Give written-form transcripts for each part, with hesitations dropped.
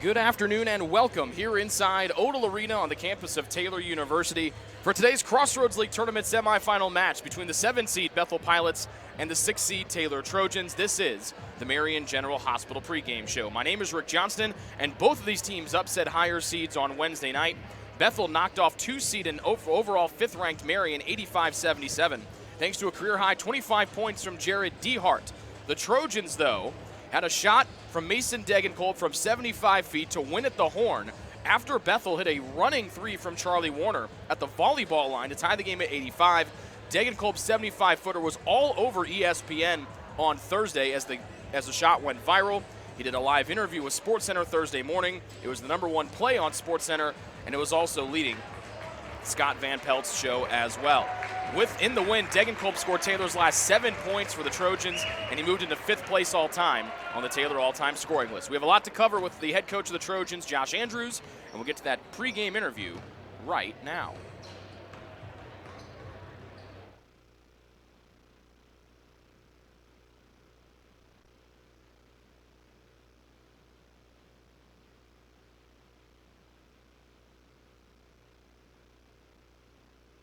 Good afternoon and welcome here inside Odell Arena on the campus of Taylor University for today's Crossroads League Tournament Semifinal match between the 7-seed Bethel Pilots and the 6-seed Taylor Trojans. This is the Marion General Hospital pregame show. My name is Rick Johnston, and both of these teams upset higher seeds on Wednesday night. Bethel knocked off 2-seed and overall 5th-ranked Marion 85-77, thanks to a career-high 25 points from Jared Dehart. The Trojans, though, had a shot from Mason Degenkolb from 75 feet to win at the horn after Bethel hit a running three from Charlie Warner at the volleyball line to tie the game at 85. Degenkolb's 75-footer was all over ESPN on Thursday as the shot went viral. He did a live interview with SportsCenter Thursday morning. It was the #1 play on SportsCenter, and it was also leading Scott Van Pelt's show as well. Within the win, Degenkolb scored Taylor's last 7 points for the Trojans, and he moved into 5th place all-time on the Taylor all-time scoring list. We have a lot to cover with the head coach of the Trojans, Josh Andrews, and we'll get to that pregame interview right now.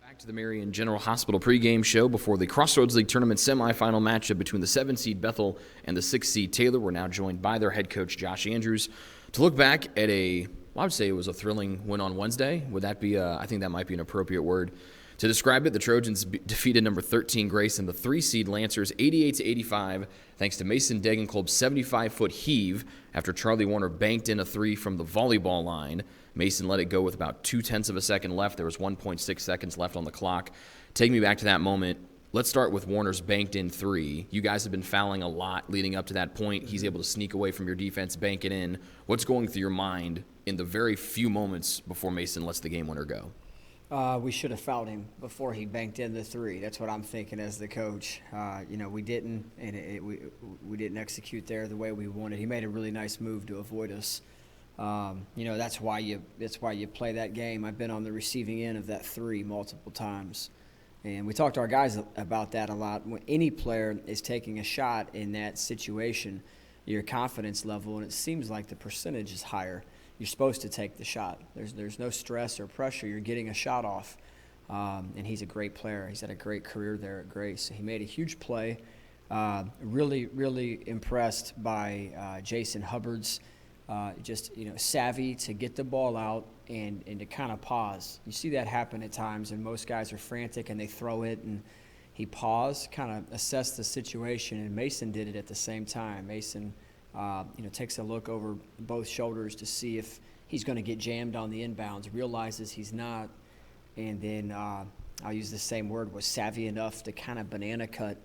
Back to the Marion General Hospital pregame show before the Crossroads League Tournament Semifinal matchup between the 7-seed Bethel and the 6-seed Taylor. We're now joined by their head coach, Josh Andrews, to look back at I would say it was a thrilling win on Wednesday. Would that be, I think that might be an appropriate word to describe it. The Trojans defeated number 13 Grace and the 3-seed Lancers 88-85, thanks to Mason Degenkolb's 75-foot heave after Charlie Warner banked in a three from the volleyball line. Mason let it go with about 0.2 of a second left. There was 1.6 seconds left on the clock. Take me back to that moment. Let's start with Warner's banked-in three. You guys have been fouling a lot leading up to that point. He's able to sneak away from your defense, bank it in. What's going through your mind in the very few moments before Mason lets the game winner go? We should have fouled him before he banked in the three. That's what I'm thinking as the coach. We didn't, and we didn't execute there the way we wanted. He made a really nice move to avoid us. That's why you play that game. I've been on the receiving end of that three multiple times, and we talked to our guys about that a lot. When any player is taking a shot in that situation, your confidence level, and it seems like the percentage is higher. You're supposed to take the shot. There's no stress or pressure. You're getting a shot off, and he's a great player. He's had a great career there at Grace. He made a huge play. Really, really impressed by Jason Hubbard's savvy to get the ball out and to kind of pause. You see that happen at times, and most guys are frantic and they throw it, and he paused, kind of assessed the situation, and Mason did it at the same time. Mason takes a look over both shoulders to see if he's going to get jammed on the inbounds, realizes he's not, and then I'll use the same word, was savvy enough to kind of banana cut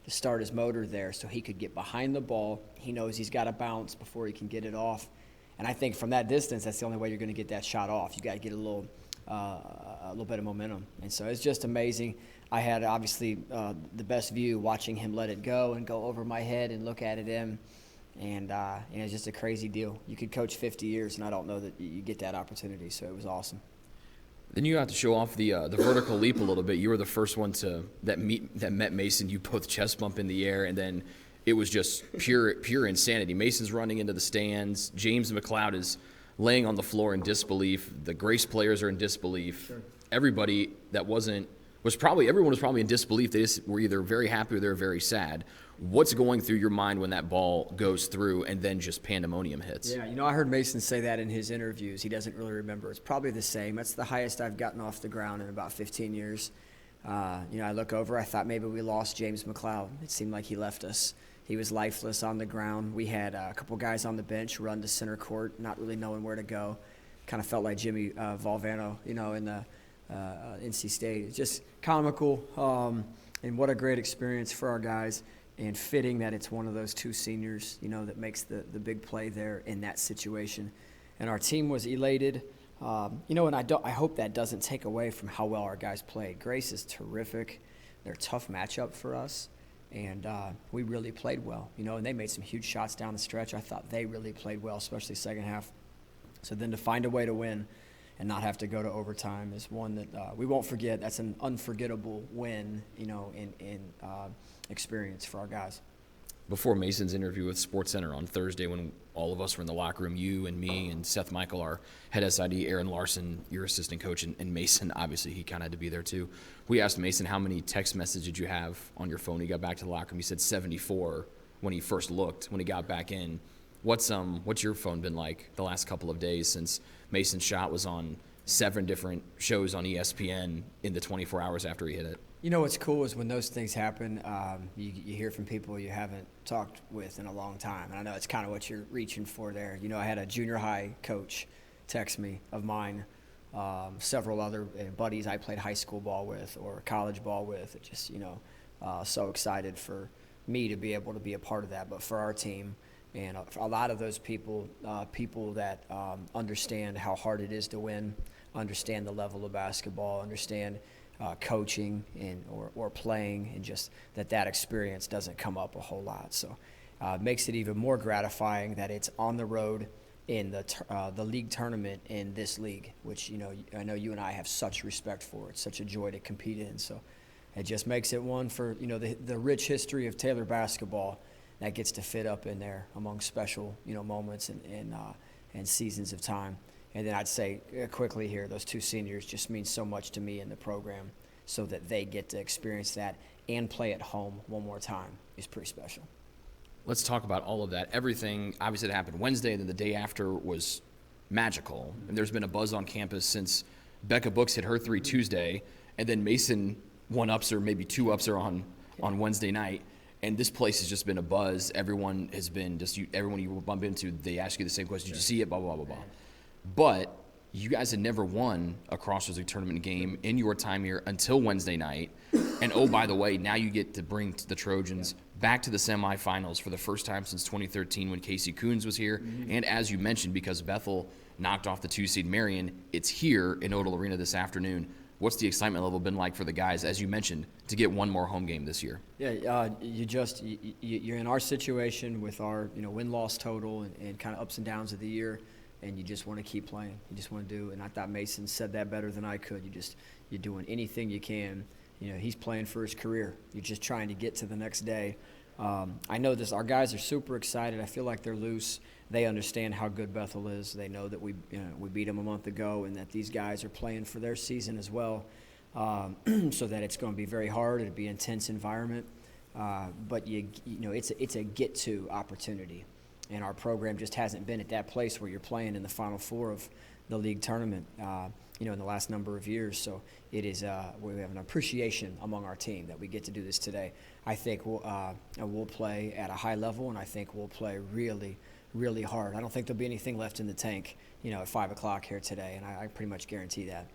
to start his motor there so he could get behind the ball. He knows he's got to bounce before he can get it off. And I think from that distance, that's the only way you're going to get that shot off. You got to get a little bit of momentum. And so it's just amazing. I had obviously the best view watching him let it go and go over my head and look at it in. And it's just a crazy deal. You could coach 50 years, and I don't know that you get that opportunity. So it was awesome. Then you got to show off the vertical leap a little bit. You were the first one that met Mason. You both chest bump in the air, and then it was just pure insanity. Mason's running into the stands. James McLeod is laying on the floor in disbelief. The Grace players are in disbelief. Sure. Everybody everyone was probably in disbelief. They just were either very happy or they were very sad. What's going through your mind when that ball goes through and then just pandemonium hits? Yeah, I heard Mason say that in his interviews. He doesn't really remember. It's probably the same. That's the highest I've gotten off the ground in about 15 years. I look over. I thought maybe we lost James McLeod. It seemed like he left us. He was lifeless on the ground. We had a couple guys on the bench run to center court, not really knowing where to go. Kind of felt like Jimmy Valvano, in the NC State. It's just comical, and what a great experience for our guys. And fitting that it's one of those two seniors, that makes the big play there in that situation. And our team was elated, and I hope that doesn't take away from how well our guys played. Grace is terrific. They're a tough matchup for us, and we really played well, and they made some huge shots down the stretch. I thought they really played well, especially second half. So then to find a way to win and not have to go to overtime is one that we won't forget. That's an unforgettable win, in experience for our guys. Before Mason's interview with SportsCenter on Thursday, when all of us were in the locker room, you and me and Seth Michael, our head SID, Aaron Larson, your assistant coach, and Mason, obviously, he kind of had to be there too. We asked Mason, how many text messages did you have on your phone when you got back to the locker room? He said 74 when he first looked, when he got back in. What's your phone been like the last couple of days since Mason's shot was on 7 different shows on ESPN in the 24 hours after he hit it? You know what's cool is when those things happen, you hear from people you haven't talked with in a long time. And I know it's kind of what you're reaching for there. You know, I had a junior high coach text me of mine, several other buddies I played high school ball with or college ball with. It just, so excited for me to be able to be a part of that. But for our team, and for a lot of those people, people that understand how hard it is to win, understand the level of basketball, understand coaching or playing, and just that experience doesn't come up a whole lot. So it makes it even more gratifying that it's on the road in the league tournament in this league, which I know you and I have such respect for. It's such a joy to compete in. So it just makes it one for the rich history of Taylor basketball that gets to fit up in there among special moments and seasons of time. And then I'd say quickly here, those 2 seniors just mean so much to me in the program, so that they get to experience that and play at home one more time is pretty special. Let's talk about all of that. Everything, obviously, that happened Wednesday, and then the day after was magical. And there's been a buzz on campus since Becca Books hit her 3 Tuesday, and then Mason 1-ups or maybe 2-ups her on Wednesday night. And this place has just been a buzz. Everyone has been everyone you bump into, they ask you the same question. Did you see it? Blah, blah, blah, blah, blah. But you guys had never won a Crossroads League tournament game in your time here until Wednesday night. And, oh, by the way, now you get to bring the Trojans back to the semifinals for the first time since 2013 when Casey Coons was here. Mm-hmm. And as you mentioned, because Bethel knocked off the 2-seed Marion, it's here in Odell Arena this afternoon. What's the excitement level been like for the guys, as you mentioned, to get one more home game this year? Yeah, you're in our situation with our win-loss total and kind of ups and downs of the year, and you just want to keep playing. You just want to do, and I thought Mason said that better than I could. You're doing anything you can. He's playing for his career. You're just trying to get to the next day. I know this. Our guys are super excited. I feel like they're loose. They understand how good Bethel is. They know that we beat them a month ago, and that these guys are playing for their season as well. So that it's going to be very hard. It'll be an intense environment, but it's a get-to opportunity, and our program just hasn't been at that place where you're playing in the Final Four of the league tournament. In the last number of years. So it is we have an appreciation among our team that we get to do this today. I think we'll play at a high level, and I think we'll play really, really hard. I don't think there'll be anything left in the tank, at 5 o'clock here today, and I pretty much guarantee that.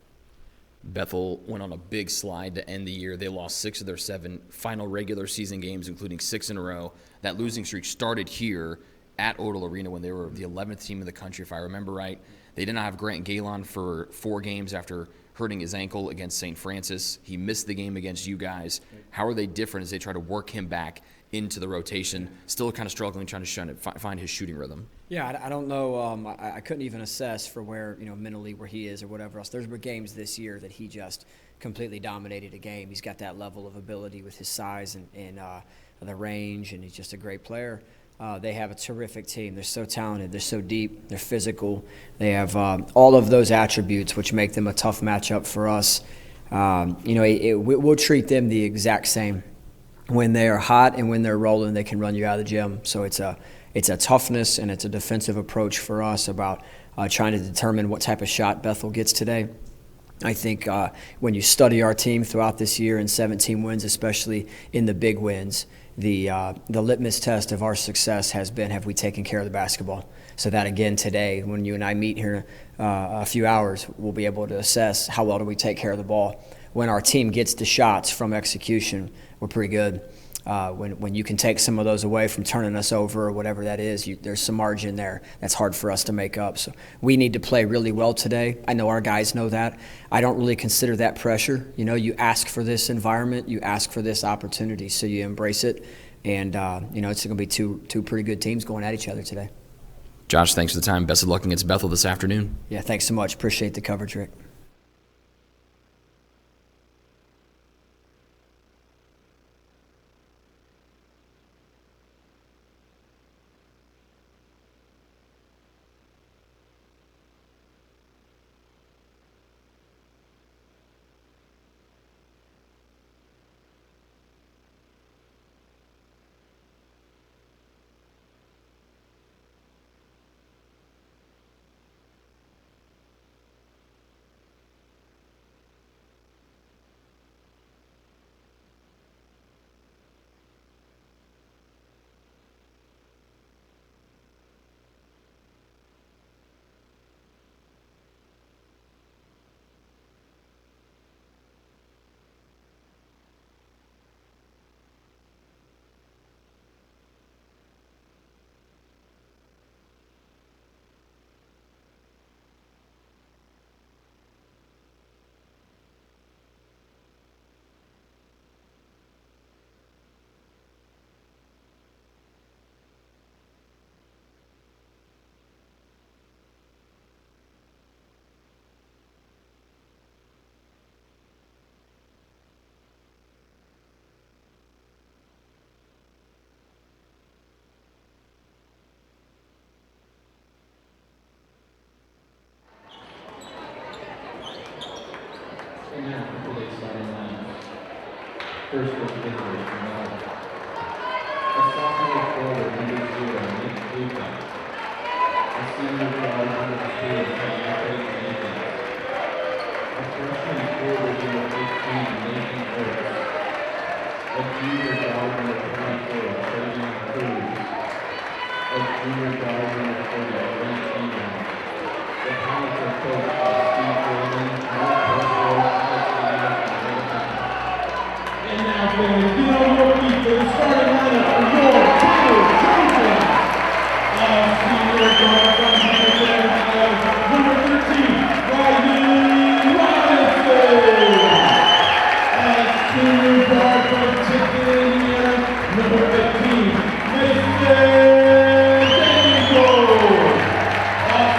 Bethel went on a big slide to end the year. They lost 6 of their 7 final regular season games, including 6 in a row. That losing streak started here at Odell Arena when they were the 11th team in the country, if I remember right. They did not have Grant Galen for 4 games after hurting his ankle against St. Francis. He missed the game against you guys. How are they different as they try to work him back into the rotation? Still kind of struggling, trying to find his shooting rhythm. Yeah, I don't know. I couldn't even assess for where, mentally where he is or whatever else. There's been games this year that he just completely dominated a game. He's got that level of ability with his size and the range, and he's just a great player. They have a terrific team. They're so talented. They're so deep. They're physical. They have all of those attributes which make them a tough matchup for us. We'll treat them the exact same. When they are hot and when they're rolling, they can run you out of the gym. So it's a toughness and it's a defensive approach for us about trying to determine what type of shot Bethel gets today. I think when you study our team throughout this year in 17 wins, especially in the big wins, the litmus test of our success has been, have we taken care of the basketball? So that, again, today, when you and I meet here a few hours, we'll be able to assess how well do we take care of the ball. When our team gets the shots from execution, we're pretty good. When you can take some of those away from turning us over or whatever that is, there's some margin there that's hard for us to make up. So we need to play really well today. I know our guys know that. I don't really consider that pressure. You ask for this environment, you ask for this opportunity, so you embrace it. And, it's going to be two pretty good teams going at each other today. Josh, thanks for the time. Best of luck against Bethel this afternoon. Yeah, thanks so much. Appreciate the coverage, Rick. And now for today's starting lineup. First for visitors from Bethel. A sophomore forward, number 0, Nick Luca. A senior guard, number 2, Keontae Jenkins. A freshman forward, number 15, Nathan Oates. A junior guard, number 24, Trajan Cruz. A junior guard, number 30, Brent Egan. The Pilots are coached by Steve Gorman, Mark Russell, and now, fans, get on your feet for the starting lineup for your Taylor Trojans. Senior guard from Bethel, number 13, Riley Robinson. Senior guard from Tiffin, Indiana, number 15, Mason Daniel.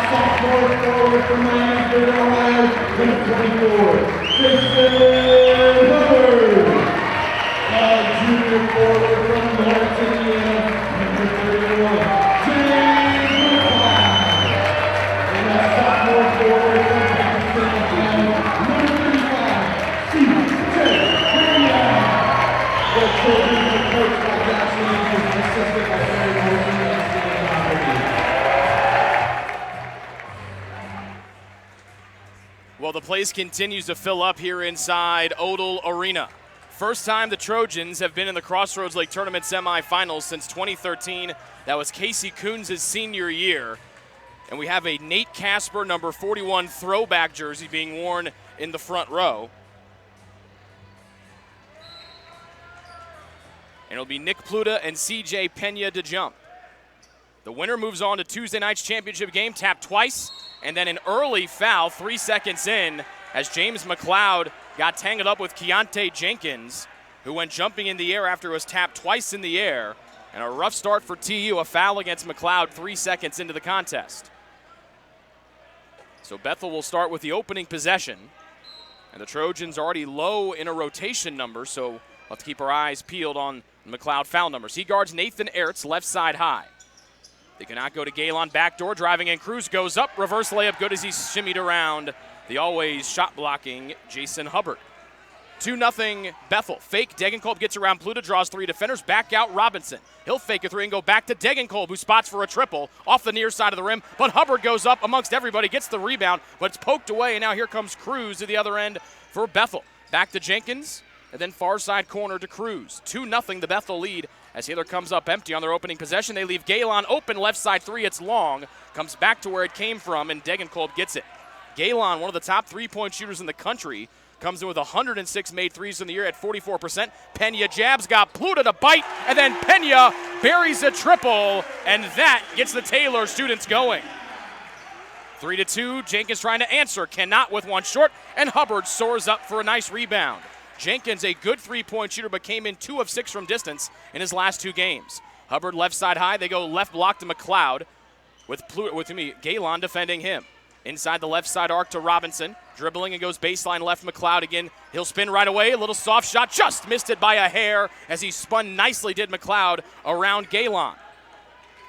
Sophomore forward from Miamisburg, Ohio, number 24, Jason Hubbard. Junior forward from Lawrence, Indiana, number 31, James McCloud. And a sophomore forward from Pakistan, Ohio, number 35, C.J. Graham. The Trojans are coached by Josh Landers, assisted by Harry Wilson and Stan Doherty. Well, the place continues to fill up here inside Odell Arena. First time the Trojans have been in the Crossroads League Tournament Semifinals since 2013. That was Casey Coons' senior year. And we have a Nate Casper number 41 throwback jersey being worn in the front row. And it'll be Nick Pluta and CJ Pena to jump. The winner moves on to Tuesday night's championship game, tapped twice, and then an early foul 3 seconds in as James McCloud got tangled up with Keontae Jenkins, who went jumping in the air after it was tapped twice in the air. And a rough start for TU, a foul against McCloud 3 seconds into the contest. So Bethel will start with the opening possession. And the Trojans are already low in a rotation number, so we'll have to keep our eyes peeled on McCloud foul numbers. He guards Nathan Ertz, left side high. They cannot go to Galen, backdoor, driving in. Cruz goes up, reverse layup, good as he shimmied around the always shot-blocking Jason Hubbard. 2-0 Bethel. Fake, Degenkolb gets around Pluta, draws three defenders, back out Robinson. He'll fake a three and go back to Degenkolb, who spots for a triple off the near side of the rim, but Hubbard goes up amongst everybody, gets the rebound, but it's poked away, and now here comes Cruz to the other end for Bethel. Back to Jenkins, and then far side corner to Cruz. 2-0 the Bethel lead as Taylor comes up empty on their opening possession. They leave Galen open, left side three, it's long, comes back to where it came from, and Degenkolb gets it. Galen, one of the top three-point shooters in the country, comes in with 106 made threes in the year at 44%. Pena jabs, got Pluta to bite, and then Pena buries a triple, and that gets the Taylor students going. 3-2, Jenkins trying to answer, cannot with one short, and Hubbard soars up for a nice rebound. Jenkins, a good three-point shooter, but came in 2 of 6 from distance in his last 2 games. Hubbard left side high, they go left block to McCloud, with Galen defending him. Inside the left side arc to Robinson, dribbling and goes baseline left. McCloud again. He'll spin right away. A little soft shot, just missed it by a hair as he spun nicely, did McCloud, around Galen.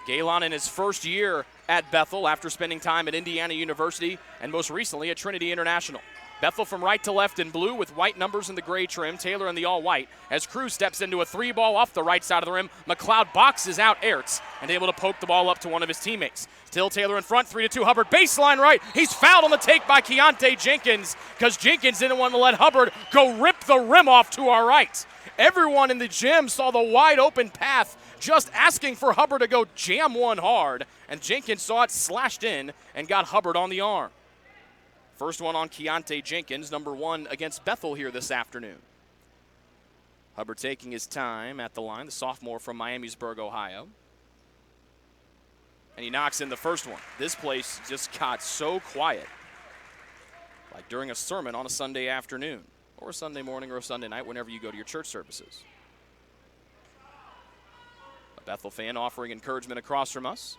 Galen in his first year at Bethel after spending time at Indiana University and most recently at Trinity International. Bethel from right to left in blue with white numbers in the gray trim. Taylor in the all-white as Cruz steps into a three ball off the right side of the rim. McCloud boxes out Ertz and able to poke the ball up to one of his teammates. Still Taylor in front, 3-2. Hubbard baseline right. He's fouled on the take by Keontae Jenkins because Jenkins didn't want to let Hubbard go rip the rim off to our right. Everyone in the gym saw the wide open path, just asking for Hubbard to go jam one hard. And Jenkins saw it slashed in and got Hubbard on the arm. First one on Keontae Jenkins, number 1 against Bethel here this afternoon. Hubbard taking his time at the line, the sophomore from Miamisburg, Ohio. And he knocks in the first one. This place just got so quiet, like during a sermon on a Sunday afternoon, or a Sunday morning or a Sunday night, whenever you go to your church services. A Bethel fan offering encouragement across from us.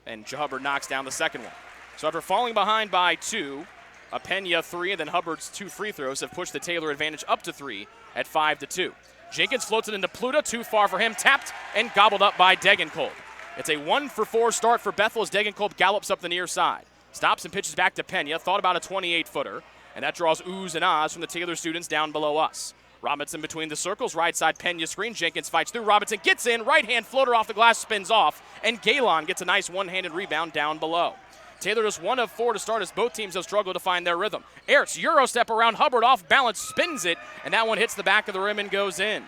And Hubbard knocks down the second one. So after falling behind by 2, a Pena 3, and then Hubbard's 2 free throws have pushed the Taylor advantage up to 3 at 5-2. Jenkins floats it into Pluta, too far for him, tapped and gobbled up by Degenkolb. It's a 1-for-4 start for Bethel as Degenkolb gallops up the near side. Stops and pitches back to Pena, thought about a 28-footer. and that draws oohs and ahs from the Taylor students down below us. Robinson between the circles, right side Pena screen. Jenkins fights through. Robinson gets in, right hand floater off the glass, spins off, and Galen gets a nice one-handed rebound down below. Taylor just 1 of 4 to start as both teams have struggled to find their rhythm. Ertz, Euro step around Hubbard, off balance, spins it, and that one hits the back of the rim and goes in.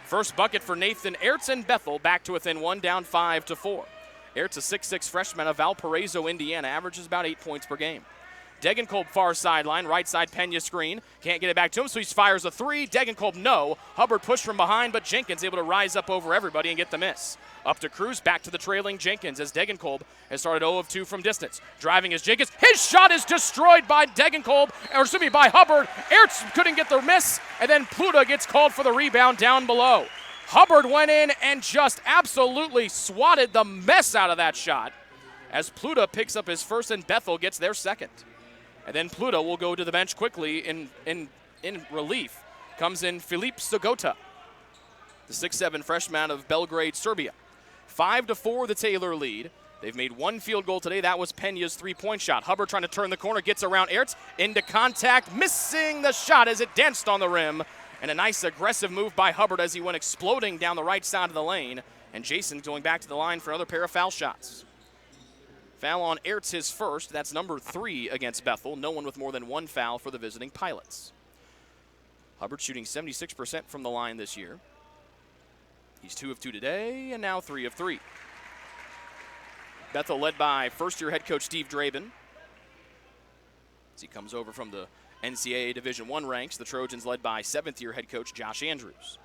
First bucket for Nathan Ertz and Bethel, back to within 1, down 5-4. Ertz, a 6'6 freshman of Valparaiso, Indiana, averages about 8 points per game. Degenkolb far sideline, right side Pena screen. Can't get it back to him, so he fires a 3. Degenkolb no. Hubbard pushed from behind, but Jenkins able to rise up over everybody and get the miss. Up to Cruz, back to the trailing Jenkins as Degenkolb has started 0 of 2 from distance. Driving is Jenkins. His shot is destroyed by by Hubbard. Ertz couldn't get the miss, and then Pluta gets called for the rebound down below. Hubbard went in and just absolutely swatted the mess out of that shot as Pluta picks up his first and Bethel gets their second. And then Pluta will go to the bench quickly in relief. Comes in Filip Sogota, the 6'7 freshman of Belgrade, Serbia. 5-4 the Taylor lead. They've made 1 field goal today. That was Pena's 3-point shot. Hubbard trying to turn the corner, gets around Ertz, into contact, missing the shot as it danced on the rim. And a nice aggressive move by Hubbard as he went exploding down the right side of the lane. And Jason going back to the line for another pair of foul shots. Foul on Ertz, his first. That's number 3 against Bethel. No one with more than 1 foul for the visiting Pilots. Hubbard shooting 76% from the line this year. He's 2 of 2 today, and now 3 of 3. Bethel led by first-year head coach Steve Draben as he comes over from the NCAA Division I ranks. The Trojans led by 7th-year head coach Josh Andrews.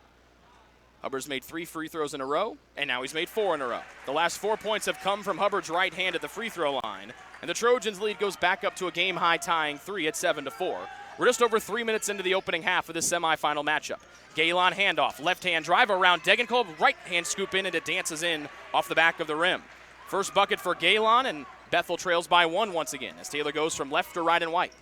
Hubbard's made 3 free throws in a row, and now he's made 4 in a row. The last 4 points have come from Hubbard's right hand at the free throw line, and the Trojans' lead goes back up to a game-high tying 3 at 7-4. We're just over 3 minutes into the opening half of this semifinal matchup. Galen handoff, left-hand drive around Degenkolb, right-hand scoop in, and it dances in off the back of the rim. First bucket for Galen, and Bethel trails by 1 once again as Taylor goes from left to right and white.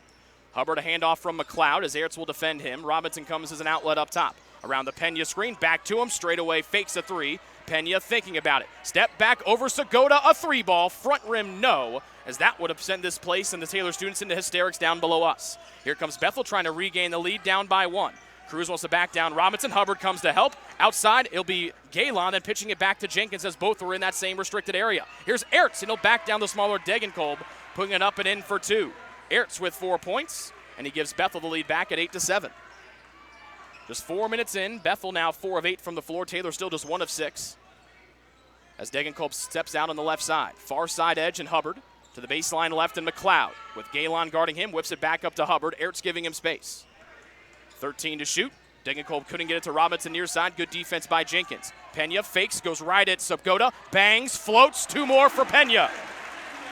Hubbard a handoff from McLeod as Ertz will defend him. Robinson comes as an outlet up top. Around the Pena screen, back to him, straight away, fakes a 3. Pena thinking about it. Step back over Sogota, a 3-ball, front rim no, as that would have sent this place and the Taylor students into hysterics down below us. Here comes Bethel trying to regain the lead, down by 1. Cruz wants to back down Robinson. Hubbard comes to help. Outside, it'll be Galen and pitching it back to Jenkins as both were in that same restricted area. Here's Ertz, and he'll back down the smaller Degenkolb, putting it up and in for 2. Ertz with 4 points, and he gives Bethel the lead back at 8-7. Just 4 minutes in, Bethel now 4 of 8 from the floor. Taylor still just 1 of 6. As Degenkolb steps out on the left side. Far side edge and Hubbard to the baseline left and McLeod. With Galen guarding him, whips it back up to Hubbard. Ertz giving him space. 13 to shoot. Degenkolb couldn't get it to Robinson near side. Good defense by Jenkins. Pena fakes, goes right at Sogota. Bangs, floats, 2 more for Pena.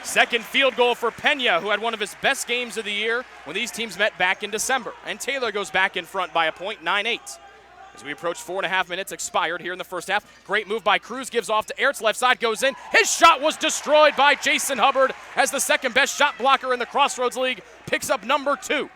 Second field goal for Pena, who had one of his best games of the year when these teams met back in December. And Taylor goes back in front by a point, 9-8. As we approach 4.5 minutes expired here in the first half. Great move by Cruz, gives off to Ertz, left side goes in. His shot was destroyed by Jason Hubbard as the second best shot blocker in the Crossroads League picks up number 2.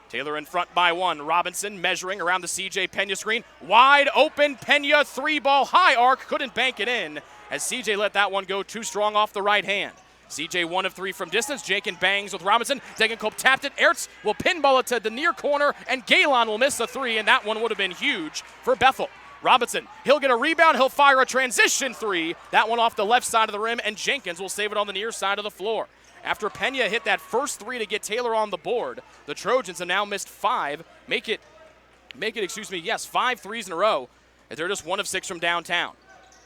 Taylor in front by 1. Robinson measuring around the CJ Pena screen. Wide open Pena, 3-ball high arc, couldn't bank it in as CJ let that one go too strong off the right hand. CJ 1 of 3 from distance. Jakin bangs with Robinson. Degenkolb tapped it. Ertz will pinball it to the near corner, and Galen will miss the 3, and that one would have been huge for Bethel. Robinson, he'll get a rebound. He'll fire a transition 3. That one off the left side of the rim, and Jenkins will save it on the near side of the floor. After Pena hit that first 3 to get Taylor on the board, the Trojans have now missed 5. 5 threes in a row, as they're just 1 of 6 from downtown.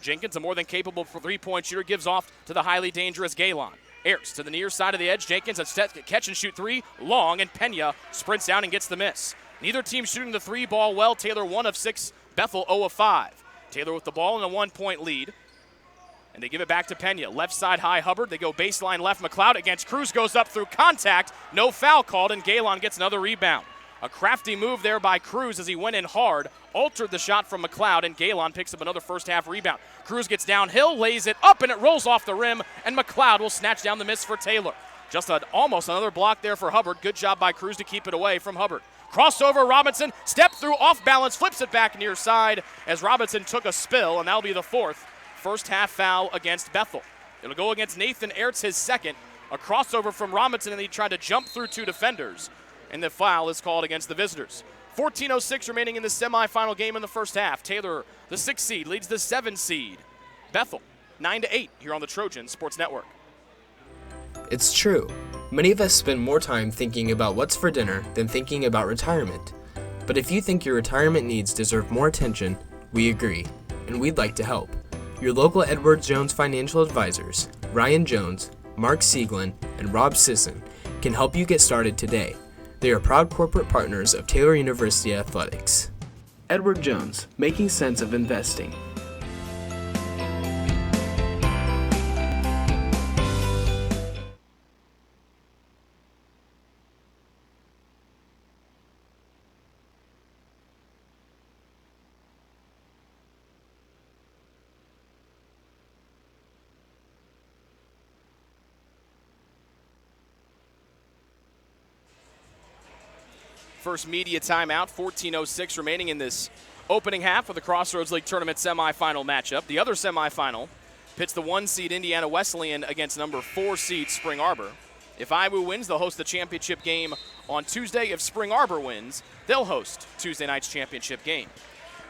Jenkins, a more than capable 3-point shooter, gives off to the highly dangerous Galen. Ertz to the near side of the edge. Jenkins, a catch and shoot 3, long, and Pena sprints down and gets the miss. Neither team shooting the 3-ball well. Taylor 1 of 6, Bethel 0 of 5. Taylor with the ball in a 1-point lead. And they give it back to Pena. Left side high Hubbard. They go baseline left. McLeod against Cruz, goes up through contact. No foul called, and Galen gets another rebound. A crafty move there by Cruz as he went in hard, altered the shot from McLeod, and Galen picks up another first-half rebound. Cruz gets downhill, lays it up, and it rolls off the rim, and McLeod will snatch down the miss for Taylor. Just almost another block there for Hubbard. Good job by Cruz to keep it away from Hubbard. Crossover, Robinson, step through, off balance, flips it back near side as Robinson took a spill, and that'll be the 4th first-half foul against Bethel. It'll go against Nathan Ertz, his 2nd. A crossover from Robinson, and he tried to jump through 2 defenders. and the foul is called against the visitors. 14:06 remaining in the semifinal game in the first half. Taylor, the 6 seed, leads the 7 seed. Bethel, 9-8 here on the Trojan Sports Network. It's true. Many of us spend more time thinking about what's for dinner than thinking about retirement. But if you think your retirement needs deserve more attention, we agree, and we'd like to help. Your local Edward Jones financial advisors, Ryan Jones, Mark Sieglin, and Rob Sisson, can help you get started today. They are proud corporate partners of Taylor University Athletics. Edward Jones, making sense of investing. First media timeout, 14:06 remaining in this opening half of the Crossroads League Tournament semifinal matchup. The other semifinal pits the 1 seed Indiana Wesleyan against number 4 seed Spring Arbor. If IWU wins, they'll host the championship game on Tuesday. If Spring Arbor wins, they'll host Tuesday night's championship game.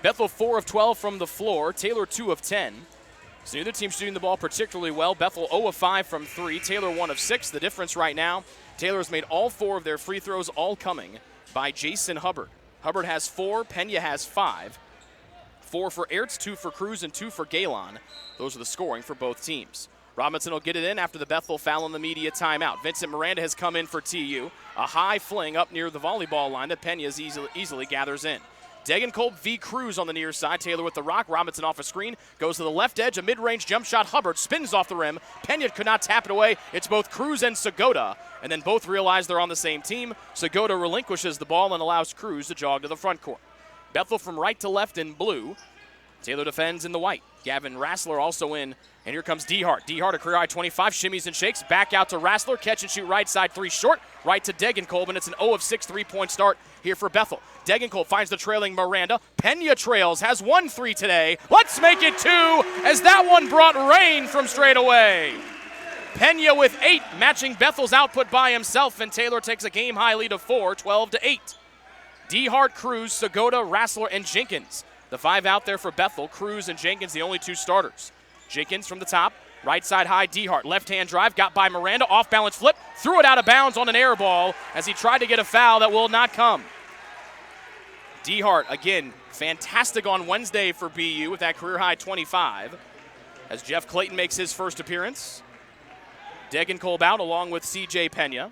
Bethel 4 of 12 from the floor, Taylor 2 of 10. So neither team shooting the ball particularly well. Bethel 0 of 5 from 3, Taylor 1 of 6. The difference right now, Taylor has made all 4 of their free throws, all coming by Jason Hubbard. Hubbard has 4, Pena has 5. 4 for Ertz, 2 for Cruz, and 2 for Galen. Those are the scoring for both teams. Robinson will get it in after the Bethel foul in the media timeout. Vincent Miranda has come in for TU. A high fling up near the volleyball line that Pena easily gathers in. Degenkolb v. Cruz on the near side. Taylor with the rock. Robinson off a screen. Goes to the left edge. A mid-range jump shot. Hubbard spins off the rim. Pena could not tap it away. It's both Cruz and Segota. And then both realize they're on the same team. Segota relinquishes the ball and allows Cruz to jog to the front court. Bethel from right to left in blue. Taylor defends in the white. Gavin Rassler also in. And here comes DeHart. DeHart, a career-high 25, shimmies and shakes. Back out to Rassler. Catch and shoot right side 3 short. Right to Degenkolb, and it's an 0 of 6 3-point start here for Bethel. Degenkolb finds the trailing Miranda. Pena trails, has 1 3 today. Let's make it 2, as that one brought rain from straight away. Pena with 8, matching Bethel's output by himself, and Taylor takes a game-high lead of 4, 12-8. DeHart, Cruz, Segota, Rassler, and Jenkins. The 5 out there for Bethel. Cruz and Jenkins, the only 2 starters. Jenkins from the top, right side high, DeHart. Left-hand drive, got by Miranda, off-balance flip, threw it out of bounds on an air ball as he tried to get a foul that will not come. DeHart, again, fantastic on Wednesday for BU with that career-high 25 as Jeff Clayton makes his first appearance. Degenkolb out along with C.J. Pena.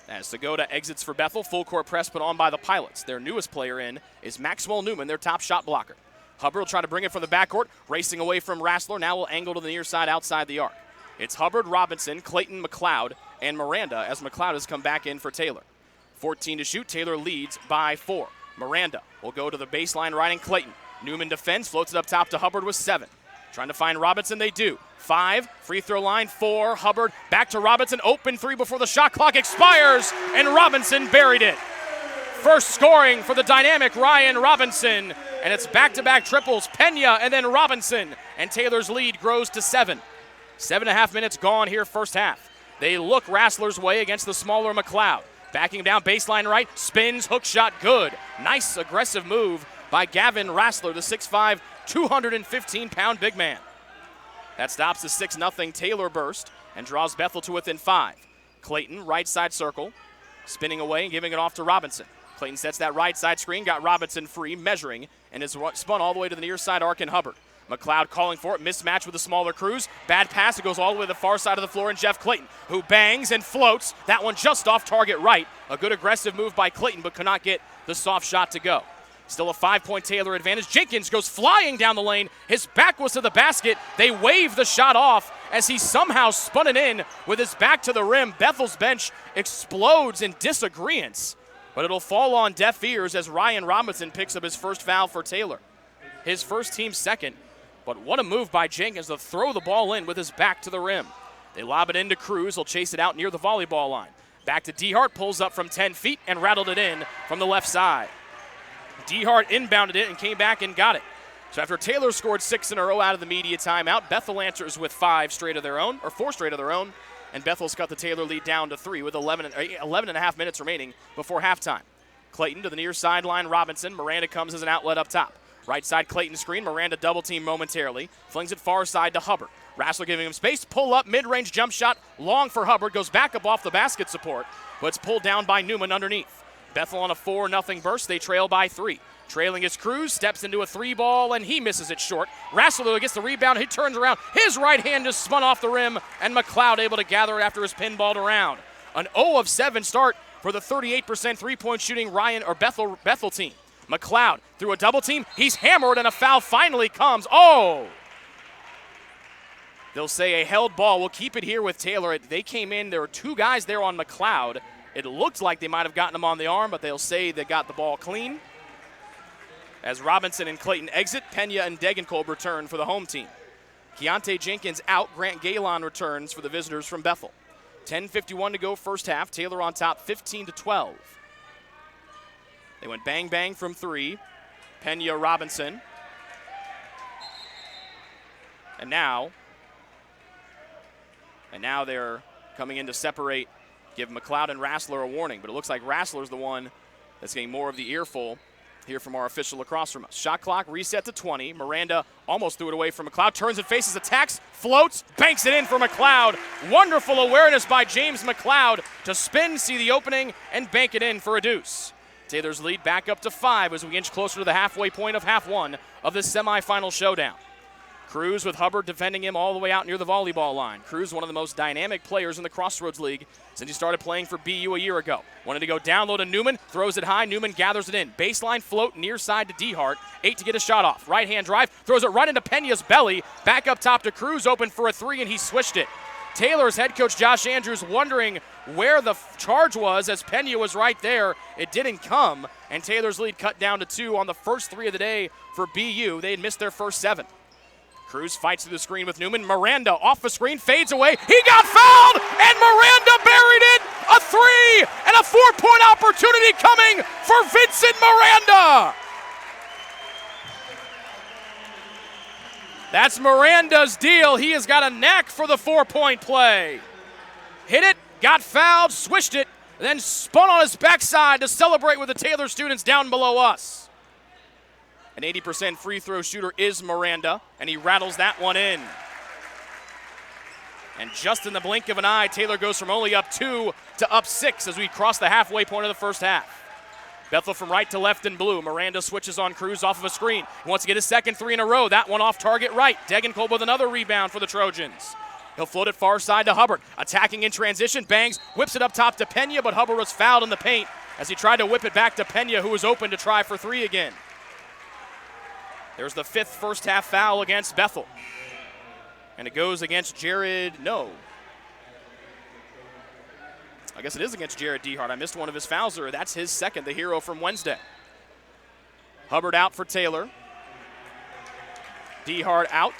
As Segota exits for Bethel, full court press put on by the Pilots. Their newest player in is Maxwell Newman, their top shot blocker. Hubbard will try to bring it from the backcourt, racing away from Rassler. Now will angle to the near side outside the arc. It's Hubbard, Robinson, Clayton, McLeod, and Miranda as McLeod has come back in for Taylor. 14 to shoot. Taylor leads by 4. Miranda will go to the baseline right in Clayton. Newman defends, floats it up top to Hubbard with 7. Trying to find Robinson, they do. 5, free throw line, 4, Hubbard, back to Robinson, open 3 before the shot clock expires, and Robinson buried it. First scoring for the dynamic Ryan Robinson, and it's back-to-back triples, Pena and then Robinson, and Taylor's lead grows to 7. 7.5 minutes gone here first half. They look Rassler's way against the smaller McLeod. Backing down baseline right, spins, hook shot, good. Nice aggressive move by Gavin Rassler, the 6'5", 215-pound big man. That stops the 6-0 Taylor burst and draws Bethel to within 5. Clayton, right side circle, spinning away and giving it off to Robinson. Clayton sets that right side screen, got Robinson free, measuring, and is spun all the way to the near side arc in Hubbard. McLeod calling for it, mismatch with the smaller Cruz. Bad pass, it goes all the way to the far side of the floor, and Jeff Clayton, who bangs and floats. That one just off target right. A good aggressive move by Clayton, but could not get the soft shot to go. Still a 5-point Taylor advantage. Jenkins goes flying down the lane. His back was to the basket. They wave the shot off as he somehow spun it in with his back to the rim. Bethel's bench explodes in disagreeance, but it'll fall on deaf ears as Ryan Robinson picks up his first foul for Taylor. His first team's second, but what a move by Jenkins to throw the ball in with his back to the rim. They lob it into Cruz. He'll chase it out near the volleyball line. Back to DeHart, pulls up from 10 feet and rattled it in from the left side. DeHart inbounded it and came back and got it. So after Taylor scored 6 in a row out of the media timeout, Bethel answers with 4 straight of their own, and Bethel's cut the Taylor lead down to 3 with 11 and a half minutes remaining before halftime. Clayton to the near sideline, Robinson. Miranda comes as an outlet up top. Right side Clayton screen, Miranda double team momentarily. Flings it far side to Hubbard. Rassler giving him space, pull up, mid-range jump shot, long for Hubbard, goes back up off the basket support, but it's pulled down by Newman underneath. Bethel on a 4-0 burst, they trail by 3. Trailing is Cruz, steps into a 3-ball, and he misses it short. Rassler gets the rebound, he turns around, his right hand just spun off the rim, and McLeod able to gather it after his pinballed around. An 0 of 7 start for the 38% three-point shooting Bethel team. McLeod through a double team, he's hammered, and a foul finally comes. Oh! They'll say a held ball. We'll keep it here with Taylor. They came in, there were 2 guys there on McLeod. It looked like they might have gotten him on the arm, but they'll say they got the ball clean. As Robinson and Clayton exit, Pena and Degenkolb return for the home team. Keontae Jenkins out, Grant Galen returns for the visitors from Bethel. 10:51 to go first half. Taylor on top 15-12. They went bang-bang from 3. Pena, Robinson. And now they're coming in to separate, give McLeod and Rassler a warning. But it looks like Rassler's the one that's getting more of the earful here from our official across from us. Shot clock reset to 20. Miranda almost threw it away from McLeod. Turns and faces attacks, floats, banks it in for McLeod. Wonderful awareness by James McLeod to spin, see the opening, and bank it in for a deuce. Taylor's lead back up to 5 as we inch closer to the halfway point of half 1 of this semifinal showdown. Cruz with Hubbard defending him all the way out near the volleyball line. Cruz, one of the most dynamic players in the Crossroads League since he started playing for BU a year ago. Wanted to go down low to Newman, throws it high, Newman gathers it in. Baseline float near side to DeHart, 8 to get a shot off. Right hand drive, throws it right into Pena's belly. Back up top to Cruz, open for a 3, and he swished it. Taylor's head coach Josh Andrews wondering where the charge was as Pena was right there. It didn't come, and Taylor's lead cut down to 2 on the first 3 of the day for BU. They had missed their first 7. Cruz fights through the screen with Newman. Miranda off the screen, fades away. He got fouled, and Miranda buried it. A 3 and a 4-point opportunity coming for Vincent Miranda. That's Miranda's deal. He has got a knack for the 4-point play. Hit it, got fouled, swished it, then spun on his backside to celebrate with the Taylor students down below us. An 80% free throw shooter is Miranda, and he rattles that one in. And just in the blink of an eye, Taylor goes from only up 2 to up 6 as we cross the halfway point of the first half. Bethel from right to left in blue. Miranda switches on Cruz off of a screen. He wants to get his second 3 in a row. That one off target right. Degenkolb with another rebound for the Trojans. He'll float it far side to Hubbard. Attacking in transition, bangs, whips it up top to Pena, but Hubbard was fouled in the paint as he tried to whip it back to Pena, who was open to try for 3 again. There's the 5th first half foul against Bethel. And it goes against Jared, no. I guess it is against Jared DeHart. I missed one of his fouls there. That's his second, the hero from Wednesday. Hubbard out for Taylor. DeHart out.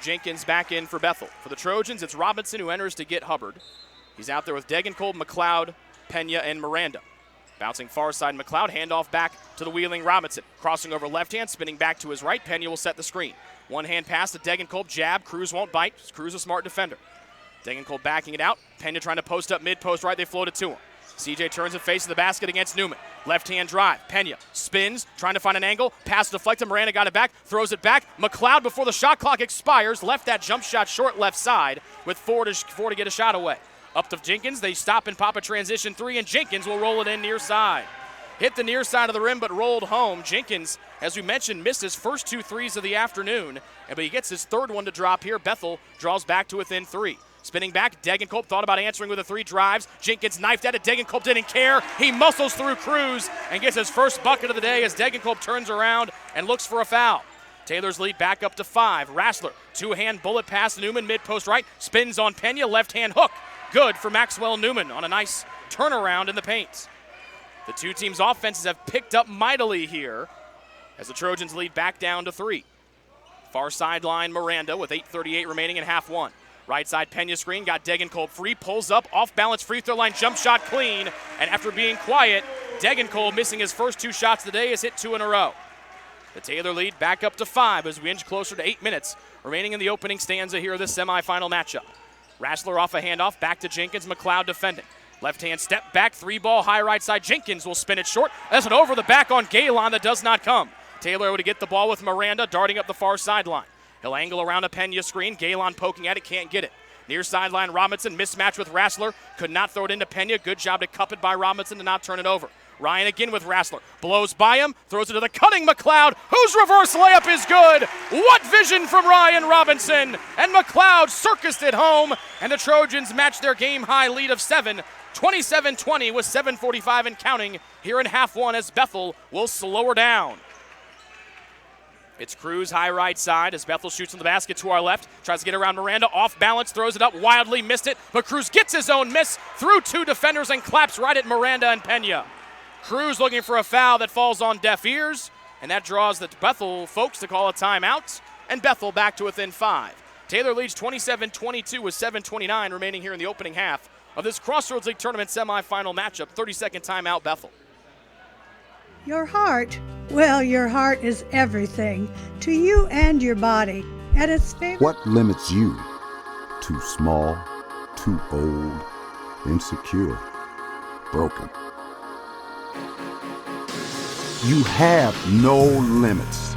Jenkins back in for Bethel. For the Trojans, it's Robinson who enters to get Hubbard. He's out there with Degenkolb, McLeod, Pena, and Miranda. Bouncing far side, McLeod, handoff back to the wheeling Robinson. Crossing over left hand, spinning back to his right. Pena will set the screen. One hand pass to Degenkolb, jab. Cruz won't bite. Cruz a smart defender. Degenkolb backing it out. Pena trying to post up mid-post right. They float it to him. CJ turns and faces the basket against Newman. Left hand drive. Pena spins, trying to find an angle. Pass deflected. Miranda got it back, throws it back. McLeod, before the shot clock expires, left that jump shot short left side with 4 to get a shot away. Up to Jenkins, they stop and pop a transition 3, and Jenkins will roll it in near side. Hit the near side of the rim, but rolled home. Jenkins, as we mentioned, missed his first 2 threes of the afternoon, but he gets his 3rd one to drop here. Bethel draws back to within 3. Spinning back, Degenkolb thought about answering with a 3 drives. Jenkins knifed at it. Degenkolb didn't care. He muscles through Cruz and gets his first bucket of the day as Degenkolb turns around and looks for a foul. Taylor's lead back up to 5. Rassler, 2-hand bullet pass to Newman, mid-post right. Spins on Pena, left-hand hook. Good for Maxwell Newman on a nice turnaround in the paint. The 2 teams' offenses have picked up mightily here as the Trojans lead back down to 3. Far sideline Miranda with 8:38 remaining in half 1. Right side Pena screen, got Degenkolb free, pulls up, off balance free throw line, jump shot clean. And after being quiet, Degenkolb missing his first 2 shots of the day has hit 2 in a row. The Taylor lead back up to 5 as we inch closer to 8 minutes remaining in the opening stanza here of this semifinal matchup. Rassler off a handoff, back to Jenkins, McLeod defending. Left hand step back, 3-ball, high right side. Jenkins will spin it short. That's an over the back on Galen that does not come. Taylor able to get the ball with Miranda, darting up the far sideline. He'll angle around a Pena screen. Galen poking at it, can't get it. Near sideline, Robinson, mismatch with Rassler. Could not throw it into Pena. Good job to cup it by Robinson to not turn it over. Ryan again with Rassler. Blows by him, throws it to the cutting McLeod, whose reverse layup is good. What vision from Ryan Robinson. And McLeod circused it home, and the Trojans match their game-high lead of 7. 27-20 with 7:45 and counting here in half one as Bethel will slow her down. It's Cruz, high right side as Bethel shoots from the basket to our left. Tries to get around Miranda, off balance, throws it up, wildly missed it, but Cruz gets his own miss through 2 defenders and claps right at Miranda and Pena. Cruz looking for a foul that falls on deaf ears, and that draws the Bethel folks to call a timeout, and Bethel back to within 5. Taylor leads 27-22 with 7:29 remaining here in the opening half of this Crossroads League Tournament Semifinal matchup. 30-second timeout, Bethel. Your heart, well, your heart is everything to you and your body. At its favorite. What limits you? Too small, too old, insecure, broken. You have no limits.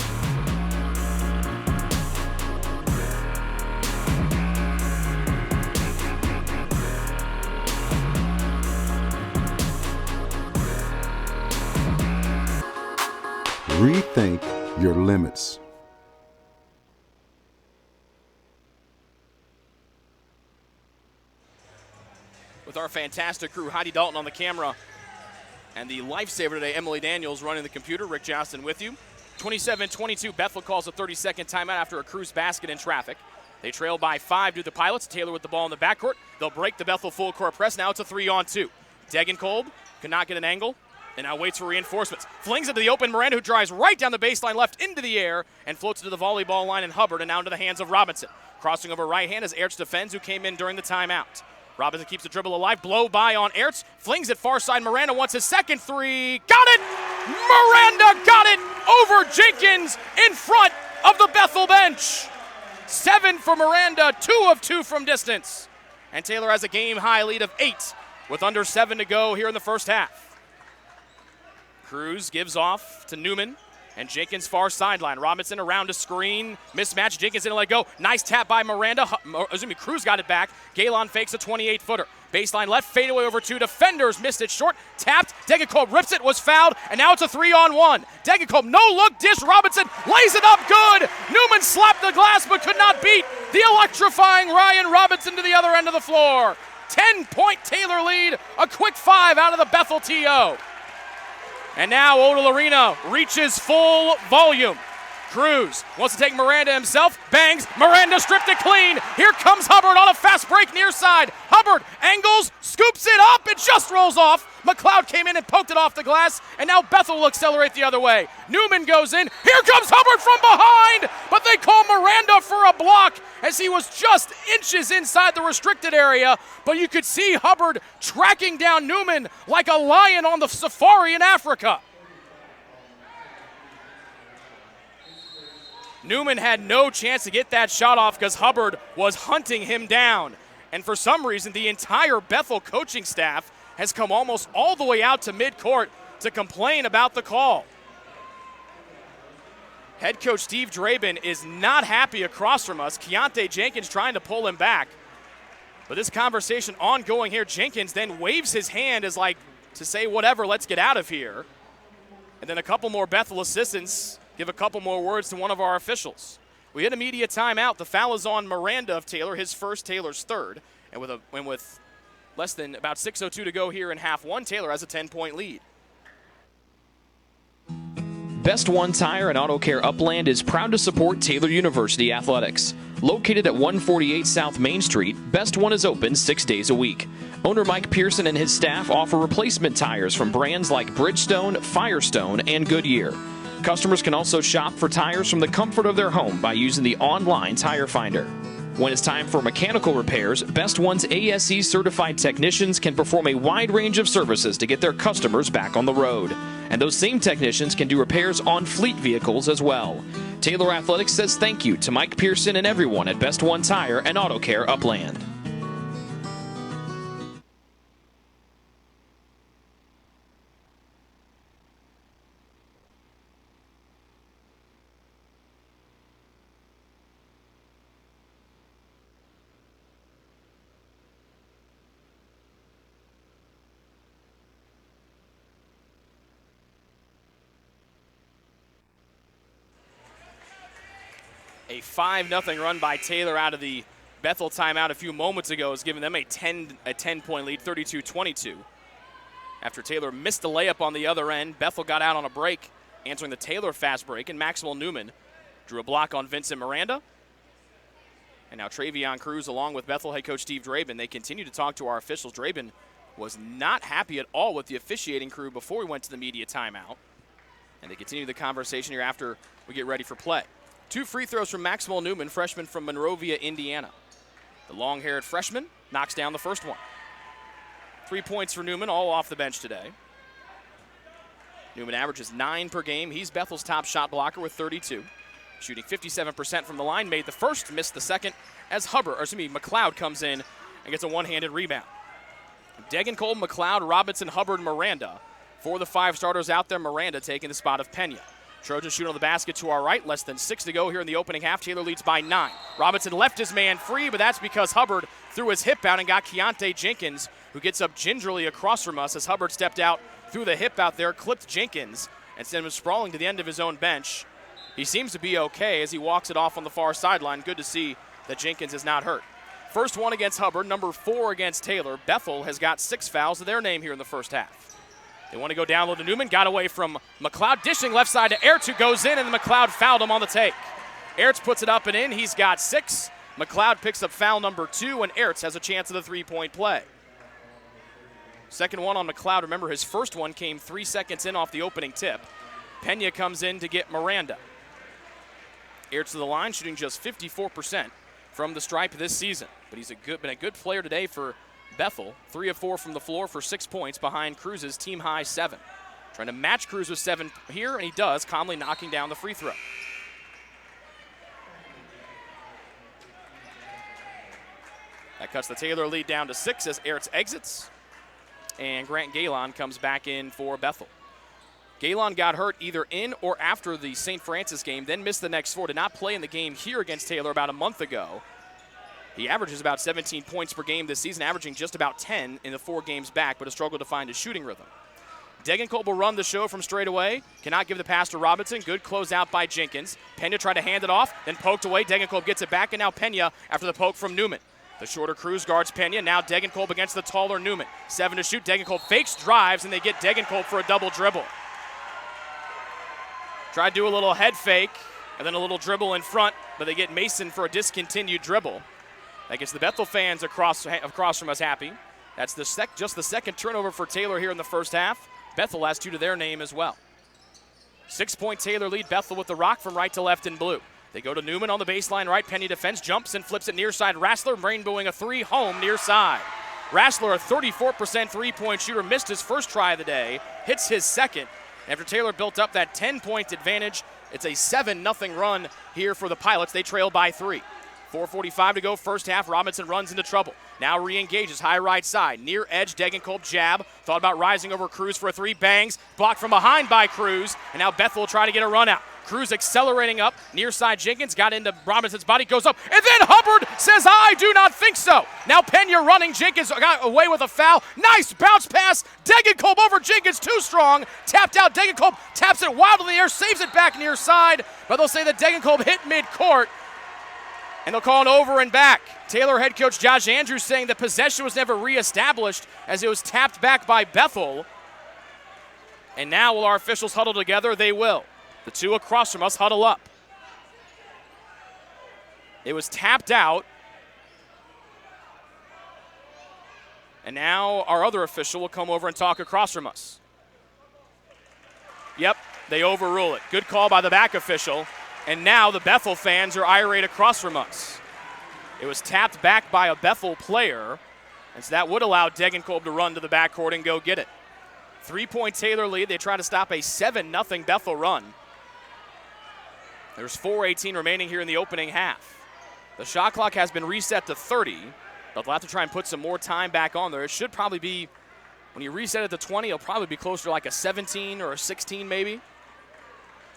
Rethink your limits. With our fantastic crew, Heidi Dalton on the camera, and the lifesaver today, Emily Daniels, running the computer. Rick Johnston with you. 27-22, Bethel calls a 30-second timeout after a Cruz basket in traffic. They trail by 5 to the Pilots. Taylor with the ball in the backcourt. They'll break the Bethel full court press. Now it's a 3-on-2. Degenkolb cannot get an angle, and now waits for reinforcements. Flings it to the open Miranda, who drives right down the baseline left into the air and floats it to the volleyball line, and Hubbard, and now into the hands of Robinson. Crossing over right hand as Ertz defends, who came in during the timeout. Robinson keeps the dribble alive, blow by on Ertz, flings it far side. Miranda wants his second 3. Got it! Miranda got it over Jenkins in front of the Bethel bench. 7 for Miranda, 2 of 2 from distance. And Taylor has a game-high lead of 8 with under 7 to go here in the first half. Cruz gives off to Newman, and Jenkins far sideline. Robinson around a screen, mismatch. Jenkins didn't let go. Nice tap by Miranda. Cruz got it back. Galen fakes a 28-footer. Baseline left, fadeaway over 2 defenders. Missed it short, tapped. Degenkolb rips it, was fouled, and now it's a 3-on-1. Degenkolb, no look, dish. Robinson lays it up good. Newman slapped the glass but could not beat the electrifying Ryan Robinson to the other end of the floor. 10-point Taylor lead, a quick 5 out of the Bethel TO. And now Odell Arena reaches full volume. Cruz wants to take Miranda himself, bangs, Miranda stripped it clean. Here comes Hubbard on a fast break near side. Hubbard angles, scoops it up, it just rolls off. McLeod came in and poked it off the glass, and now Bethel will accelerate the other way. Newman goes in, here comes Hubbard from behind, but they call Miranda for a block as he was just inches inside the restricted area, but you could see Hubbard tracking down Newman like a lion on the safari in Africa. Newman had no chance to get that shot off because Hubbard was hunting him down. And for some reason, the entire Bethel coaching staff has come almost all the way out to midcourt to complain about the call. Head coach Steve Draben is not happy across from us. Keontae Jenkins trying to pull him back. But this conversation ongoing here. Jenkins then waves his hand as like to say, whatever, let's get out of here. And then a couple more Bethel assistants give a couple more words to one of our officials. We hit a media timeout. The foul is on Miranda of Taylor, his first, Taylor's third. And with less than about 6:02 to go here in half one, Taylor has a 10-point lead. Best One Tire and Auto Care Upland is proud to support Taylor University Athletics. Located at 148 South Main Street, Best One is open 6 days a week. Owner Mike Pearson and his staff offer replacement tires from brands like Bridgestone, Firestone, and Goodyear. Customers can also shop for tires from the comfort of their home by using the online tire finder. When it's time for mechanical repairs, Best One's ASE certified technicians can perform a wide range of services to get their customers back on the road. And those same technicians can do repairs on fleet vehicles as well. Taylor Athletics says thank you to Mike Pearson and everyone at Best One Tire and Auto Care Upland. A 5-0 run by Taylor out of the Bethel timeout a few moments ago has given them a 10-point lead, 32-22. After Taylor missed the layup on the other end, Bethel got out on a break, answering the Taylor fast break, and Maxwell Newman drew a block on Vincent Miranda. And now Travion Cruz, along with Bethel head coach Steve Draben, they continue to talk to our officials. Draben was not happy at all with the officiating crew before we went to the media timeout. And they continue the conversation here after we get ready for play. 2 free throws from Maxwell Newman, freshman from Monrovia, Indiana. The long-haired freshman knocks down the first one. 3 points for Newman, all off the bench today. Newman averages 9 per game. He's Bethel's top shot blocker with 32. Shooting 57% from the line, made the first, missed the second, as McLeod comes in and gets a one-handed rebound. Degenkolb, McLeod, Robinson, Hubbard, Miranda. For the 5 starters out there, Miranda taking the spot of Pena. Trojans shoot on the basket to our right. Less than 6 to go here in the opening half. Taylor leads by 9. Robinson left his man free, but that's because Hubbard threw his hip out and got Keontae Jenkins, who gets up gingerly across from us as Hubbard stepped out, threw the hip out there, clipped Jenkins, and sent him sprawling to the end of his own bench. He seems to be okay as he walks it off on the far sideline. Good to see that Jenkins is not hurt. First one against Hubbard, number 4 against Taylor. Bethel has got 6 fouls to their name here in the first half. They want to go down low to Newman, got away from McLeod, dishing left side to Ertz, who goes in, and McLeod fouled him on the take. Ertz puts it up and in. He's got 6. McLeod picks up foul number 2, and Ertz has a chance at a 3-point play. Second one on McLeod. Remember, his first one came 3 seconds in off the opening tip. Pena comes in to get Miranda. Ertz to the line, shooting just 54% from the stripe this season. But he's been a good player today for Bethel. 3 of 4 from the floor for 6 points behind Cruz's team-high 7. Trying to match Cruz with 7 here, and he does, calmly knocking down the free throw. That cuts the Taylor lead down to 6 as Ertz exits. And Grant Galen comes back in for Bethel. Galen got hurt either in or after the St. Francis game, then missed the next 4. Did not play in the game here against Taylor about a month ago. He averages about 17 points per game this season, averaging just about 10 in the 4 games back, but has struggled to find his shooting rhythm. Degenkolb will run the show from straight away. Cannot give the pass to Robinson. Good closeout by Jenkins. Pena tried to hand it off, then poked away. Degenkolb gets it back, and now Pena after the poke from Newman. The shorter Cruz guards Pena. Now Degenkolb against the taller Newman. 7 to shoot. Degenkolb fakes, drives, and they get Degenkolb for a double dribble. Try to do a little head fake and then a little dribble in front, but they get Mason for a discontinued dribble. That gets the Bethel fans across from us happy. That's just the second turnover for Taylor here in the first half. Bethel has 2 to their name as well. 6-point Taylor lead. Bethel with the rock from right to left in blue. They go to Newman on the baseline right. Pena defends, jumps and flips it near side. Rassler rainbowing a 3 home near side. Rassler, a 34% three-point shooter, missed his first try of the day, hits his second. After Taylor built up that 10-point advantage, it's a 7-0 run here for the Pilots. They trail by 3. 4:45 to go first half. Robinson runs into trouble. Now re-engages high right side. Near edge, Degenkolb jab. Thought about rising over Cruz for a 3. Bangs. Blocked from behind by Cruz. And now Bethel will try to get a run out. Cruz accelerating up. Near side Jenkins got into Robinson's body. Goes up. And then Hubbard says, I do not think so. Now Pena running. Jenkins got away with a foul. Nice bounce pass. Degenkolb over Jenkins. Too strong. Tapped out. Degenkolb taps it wildly in the air. Saves it back near side. But they'll say that Degenkolb hit midcourt. And they'll call it over and back. Taylor head coach Josh Andrews saying the possession was never reestablished as it was tapped back by Bethel. And now will our officials huddle together? They will. The 2 across from us huddle up. It was tapped out. And now our other official will come over and talk across from us. Yep, they overrule it. Good call by the back official. And now the Bethel fans are irate across from us. It was tapped back by a Bethel player, and so that would allow Degenkolb to run to the backcourt and go get it. 3-point Taylor lead. They try to stop a 7-0 Bethel run. There's 4:18 remaining here in the opening half. The shot clock has been reset to 30, but they'll have to try and put some more time back on there. It should probably be, when you reset it to 20, it'll probably be closer to like a 17 or a 16 maybe.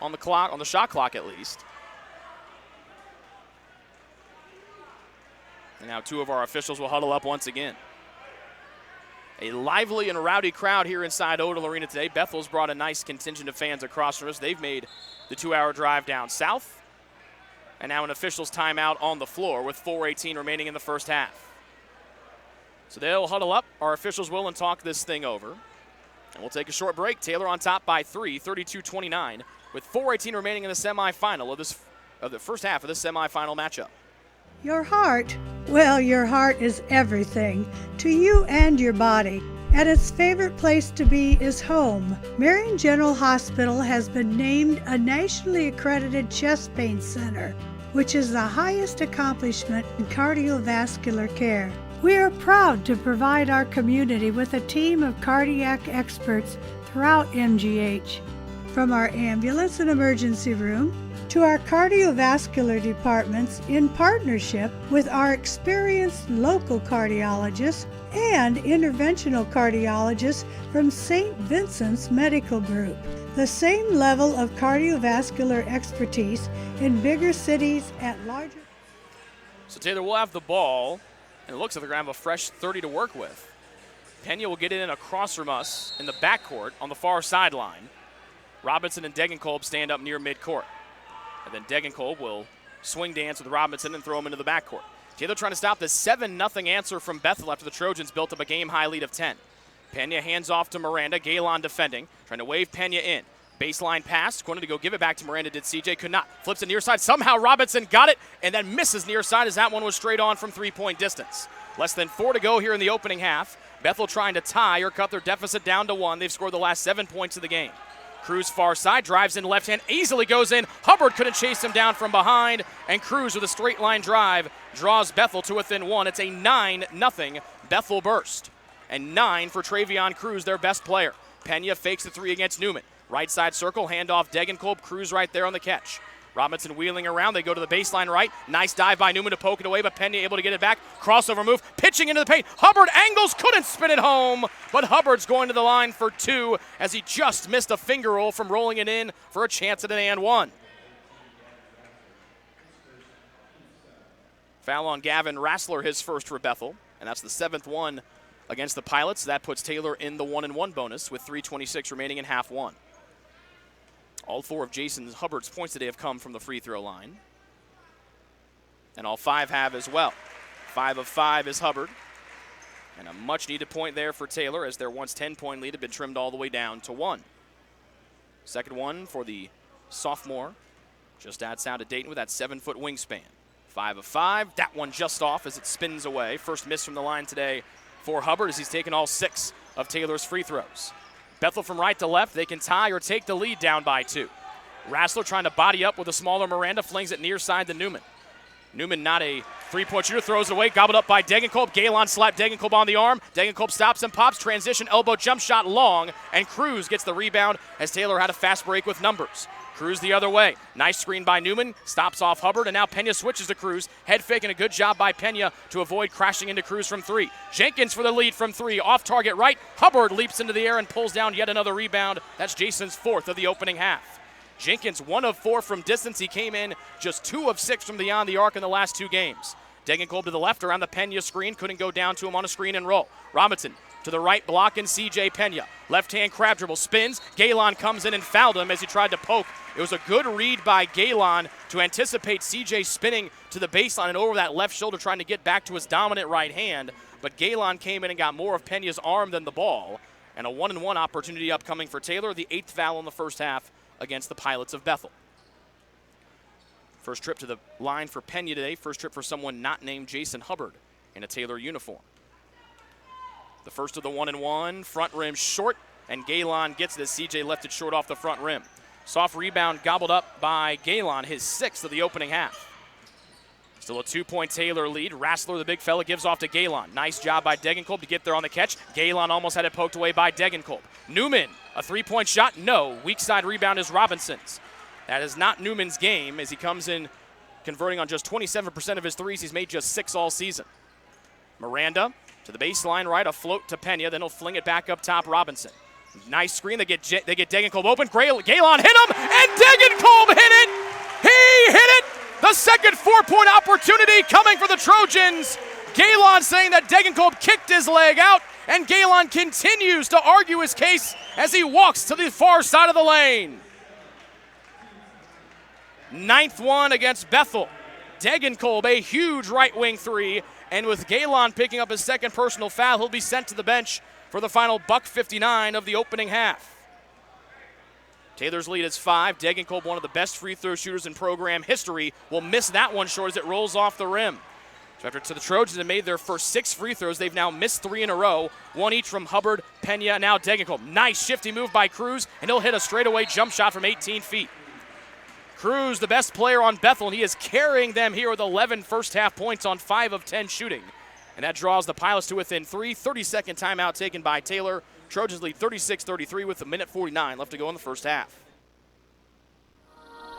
On the clock, on the shot clock at least. And now 2 of our officials will huddle up once again. A lively and rowdy crowd here inside Odell Arena today. Bethel's brought a nice contingent of fans across from us. They've made the 2-hour drive down south. And now an official's timeout on the floor with 4:18 remaining in the first half. So they'll huddle up, our officials will, and talk this thing over. And we'll take a short break. Taylor on top by 3, 32-29, with 4:18 remaining in the semifinal of the first half of this semifinal matchup. Your heart, well, your heart is everything to you and your body. And its favorite place to be is home. Marion General Hospital has been named a nationally accredited chest pain center, which is the highest accomplishment in cardiovascular care. We are proud to provide our community with a team of cardiac experts throughout MGH. From our ambulance and emergency room to our cardiovascular departments in partnership with our experienced local cardiologists and interventional cardiologists from St. Vincent's Medical Group. The same level of cardiovascular expertise in bigger cities at larger. So Taylor will have the ball, and it looks like they're going to have a fresh 30 to work with. Pena will get it in across from us in the backcourt on the far sideline. Robinson and Degenkolb stand up near midcourt. And then Degenkolb will swing dance with Robinson and throw him into the backcourt. Taylor trying to stop the 7-0 answer from Bethel after the Trojans built up a game-high lead of 10. Pena hands off to Miranda. Galen defending, trying to wave Pena in. Baseline pass, going to go give it back to Miranda. Did CJ, could not. Flips it near side. Somehow Robinson got it and then misses near side as that one was straight on from three-point distance. Less than 4 to go here in the opening half. Bethel trying to tie or cut their deficit down to 1. They've scored the last 7 points of the game. Cruz far side, drives in left hand, easily goes in. Hubbard couldn't chase him down from behind, and Cruz with a straight line drive draws Bethel to within 1. It's a 9-0 Bethel burst. And 9 for Travion Cruz, their best player. Pena fakes the 3 against Newman. Right side circle, handoff Degenkolb, Cruz right there on the catch. Robinson wheeling around, they go to the baseline right. Nice dive by Newman to poke it away, but Pena able to get it back. Crossover move, pitching into the paint. Hubbard angles, couldn't spin it home, but Hubbard's going to the line for 2 as he just missed a finger roll from rolling it in for a chance at an and 1. Foul on Gavin Rassler, his first for Bethel, and that's the 7th one against the Pilots. That puts Taylor in the 1-1 bonus with 3:26 remaining in half 1. All 4 of Jason Hubbard's points today have come from the free throw line. And all 5 have as well. 5 of 5 is Hubbard. And a much-needed point there for Taylor as their once 10-point lead had been trimmed all the way down to 1. Second one for the sophomore. Just outside of Dayton with that 7-foot wingspan. 5 of 5. That one just off as it spins away. First miss from the line today for Hubbard as he's taken all 6 of Taylor's free throws. Bethel from right to left, they can tie or take the lead down by 2. Rassler trying to body up with a smaller Miranda, flings it near side to Newman. Newman not a three-point shooter, throws it away, gobbled up by Degenkolb. Galen slapped Degenkolb on the arm. Degenkolb stops and pops, transition, elbow, jump shot long, and Cruz gets the rebound as Taylor had a fast break with numbers. Cruz the other way. Nice screen by Newman, stops off Hubbard, and now Pena switches to Cruz. Head fake and a good job by Pena to avoid crashing into Cruz from 3. Jenkins for the lead from 3, off target right. Hubbard leaps into the air and pulls down yet another rebound. That's Jason's 4th of the opening half. Jenkins 1 of 4 from distance. He came in just 2 of 6 from beyond the arc in the last 2 games. Degenkolb to the left around the Pena screen, couldn't go down to him on a screen and roll. Robinson to the right, blocking CJ Pena. Left hand crab dribble, spins. Galen comes in and fouled him as he tried to poke. It was a good read by Galen to anticipate CJ spinning to the baseline and over that left shoulder trying to get back to his dominant right hand. But Galen came in and got more of Pena's arm than the ball. And a 1-1 opportunity upcoming for Taylor, the 8th foul in the first half against the Pilots of Bethel. First trip to the line for Pena today. First trip for someone not named Jason Hubbard in a Taylor uniform. The first of the 1-1, front rim short, and Galen gets it as CJ left it short off the front rim. Soft rebound gobbled up by Galen, his 6th of the opening half. Still a 2-point Taylor lead. Rassler, the big fella, gives off to Galen. Nice job by Degenkolb to get there on the catch. Galen almost had it poked away by Degenkolb. Newman, a 3-point shot? No. Weak side rebound is Robinson's. That is not Newman's game as he comes in converting on just 27% of his threes. He's made just 6 all season. Miranda to the baseline right, a float to Pena, then he'll fling it back up top, Robinson. Nice screen, they get Degenkolb open, Galen hit him, and Degenkolb hit it! He hit it! The second 4-point opportunity coming for the Trojans. Galen saying that Degenkolb kicked his leg out, and Galen continues to argue his case as he walks to the far side of the lane. Ninth one against Bethel. Degenkolb, a huge right wing three, and with Galen picking up his second personal foul, he'll be sent to the bench for the final $1.59 of the opening half. Taylor's lead is 5. Degenkolb, one of the best free throw shooters in program history, will miss that one short as it rolls off the rim. So after the Trojans have made their first 6 free throws, they've now missed 3 in a row, 1 each from Hubbard, Pena, now Degenkolb. Nice shifty move by Cruz, and he'll hit a straightaway jump shot from 18 feet. Cruz, the best player on Bethel, and he is carrying them here with 11 first-half points on 5 of 10 shooting. And that draws the Pilots to within 3. 30-second timeout taken by Taylor. Trojans lead 36-33 with 1:49 left to go in the first half.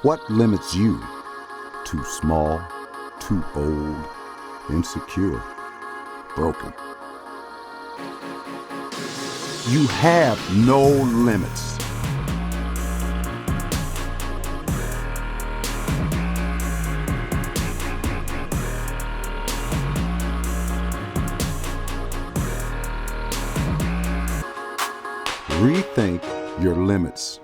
What limits you? Too small, too old, insecure, broken. You have no limits. Rethink your limits.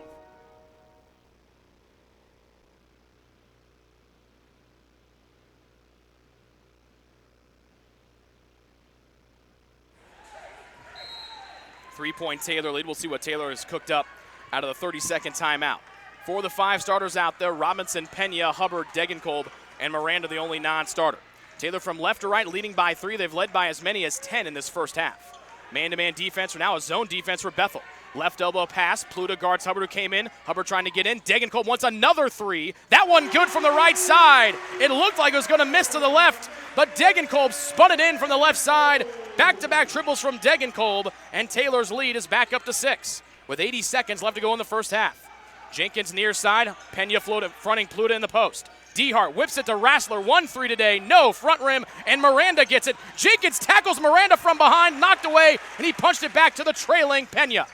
Three-point Taylor lead. We'll see what Taylor has cooked up out of the 30-second timeout. For the 5 starters out there, Robinson, Pena, Hubbard, Degenkolb, and Miranda the only non-starter. Taylor from left to right leading by 3. They've led by as many as 10 in this first half. Man-to-man defense, or now a zone defense for Bethel. Left elbow pass, Pluta guards Hubbard who came in. Hubbard trying to get in. Degenkolb wants another 3. That one good from the right side. It looked like it was going to miss to the left, but Degenkolb spun it in from the left side. Back-to-back triples from Degenkolb, and Taylor's lead is back up to 6 with 80 seconds left to go in the first half. Jenkins near side, Pena fronting Pluta in the post. Dehart whips it to Rassler, 1-3 today, no front rim, and Miranda gets it. Jenkins tackles Miranda from behind, knocked away, and he punched it back to the trailing Pena.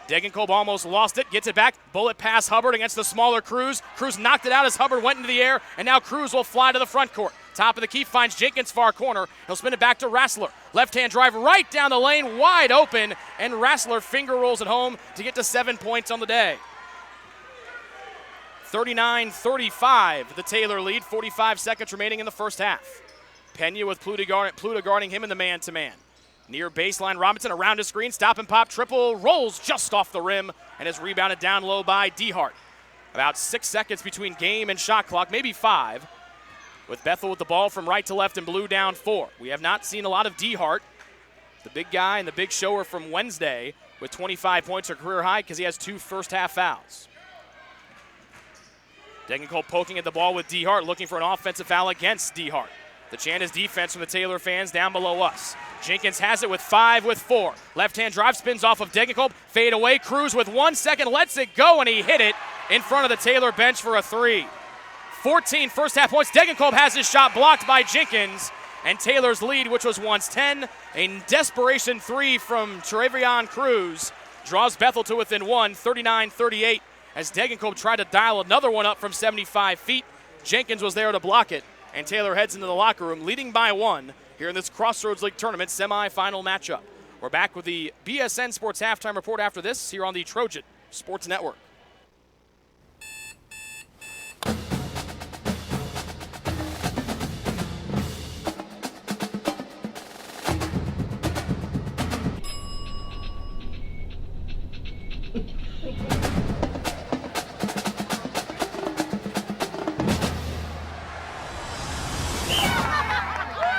Degenkolb almost lost it, gets it back, bullet pass Hubbard against the smaller Cruz. Cruz knocked it out as Hubbard went into the air, and now Cruz will fly to the front court. Top of the key finds Jenkins far corner. He'll spin it back to Rassler. Left-hand drive right down the lane, wide open, and Rassler finger rolls it home to get to 7 points on the day. 39-35, the Taylor lead, 45 seconds remaining in the first half. Pena with Pluta guarding him in the man-to-man. Near baseline, Robinson around his screen, stop and pop, triple, rolls just off the rim, and is rebounded down low by Dehart. About 6 seconds between game and shot clock, maybe 5. With Bethel with the ball from right to left and blue down 4. We have not seen a lot of Dehart, the big guy and the big shower from Wednesday, with 25 points, or career high, because he has 2 first-half fouls. Degenkolb poking at the ball with Dehart, looking for an offensive foul against Dehart. The chant is defense from the Taylor fans down below us. Jenkins has it with 5 with 4. Left-hand drive spins off of Degenkolb. Fade away. Cruz with 1 second lets it go, and he hit it in front of the Taylor bench for a 3. 14 first-half points. Degenkolb has his shot blocked by Jenkins, and Taylor's lead, which was once 10, a desperation 3 from Trevion Cruz, draws Bethel to within 1, 39-38, as Degenkolb tried to dial another one up from 75 feet. Jenkins was there to block it, and Taylor heads into the locker room, leading by 1 here in this Crossroads League Tournament semifinal matchup. We're back with the BSN Sports Halftime Report after this here on the Trojan Sports Network.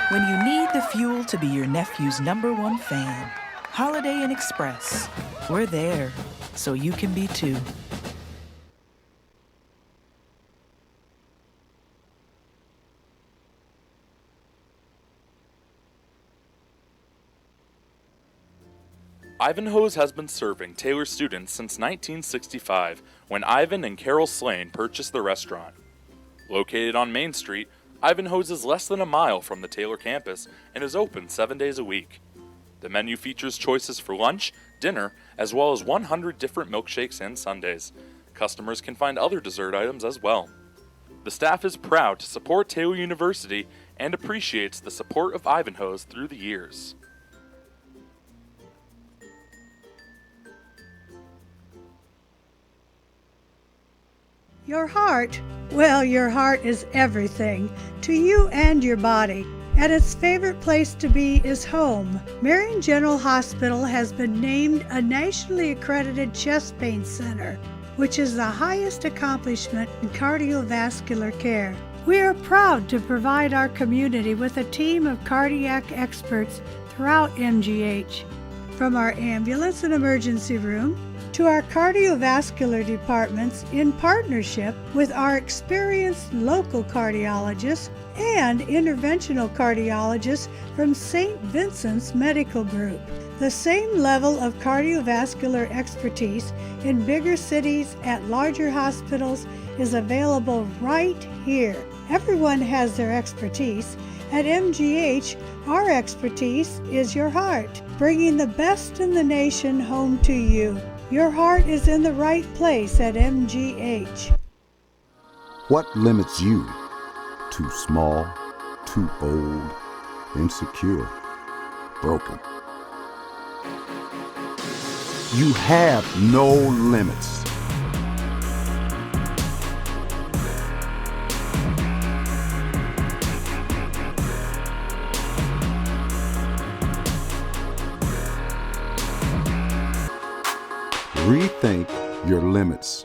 When you need the fuel to be your nephew's #1 fan, Holiday Inn Express. We're there, so you can be too. Ivanhoe's has been serving Taylor students since 1965, when Ivan and Carol Slane purchased the restaurant. Located on Main Street, Ivanhoe's is less than a mile from the Taylor campus and is open 7 days a week. The menu features choices for lunch, dinner, as well as 100 different milkshakes and sundaes. Customers can find other dessert items as well. The staff is proud to support Taylor University and appreciates the support of Ivanhoe's through the years. Your heart, well, your heart is everything to you and your body, and its favorite place to be is home. Marion General Hospital has been named a nationally accredited chest pain center, which is the highest accomplishment in cardiovascular care. We are proud to provide our community with a team of cardiac experts throughout MGH. From our ambulance and emergency room to our cardiovascular departments in partnership with our experienced local cardiologists and interventional cardiologists from St. Vincent's Medical Group. The same level of cardiovascular expertise in bigger cities at larger hospitals is available right here. Everyone has their expertise. At MGH, our expertise is your heart, bringing the best in the nation home to you. Your heart is in the right place at MGH. What limits you? Too small, too old, insecure, broken. You have no limits. Rethink your limits.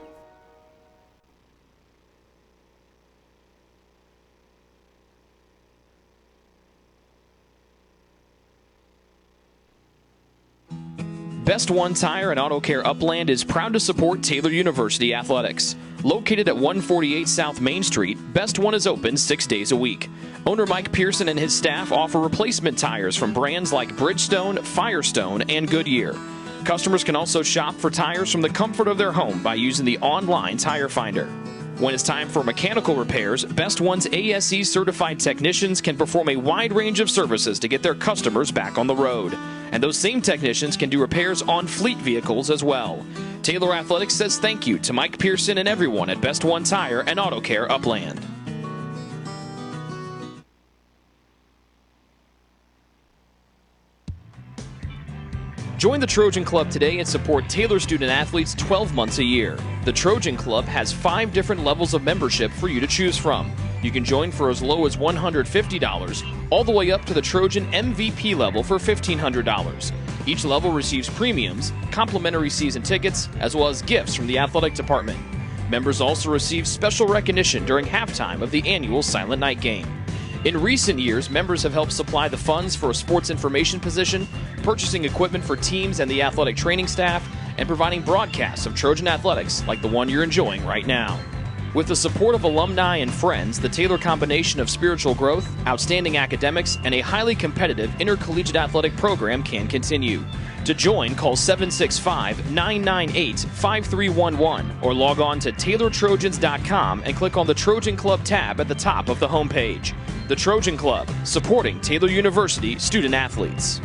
Best One Tire and Auto Care Upland is proud to support Taylor University Athletics. Located at 148 South Main Street, Best One is open 6 days a week. Owner Mike Pearson and his staff offer replacement tires from brands like Bridgestone, Firestone, and Goodyear. Customers can also shop for tires from the comfort of their home by using the online tire finder. When it's time for mechanical repairs, Best One's ASE certified technicians can perform a wide range of services to get their customers back on the road. And those same technicians can do repairs on fleet vehicles as well. Taylor Athletics says thank you to Mike Pearson and everyone at Best One Tire and Auto Care Upland. Join the Trojan Club today and support Taylor student athletes 12 months a year. The Trojan Club has 5 different levels of membership for you to choose from. You can join for as low as $150, all the way up to the Trojan MVP level for $1,500. Each level receives premiums, complimentary season tickets, as well as gifts from the athletic department. Members also receive special recognition during halftime of the annual Silent Night game. In recent years, members have helped supply the funds for a sports information position, purchasing equipment for teams and the athletic training staff, and providing broadcasts of Trojan athletics like the one you're enjoying right now. With the support of alumni and friends, the Taylor combination of spiritual growth, outstanding academics, and a highly competitive intercollegiate athletic program can continue. To join, call 765-998-5311 or log on to TaylorTrojans.com and click on the Trojan Club tab at the top of the homepage. The Trojan Club, supporting Taylor University student athletes.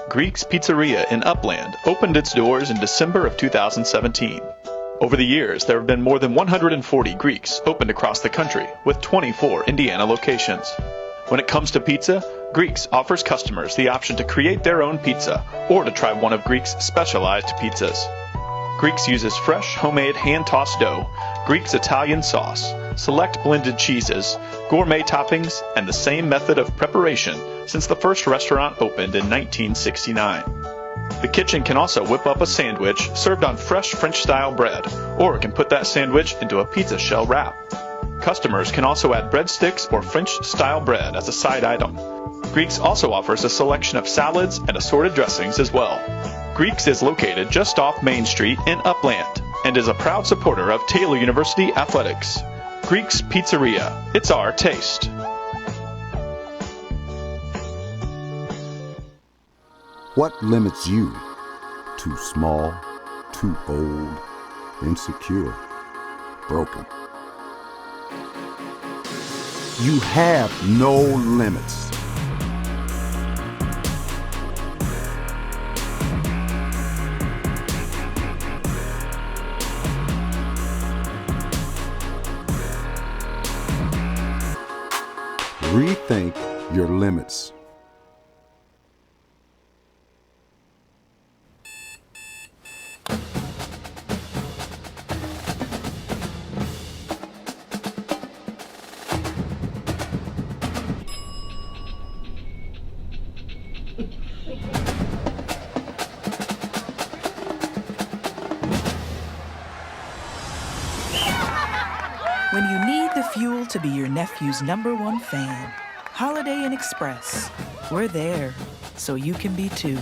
Greek's Pizzeria in Upland opened its doors in December of 2017. Over the years, there have been more than 140 Greeks opened across the country, with 24 Indiana locations. When it comes to pizza, Greeks offers customers the option to create their own pizza or to try one of Greek's specialized pizzas. Greeks uses fresh, homemade, hand-tossed dough, Greek's Italian sauce, select blended cheeses, gourmet toppings, and the same method of preparation since the first restaurant opened in 1969. The kitchen can also whip up a sandwich served on fresh French-style bread, or can put that sandwich into a pizza shell wrap. Customers can also add breadsticks or French-style bread as a side item. Greeks also offers a selection of salads and assorted dressings as well. Greeks is located just off Main Street in Upland and is a proud supporter of Taylor University Athletics. Greek's Pizzeria. It's our taste. What limits you? Too small, too old, insecure, broken. You have no limits. Rethink your limits. when you need the fuel to be your nephew's #1 fan. Holiday Inn Express. We're there, so you can be too.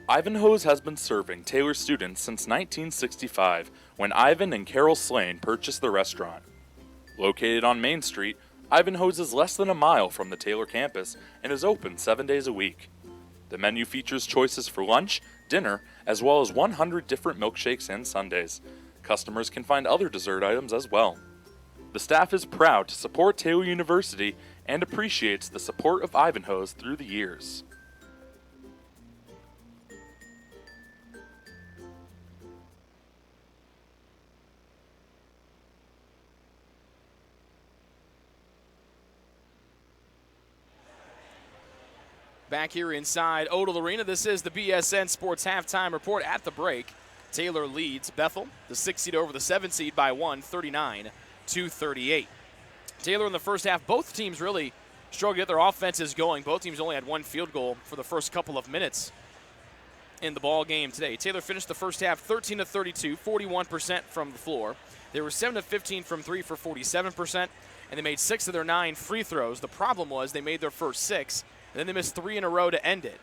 Ivanhoe's has been serving Taylor students since 1965, when Ivan and Carol Slane purchased the restaurant. Located on Main Street, Ivanhoe's is less than a mile from the Taylor campus and is open 7 days a week. The menu features choices for lunch, dinner, as well as 100 different milkshakes and sundaes. Customers can find other dessert items as well. The staff is proud to support Taylor University and appreciates the support of Ivanhoe's through the years. Back here inside Odell Arena, this is the BSN Sports Halftime Report. At the break, Taylor leads Bethel, the 6 seed over the 7 seed by 1, 39-38. Taylor in the first half, both teams really struggled to get their offenses going. Both teams only had one field goal for the first couple of minutes in the ball game today. Taylor finished the first half 13-32, 41% from the floor. They were 7-15 from 3 for 47%, and they made 6 of their 9 free throws. The problem was they made their first 6, and then they missed 3 in a row to end it.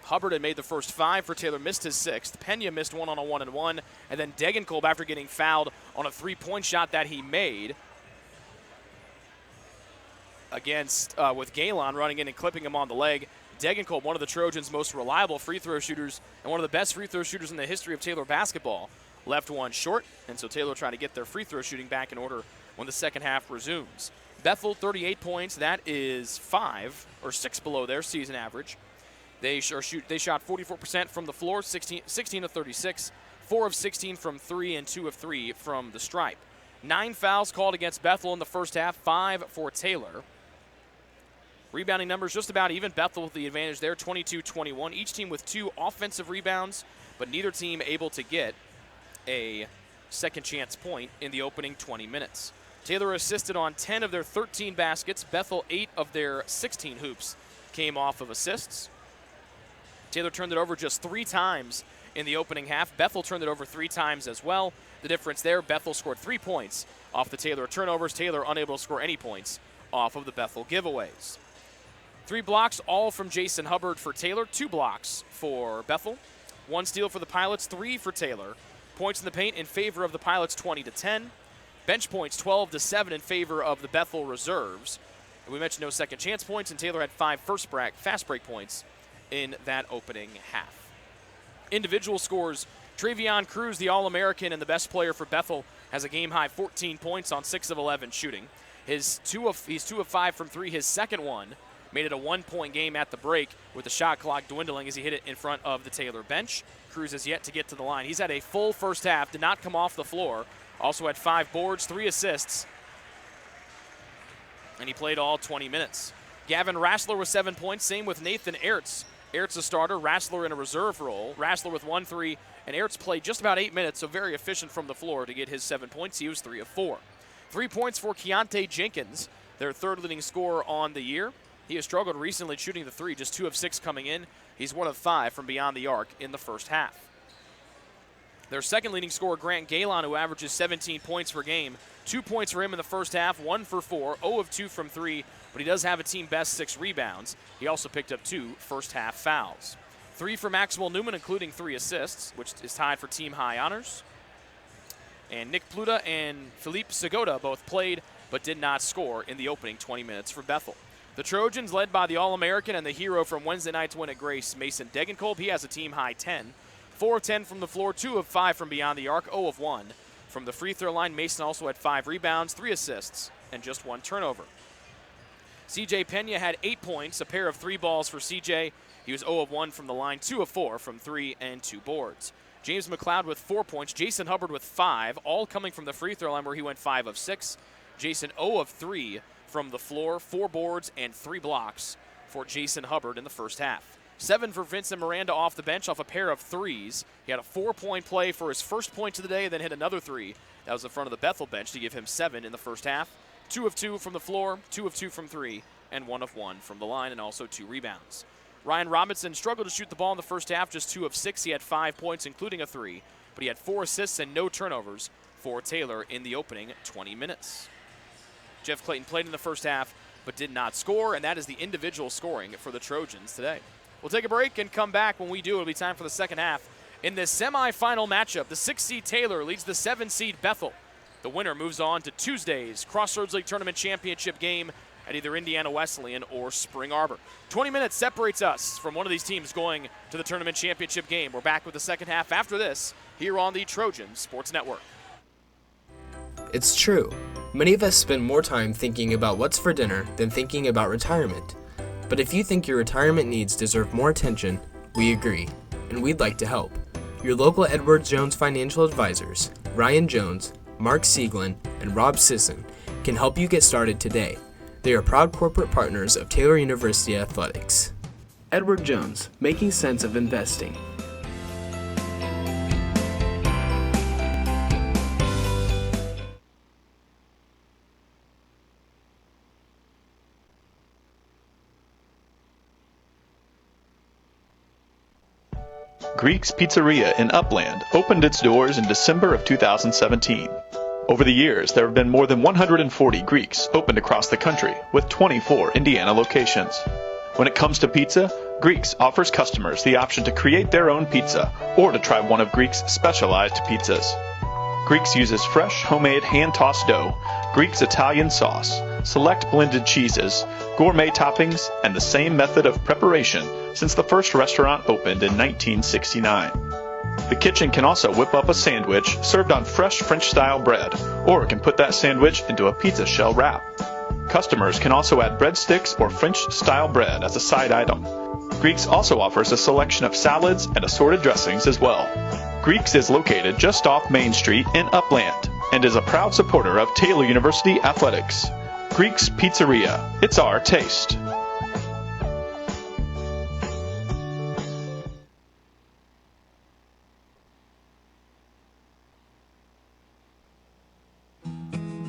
Hubbard had made the first 5 for Taylor, missed his 6th. Pena missed one on a 1-and-1, and then Degenkolb, after getting fouled on a 3-point shot that he made against with Galen running in and clipping him on the leg. Degenkolb, one of the Trojans' most reliable free throw shooters and one of the best free throw shooters in the history of Taylor basketball, left one short, and so Taylor trying to get their free throw shooting back in order when the second half resumes. Bethel, 38 points. That is 5 or 6 below their season average. They shot 44% from the floor, 16 of 36, 4 of 16 from 3, and 2 of 3 from the stripe. 9 fouls called against Bethel in the first half, 5 for Taylor. Rebounding numbers just about even. Bethel with the advantage there, 22-21. Each team with 2 offensive rebounds, but neither team able to get a second chance point in the opening 20 minutes. Taylor assisted on 10 of their 13 baskets. Bethel, 8 of their 16 hoops came off of assists. Taylor turned it over just 3 times in the opening half. Bethel turned it over 3 times as well. The difference there, Bethel scored 3 points off the Taylor turnovers. Taylor unable to score any points off of the Bethel giveaways. 3 blocks, all from Jason Hubbard for Taylor. 2 blocks for Bethel. 1 steal for the Pilots, 3 for Taylor. Points in the paint in favor of the Pilots, 20-10. Bench points, 12-7 in favor of the Bethel reserves. And we mentioned no second chance points, and Taylor had 5 fast break points in that opening half. Individual scores, Travion Cruz, the All-American and the best player for Bethel, has a game-high 14 points on 6 of 11 shooting. He's 2 of 5 from 3. His second one made it a 1-point game at the break with the shot clock dwindling as he hit it in front of the Taylor bench. Cruz has yet to get to the line. He's had a full first half, did not come off the floor. Also had 5 boards, 3 assists, and he played all 20 minutes. Gavin Rassler with 7 points, same with Nathan Ertz. Ertz a starter, Rassler in a reserve role. Rassler with 1 3, and Ertz played just about 8 minutes, so very efficient from the floor to get his 7 points. He was 3 of 4. 3 points for Keontae Jenkins, their 3rd leading scorer on the year. He has struggled recently shooting the 3, just 2 of 6 coming in. He's 1 of 5 from beyond the arc in the first half. Their 2nd leading scorer, Grant Galen, who averages 17 points per game. 2 points for him in the first half, 1 for 4, 0 of 2 from 3, but he does have a team best 6 rebounds. He also picked up 2 first half fouls. 3 for Maxwell Newman, including 3 assists, which is tied for team high honors. And Nick Pluta and Philippe Segota both played but did not score in the opening 20 minutes for Bethel. The Trojans, led by the All-American and the hero from Wednesday night's win at Grace, Mason Degenkolb. He has a team high 10. 4 of 10 from the floor, 2 of 5 from beyond the arc, 0 of 1 from the free throw line. Mason also had 5 rebounds, 3 assists, and just 1 turnover. CJ Pena had 8 points, a pair of 3 balls for CJ. He was 0 of 1 from the line, 2 of 4 from 3, and 2 boards. James McLeod with 4 points, Jason Hubbard with 5, all coming from the free throw line where he went 5 of 6. Jason 0 of 3 from the floor, 4 boards, and 3 blocks for Jason Hubbard in the first half. 7 for Vincent Miranda off the bench off a pair of 3s. He had a 4-point play for his first point of the day, and then hit another 3. That was in front of the Bethel bench to give him 7 in the first half. 2 of 2 from the floor, 2 of 2 from 3, and 1 of 1 from the line, and also 2 rebounds. Ryan Robinson struggled to shoot the ball in the first half, just 2 of 6. He had 5 points, including a 3, but he had 4 assists and no turnovers for Taylor in the opening 20 minutes. Jeff Clayton played in the first half, but did not score, and that is the individual scoring for the Trojans today. We'll take a break and come back. When we do, it'll be time for the second half. In this semifinal matchup, the 6-seed Taylor leads the 7-seed Bethel. The winner moves on to Tuesday's Crossroads League Tournament Championship game at either Indiana Wesleyan or Spring Arbor. 20 minutes separates us from one of these teams going to the tournament championship game. We're back with the second half after this here on the Trojan Sports Network. It's true. Many of us spend more time thinking about what's for dinner than thinking about retirement. But if you think your retirement needs deserve more attention, we agree, and we'd like to help. Your local Edward Jones financial advisors, Ryan Jones, Mark Sieglin, and Rob Sisson, can help you get started today. They are proud corporate partners of Taylor University Athletics. Edward Jones, making sense of investing. Greek's Pizzeria in Upland opened its doors in December of 2017. Over the years, there have been more than 140 Greeks opened across the country, with 24 Indiana locations. When it comes to pizza, Greeks offers customers the option to create their own pizza or to try one of Greek's specialized pizzas. Greeks uses fresh, homemade, hand-tossed dough, Greek's Italian sauce, select blended cheeses, gourmet toppings, and the same method of preparation since the first restaurant opened in 1969. The kitchen can also whip up a sandwich served on fresh French-style bread, or it can put that sandwich into a pizza shell wrap. Customers can also add breadsticks or French-style bread as a side item. Greeks also offers a selection of salads and assorted dressings as well. Greeks is located just off Main Street in Upland and is a proud supporter of Taylor University Athletics. Greek's Pizzeria, it's our taste.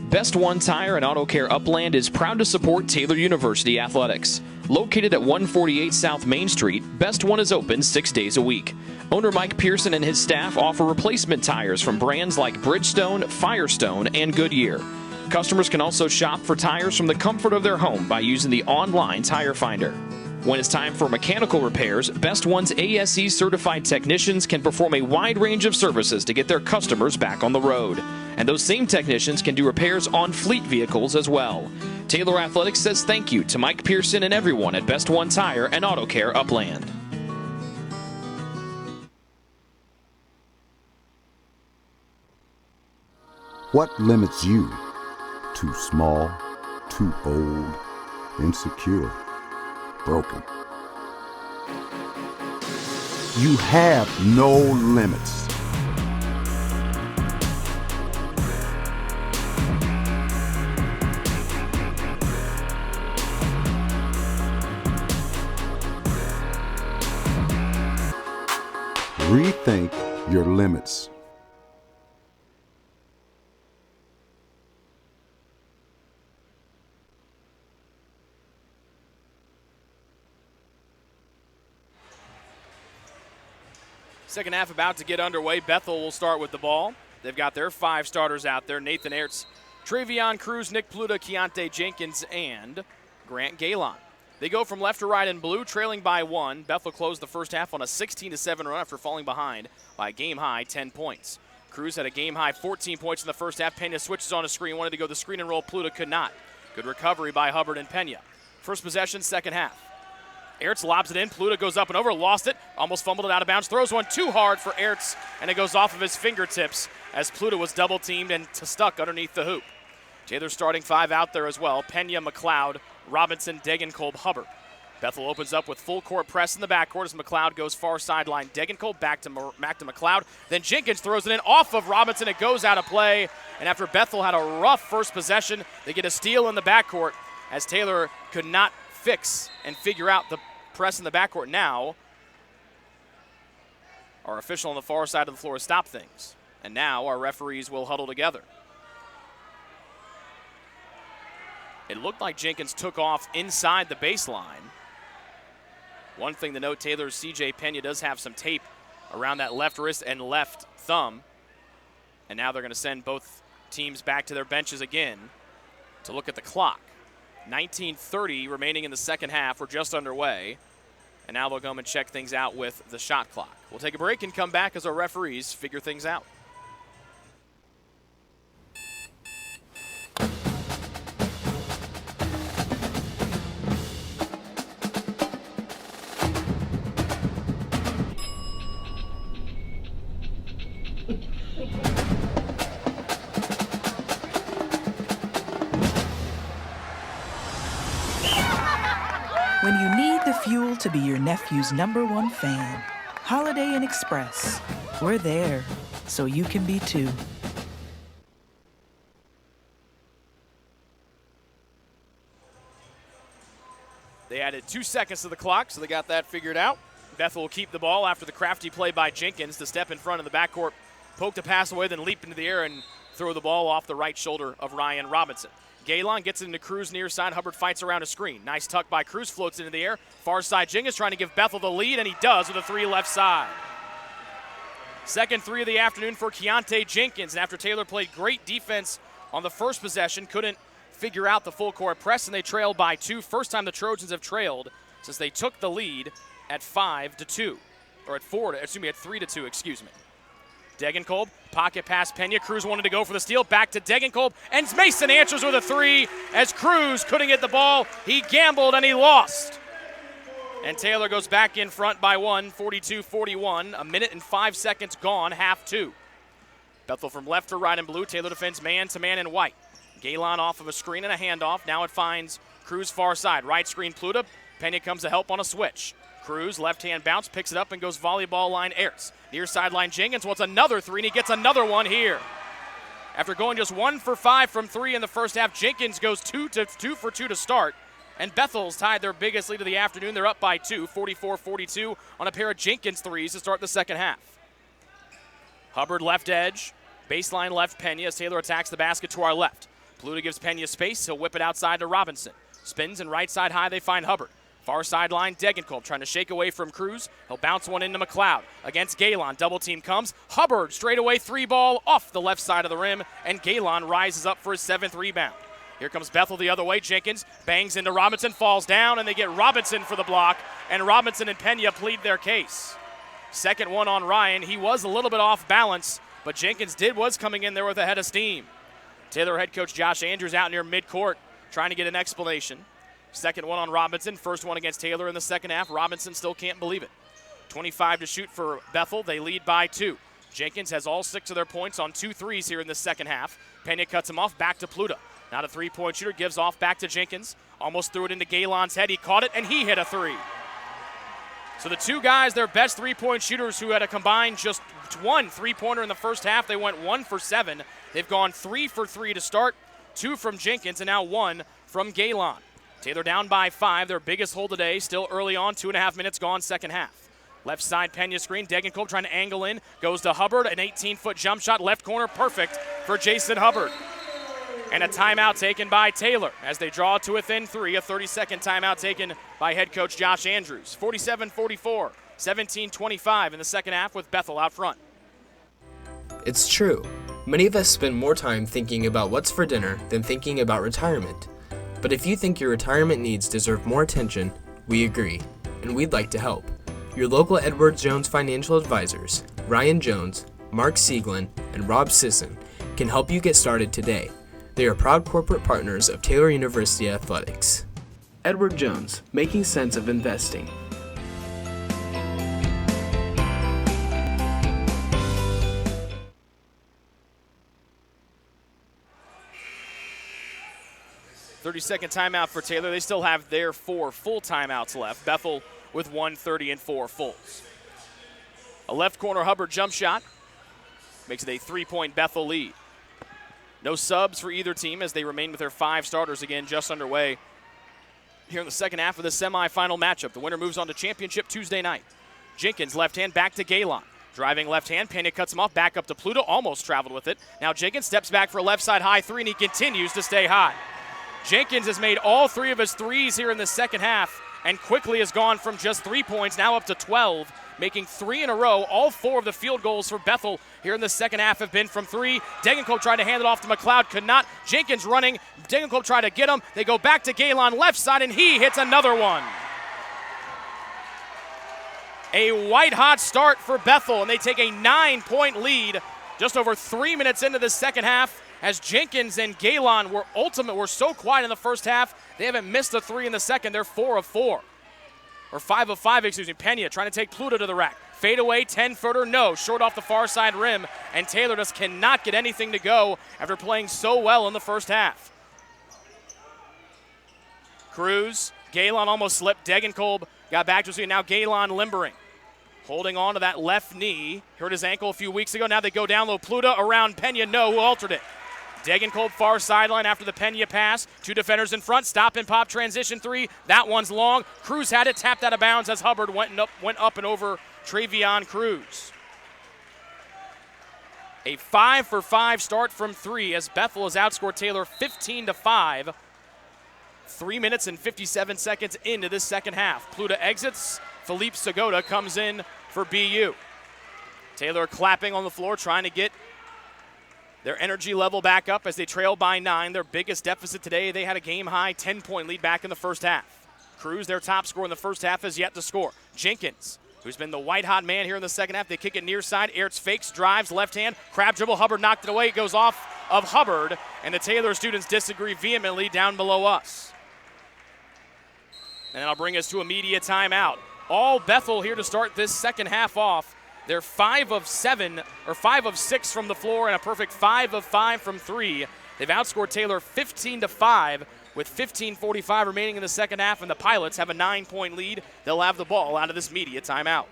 Best One Tire and Auto Care Upland is proud to support Taylor University Athletics. Located at 148 South Main Street, Best One is open 6 days a week. Owner Mike Pearson and his staff offer replacement tires from brands like Bridgestone, Firestone, and Goodyear. Customers can also shop for tires from the comfort of their home by using the online tire finder. When it's time for mechanical repairs, Best One's ASE certified technicians can perform a wide range of services to get their customers back on the road. And those same technicians can do repairs on fleet vehicles as well. Taylor Athletics says thank you to Mike Pearson and everyone at Best One Tire and Auto Care Upland. What limits you? Too small, too old, insecure, broken. You have no limits. Rethink your limits. Second half about to get underway. Bethel will start with the ball. They've got their 5 starters out there: Nathan Ertz, Travion Cruz, Nick Pluta, Keontae Jenkins, and Grant Galon. They go from left to right in blue, trailing by 1. Bethel closed the first half on a 16-7 run after falling behind by a game-high 10 points. Cruz had a game-high 14 points in the first half. Pena switches on a screen, wanted to go the screen and roll. Pluta could not. Good recovery by Hubbard and Pena. First possession, second half. Ertz lobs it in. Pluta goes up and over, lost it, almost fumbled it out of bounds, throws one too hard for Ertz, and it goes off of his fingertips as Pluta was double-teamed and stuck underneath the hoop. Taylor starting 5 out there as well: Pena, McLeod, Robinson, Degenkolb, Hubbard. Bethel opens up with full court press in the backcourt as McLeod goes far sideline. Degenkolb back to McLeod. Then Jenkins throws it in off of Robinson. It goes out of play. And after Bethel had a rough first possession, they get a steal in the backcourt as Taylor could not fix and figure out the press in the backcourt. Now, our official on the far side of the floor has stopped things. And now our referees will huddle together. It looked like Jenkins took off inside the baseline. One thing to note, Taylor's C.J. Pena does have some tape around that left wrist and left thumb. And now they're going to send both teams back to their benches again to look at the clock. 19:30 remaining in the second half. We're just underway. And now they'll come and check things out with the shot clock. We'll take a break and come back as our referees figure things out. When you need the fuel to be your nephew's #1 fan, Holiday Inn Express. We're there, so you can be too. They added 2 seconds to the clock, so they got that figured out. Bethel will keep the ball after the crafty play by Jenkins to step in front of the backcourt, poke the pass away, then leap into the air and throw the ball off the right shoulder of Ryan Robinson. Galen gets it into Cruz near side. Hubbard fights around a screen. Nice tuck by Cruz, floats into the air. Far side, Jenkins trying to give Bethel the lead, and he does with a 3 left side. Second 3 of the afternoon for Keontae Jenkins, and after Taylor played great defense on the first possession, couldn't figure out the full court press, and they trailed by 2. First time the Trojans have trailed since they took the lead at 5-2, or at 3-2, excuse me. Degenkolb, pocket pass Pena. Cruz wanted to go for the steal. Back to Degenkolb, and Mason answers with a 3 as Cruz couldn't get the ball. He gambled and he lost. And Taylor goes back in front by 1, 42-41. A minute and 5 seconds gone, half 2. Bethel from left to right in blue. Taylor defends man-to-man in white. Galen off of a screen and a handoff. Now it finds Cruz far side. Right screen Pluta. Pena comes to help on a switch. Cruz, left-hand bounce, picks it up and goes volleyball line Ayers. Near sideline, Jenkins wants another 3, and he gets another one here. After going just 1 for 5 from 3 in the first half, Jenkins goes 2 for 2 to start. And Bethel's tied their biggest lead of the afternoon. They're up by 2, 44-42 on a pair of Jenkins threes to start the second half. Hubbard left edge, baseline left Pena as Taylor attacks the basket to our left. Pluta gives Pena space, he'll whip it outside to Robinson. Spins and right side high, they find Hubbard. Far sideline, Degenkolb trying to shake away from Cruz. He'll bounce one into McLeod. Against Galen, double team comes. Hubbard straight away 3 ball off the left side of the rim, and Galen rises up for his 7th rebound. Here comes Bethel the other way. Jenkins bangs into Robinson, falls down, and they get Robinson for the block, and Robinson and Pena plead their case. Second one on Ryan. He was a little bit off balance, but Jenkins was coming in there with a head of steam. Taylor head coach Josh Andrews out near midcourt trying to get an explanation. Second one on Robinson, first one against Taylor in the second half. Robinson still can't believe it. 25 to shoot for Bethel. They lead by 2. Jenkins has all 6 of their points on 2 threes here in the second half. Pena cuts him off, back to Pluta. Now the 3-point shooter gives off back to Jenkins. Almost threw it into Galen's head. He caught it, and he hit a 3. So the 2 guys, their best 3-point shooters who had a combined just 1 3-pointer in the first half, they went 1 for 7. They've gone 3 for 3 to start, 2 from Jenkins, and now 1 from Galen. Taylor down by 5, their biggest hole today, still early on, 2.5 minutes gone, second half. Left side Pena screen, Degenkolb trying to angle in, goes to Hubbard, an 18-foot jump shot, left corner, perfect for Jason Hubbard. And a timeout taken by Taylor as they draw to within 3, a 30-second timeout taken by head coach Josh Andrews. 47-44, 17-25 in the second half with Bethel out front. It's true. Many of us spend more time thinking about what's for dinner than thinking about retirement. But if you think your retirement needs deserve more attention, we agree, and we'd like to help. Your local Edward Jones financial advisors, Ryan Jones, Mark Sieglin, and Rob Sisson, can help you get started today. They are proud corporate partners of Taylor University Athletics. Edward Jones, making sense of investing. Thirty-second timeout for Taylor. They still have their 4 full timeouts left. Bethel with 1:30 and 4 fulls. A left corner Hubbard jump shot makes it a 3-point Bethel lead. No subs for either team as they remain with their 5 starters again just underway here in the second half of the semifinal matchup. The winner moves on to championship Tuesday night. Jenkins left hand back to Galen. Driving left hand, Pena cuts him off, back up to Pluta, almost traveled with it. Now Jenkins steps back for a left side high 3, and he continues to stay high. Jenkins has made all 3 of his threes here in the second half and quickly has gone from just 3 points now up to 12, making 3 in a row. All 4 of the field goals for Bethel here in the second half have been from 3. Degenkolb tried to hand it off to McLeod, could not. Jenkins running. Degenkolb tried to get him. They go back to Galen left side, and he hits another one. A white-hot start for Bethel, and they take a 9-point lead just over 3 minutes into the second half, as Jenkins and Galen were so quiet in the first half. They haven't missed a 3 in the second. They're 4 of 4. Or 5 of 5, excuse me. Pena trying to take Pluto to the rack. Fade away, 10-footer, no. Short off the far side rim, and Taylor just cannot get anything to go after playing so well in the first half. Cruz, Galen almost slipped. Degenkolb got back to his feet. Now Galen limbering. Holding on to that left knee. Hurt his ankle a few weeks ago. Now they go down low. Pluto around Pena, no, who altered it. Degenkolb far sideline after the Pena pass. 2 defenders in front. Stop and pop transition 3. That one's long. Cruz had it tapped out of bounds as Hubbard went up and over Travion Cruz. A 5 for 5 start from 3 as Bethel has outscored Taylor 15-5. 3 minutes and 57 seconds into this second half. Pluto exits. Philippe Segota comes in for BU. Taylor clapping on the floor, trying to get their energy level back up as they trail by 9. Their biggest deficit today, they had a game-high 10-point lead back in the first half. Cruz, their top scorer in the first half, has yet to score. Jenkins, who's been the white-hot man here in the second half. They kick it near side. Ertz fakes, drives, left hand. Crab dribble. Hubbard knocked it away. It goes off of Hubbard, and the Taylor students disagree vehemently down below us. And that'll bring us to a media timeout. All Bethel here to start this second half off. They're 5 of 6 from the floor and a perfect 5 of 5 from 3. They've outscored Taylor 15-5 with 15:45 remaining in the second half, and the Pilots have a 9-point lead. They'll have the ball out of this media timeout.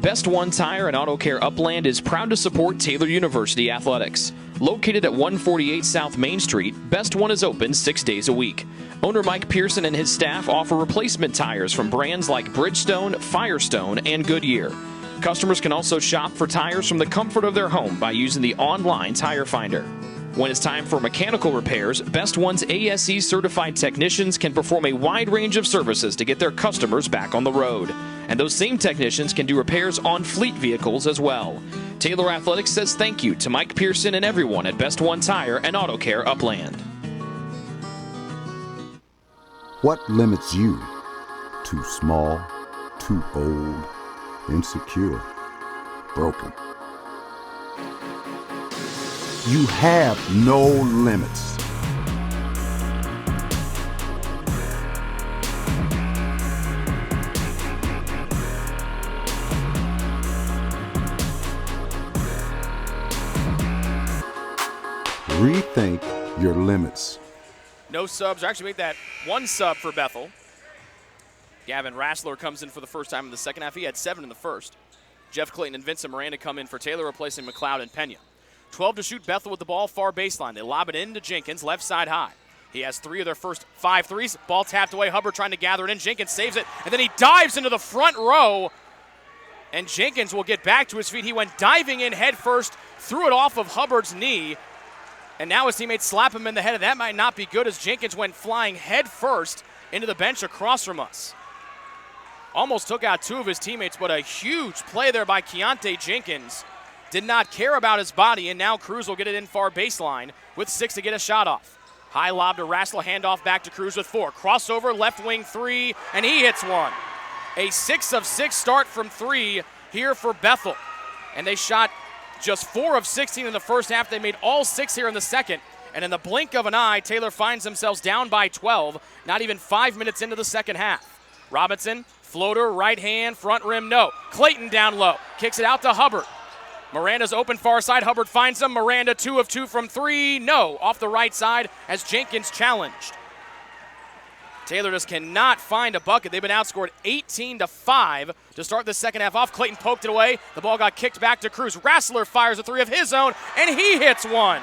Best One Tire and Auto Care Upland is proud to support Taylor University Athletics. Located at 148 South Main Street, Best One is open 6 days a week. Owner Mike Pearson and his staff offer replacement tires from brands like Bridgestone, Firestone, and Goodyear. Customers can also shop for tires from the comfort of their home by using the online tire finder. When it's time for mechanical repairs, Best One's ASE certified technicians can perform a wide range of services to get their customers back on the road. And those same technicians can do repairs on fleet vehicles as well. Taylor Athletics says thank you to Mike Pearson and everyone at Best One Tire and Auto Care Upland. What limits you? Too small, too old, insecure, broken. You have no limits. Rethink your limits. No subs. I actually made that 1 sub for Bethel. Gavin Rassler comes in for the first time in the second half. He had 7 in the first. Jeff Clayton and Vincent Miranda come in for Taylor, replacing McLeod and Pena. 12 to shoot. Bethel with the ball, far baseline. They lob it into Jenkins, left side high. He has 3 of their first 5 threes. Ball tapped away. Hubbard trying to gather it in. Jenkins saves it, and then he dives into the front row. And Jenkins will get back to his feet. He went diving in head first, threw it off of Hubbard's knee, and now his teammates slap him in the head, and that might not be good as Jenkins went flying head first into the bench across from us. Almost took out 2 of his teammates, but a huge play there by Keontae Jenkins. Did not care about his body, and now Cruz will get it in far baseline with 6 to get a shot off. High lob to Rassler, handoff back to Cruz with 4. Crossover, left wing 3, and he hits 1. A 6 of 6 start from 3 here for Bethel. And they shot just 4 of 16 in the first half. They made all 6 here in the second. And in the blink of an eye, Taylor finds themselves down by 12, not even 5 minutes into the second half. Robinson, floater, right hand, front rim, no. Clayton down low, kicks it out to Hubbard. Miranda's open far side. Hubbard finds him. Miranda 2 of 2 from 3. No, off the right side as Jenkins challenged. Taylor just cannot find a bucket. They've been outscored 18-5 to start the second half off. Clayton poked it away. The ball got kicked back to Cruz. Rassler fires a 3 of his own, and he hits 1.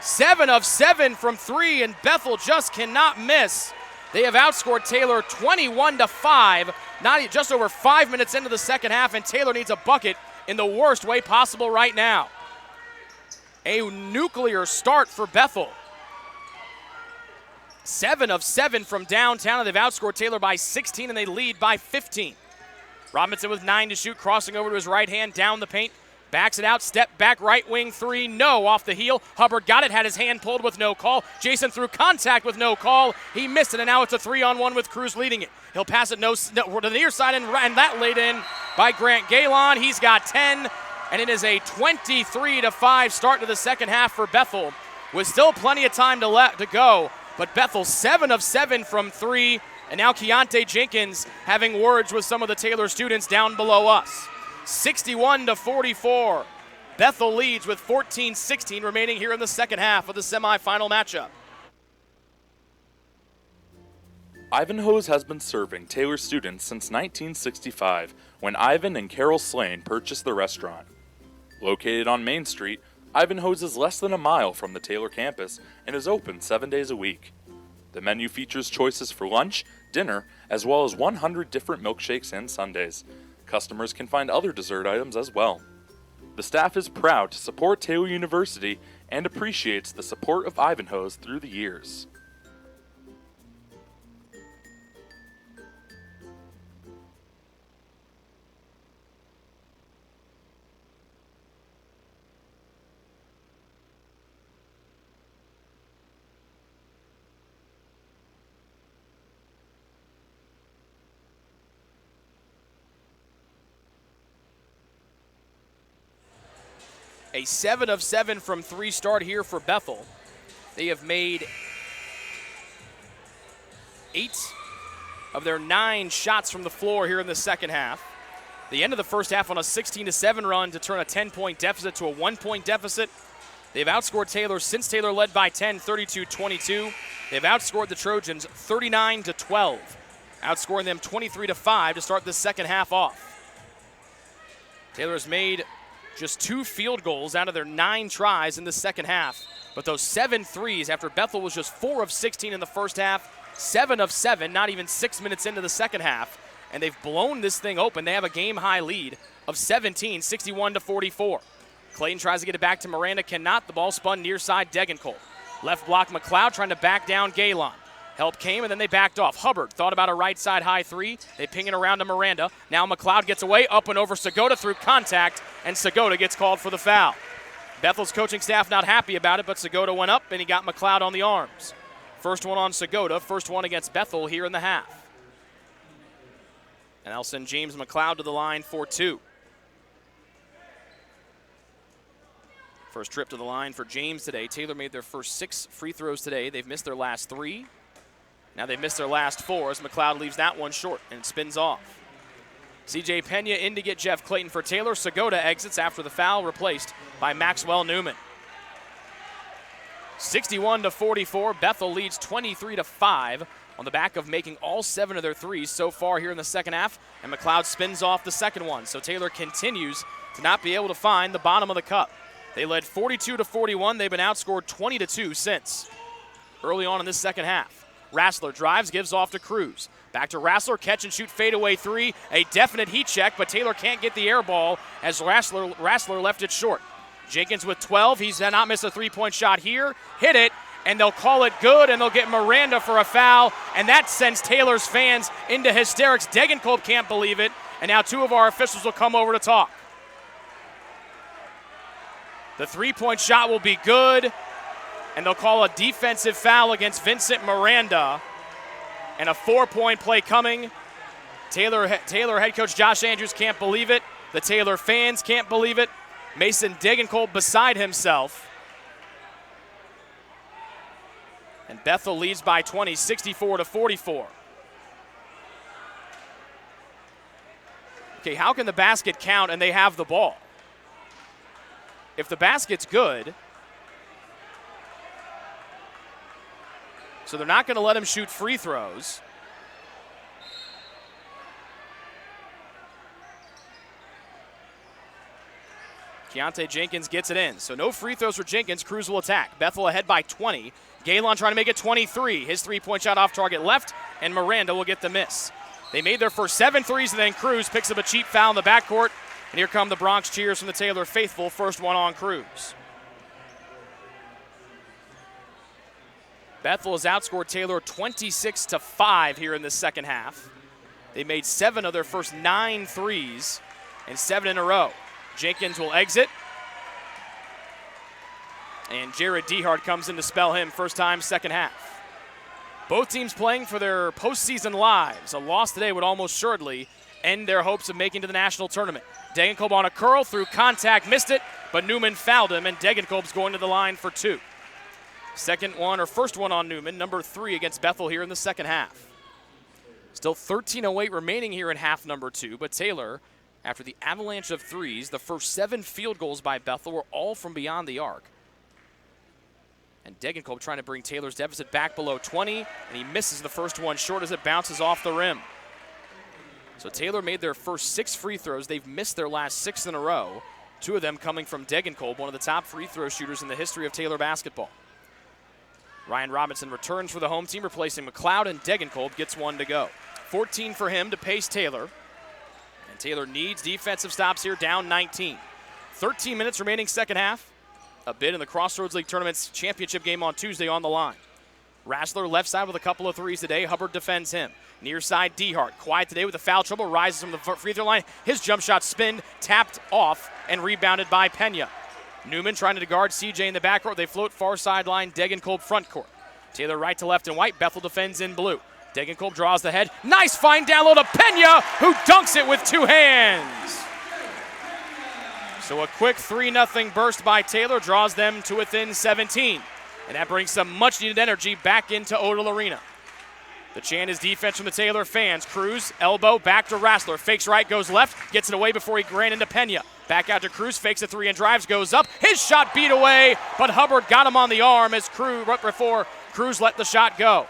7 of 7 from 3, and Bethel just cannot miss. They have outscored Taylor 21-5, just over 5 minutes into the second half, and Taylor needs a bucket in the worst way possible right now. A nuclear start for Bethel. 7 of 7 from downtown, and they've outscored Taylor by 16, and they lead by 15. Robinson with 9 to shoot, crossing over to his right hand, down the paint, backs it out, step back, right wing three, no, off the heel. Hubbard got it, had his hand pulled with no call. Jason through contact with no call. He missed it, and now it's a 3-on-1 with Cruz leading it. He'll pass it to the near side, and that laid in by Grant Galen. He's got 10, and it is a 23-5 start to the second half for Bethel, with still plenty of time to go. But Bethel 7 of 7 from 3, and now Keontae Jenkins having words with some of the Taylor students down below us. 61-44. Bethel leads with 14-16 remaining here in the second half of the semifinal matchup. Ivanhoe's has been serving Taylor students since 1965, when Ivan and Carol Slane purchased the restaurant. Located on Main Street, Ivanhoe's is less than a mile from the Taylor campus and is open 7 days a week. The menu features choices for lunch, dinner, as well as 100 different milkshakes and sundaes. Customers can find other dessert items as well. The staff is proud to support Taylor University and appreciates the support of Ivanhoe's through the years. A 7 of 7 from 3 start here for Bethel. They have made 8 of their 9 shots from the floor here in the second half. The end of the first half on a 16-7 run to turn a 10-point deficit to a 1-point deficit. They've outscored Taylor since Taylor led by 10, 32-22. They've outscored the Trojans 39-12, outscoring them 23-5 to start the second half off. Taylor has made just 2 field goals out of their 9 tries in the second half. But those 7 threes after Bethel was just 4 of 16 in the first half, 7 of 7, not even 6 minutes into the second half. And they've blown this thing open. They have a game-high lead of 17, 61-44. Clayton tries to get it back to Miranda, cannot. The ball spun near side, Degenkolb. Left block, McLeod trying to back down Galen. Help came, and then they backed off. Hubbard thought about a right side high three. They ping it around to Miranda. Now McLeod gets away, up and over Segota through contact, and Segota gets called for the foul. Bethel's coaching staff not happy about it, but Segota went up, and he got McLeod on the arms. First one on Segota, first one against Bethel here in the half. And I'll send James McLeod to the line for 2. First trip to the line for James today. Taylor made their first 6 free throws today. They've missed their last 3. Now they've missed their last 4 as McLeod leaves that one short and spins off. C.J. Pena in to get Jeff Clayton for Taylor. Segota exits after the foul, replaced by Maxwell Newman. 61-44, Bethel leads 23-5 on the back of making all 7 of their threes so far here in the second half, and McLeod spins off the second one. So Taylor continues to not be able to find the bottom of the cup. They led 42-41. They've been outscored 20-2 since early on in this second half. Rassler drives, gives off to Cruz. Back to Rassler, catch and shoot fadeaway 3. A definite heat check, but Taylor can't get the air ball as Rassler left it short. Jenkins with 12. He's not missed a 3-point shot here. Hit it, and they'll call it good, and they'll get Miranda for a foul, and that sends Taylor's fans into hysterics. Degenkolb can't believe it, and now 2 of our officials will come over to talk. The 3-point shot will be good, and they'll call a defensive foul against Vincent Miranda. And a 4-point play coming. Taylor head coach Josh Andrews can't believe it. The Taylor fans can't believe it. Mason Degenkolb beside himself. And Bethel leads by 20, 64-44. Okay, how can the basket count and they have the ball? If the basket's good, so they're not going to let him shoot free throws. Keontae Jenkins gets it in. So no free throws for Jenkins. Cruz will attack. Bethel ahead by 20. Galen trying to make it 23. His 3-point shot off target left, and Miranda will get the miss. They made their first 7 threes, and then Cruz picks up a cheap foul in the backcourt. And here come the Bronx cheers from the Taylor faithful. First one on Cruz. Bethel has outscored Taylor 26-5 here in the second half. They made 7 of their first 9 threes and 7 in a row. Jenkins will exit. And Jared Dehart comes in to spell him first time second half. Both teams playing for their postseason lives. A loss today would almost assuredly end their hopes of making to the national tournament. Degenkolb on a curl through contact, missed it, but Newman fouled him, and Degenkolb's going to the line for 2. First one on Newman, number 3 against Bethel here in the second half. Still 13:08 remaining here in half number 2, but Taylor, after the avalanche of threes, the first 7 field goals by Bethel were all from beyond the arc. And Degenkolb trying to bring Taylor's deficit back below 20, and he misses the first one short as it bounces off the rim. So Taylor made their first 6 free throws. They've missed their last 6 in a row, 2 of them coming from Degenkolb, one of the top free throw shooters in the history of Taylor basketball. Ryan Robinson returns for the home team, replacing McLeod, and Degenkolb gets 1 to go. 14 for him to pace Taylor. And Taylor needs defensive stops here, down 19. 13 minutes remaining second half. A bid in the Crossroads League Tournament's championship game on Tuesday on the line. Rassler left side with a couple of threes today. Hubbard defends him. Near side, Dehart. Quiet today with the foul trouble, rises from the free throw line. His jump shot spinned, tapped off, and rebounded by Pena. Newman trying to guard CJ in the backcourt. They float far sideline, Degenkolb front court. Taylor right to left in white. Bethel defends in blue. Degenkolb draws the head. Nice fine down low to Pena, who dunks it with 2 hands. So a quick 3-0 burst by Taylor draws them to within 17. And that brings some much-needed energy back into Odell Arena. The chant is defense from the Taylor fans. Cruz, elbow, back to Rassler. Fakes right, goes left, gets it away before he ran into Pena. Back out to Cruz, fakes a 3 and drives, goes up. His shot beat away, but Hubbard got him on the arm as Cruz, right before Cruz let the shot go.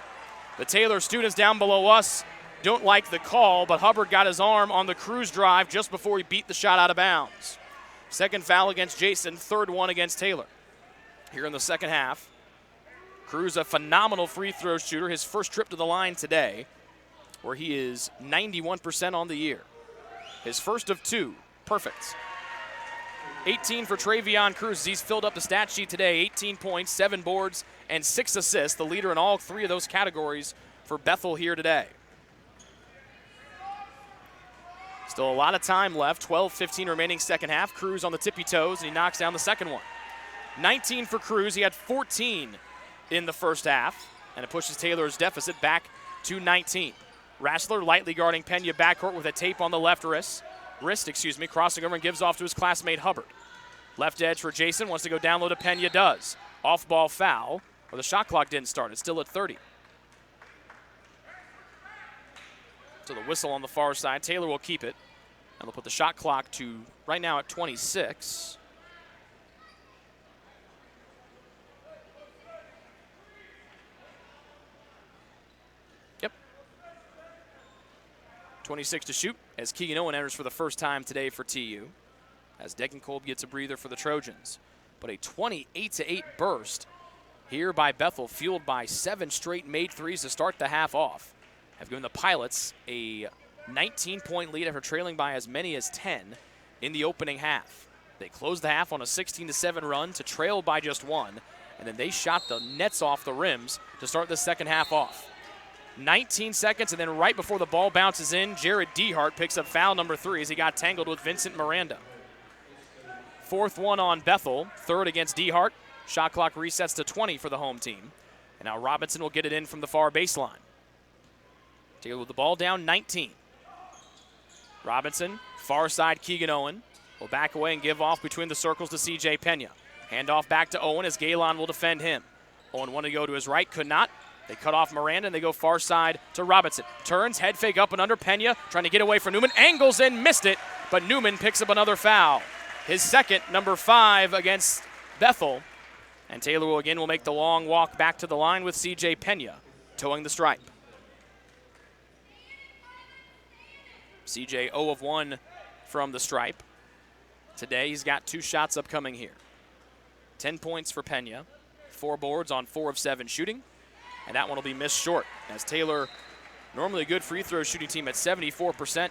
The Taylor students down below us don't like the call, but Hubbard got his arm on the Cruz drive just before he beat the shot out of bounds. Second foul against Jason, third one against Taylor. Here in the second half, Cruz, a phenomenal free throw shooter, his first trip to the line today, where he is 91% on the year. His first of 2 perfects. 18 for Travion Cruz. He's filled up the stat sheet today. 18 points, 7 boards, and 6 assists. The leader in all 3 of those categories for Bethel here today. Still a lot of time left. 12-15 remaining second half. Cruz on the tippy toes, and he knocks down the second one. 19 for Cruz. He had 14 in the first half, and it pushes Taylor's deficit back to 19. Rassler lightly guarding Pena backcourt with a tape on the left wrist, crossing over and gives off to his classmate Hubbard. Left edge for Jason, wants to go down low to Pena, does. Off-ball foul, or the shot clock didn't start. It's still at 30. So the whistle on the far side. Taylor will keep it, and they'll put the shot clock to right now at 26. 26 to shoot as Keegan Owen enters for the first time today for TU, as Degenkolb gets a breather for the Trojans. But a 28-8 burst here by Bethel, fueled by 7 straight made threes to start the half off, have given the Pilots a 19-point lead after trailing by as many as 10 in the opening half. They closed the half on a 16-7 run to trail by just 1, and then they shot the nets off the rims to start the second half off. 19 seconds, and then right before the ball bounces in, Jared Dehart picks up foul number 3 as he got tangled with Vincent Miranda. Fourth one on Bethel, third against Dehart. Shot clock resets to 20 for the home team. And now Robinson will get it in from the far baseline. Taylor with the ball down 19. Robinson, far side Keegan Owen, will back away and give off between the circles to CJ Pena. Hand off back to Owen as Galen will defend him. Owen wanted to go to his right, could not. They cut off Miranda, and they go far side to Robinson. Turns, head fake up and under Pena, trying to get away from Newman. Angles in, missed it, but Newman picks up another foul. His second, number 5 against Bethel. And Taylor will make the long walk back to the line with CJ Pena, towing the stripe. CJ 0 of 1 from the stripe. Today he's got 2 shots upcoming here. 10 points for Pena, 4 boards on 4 of 7 shooting. And that one will be missed short, as Taylor, normally a good free throw shooting team at 74%,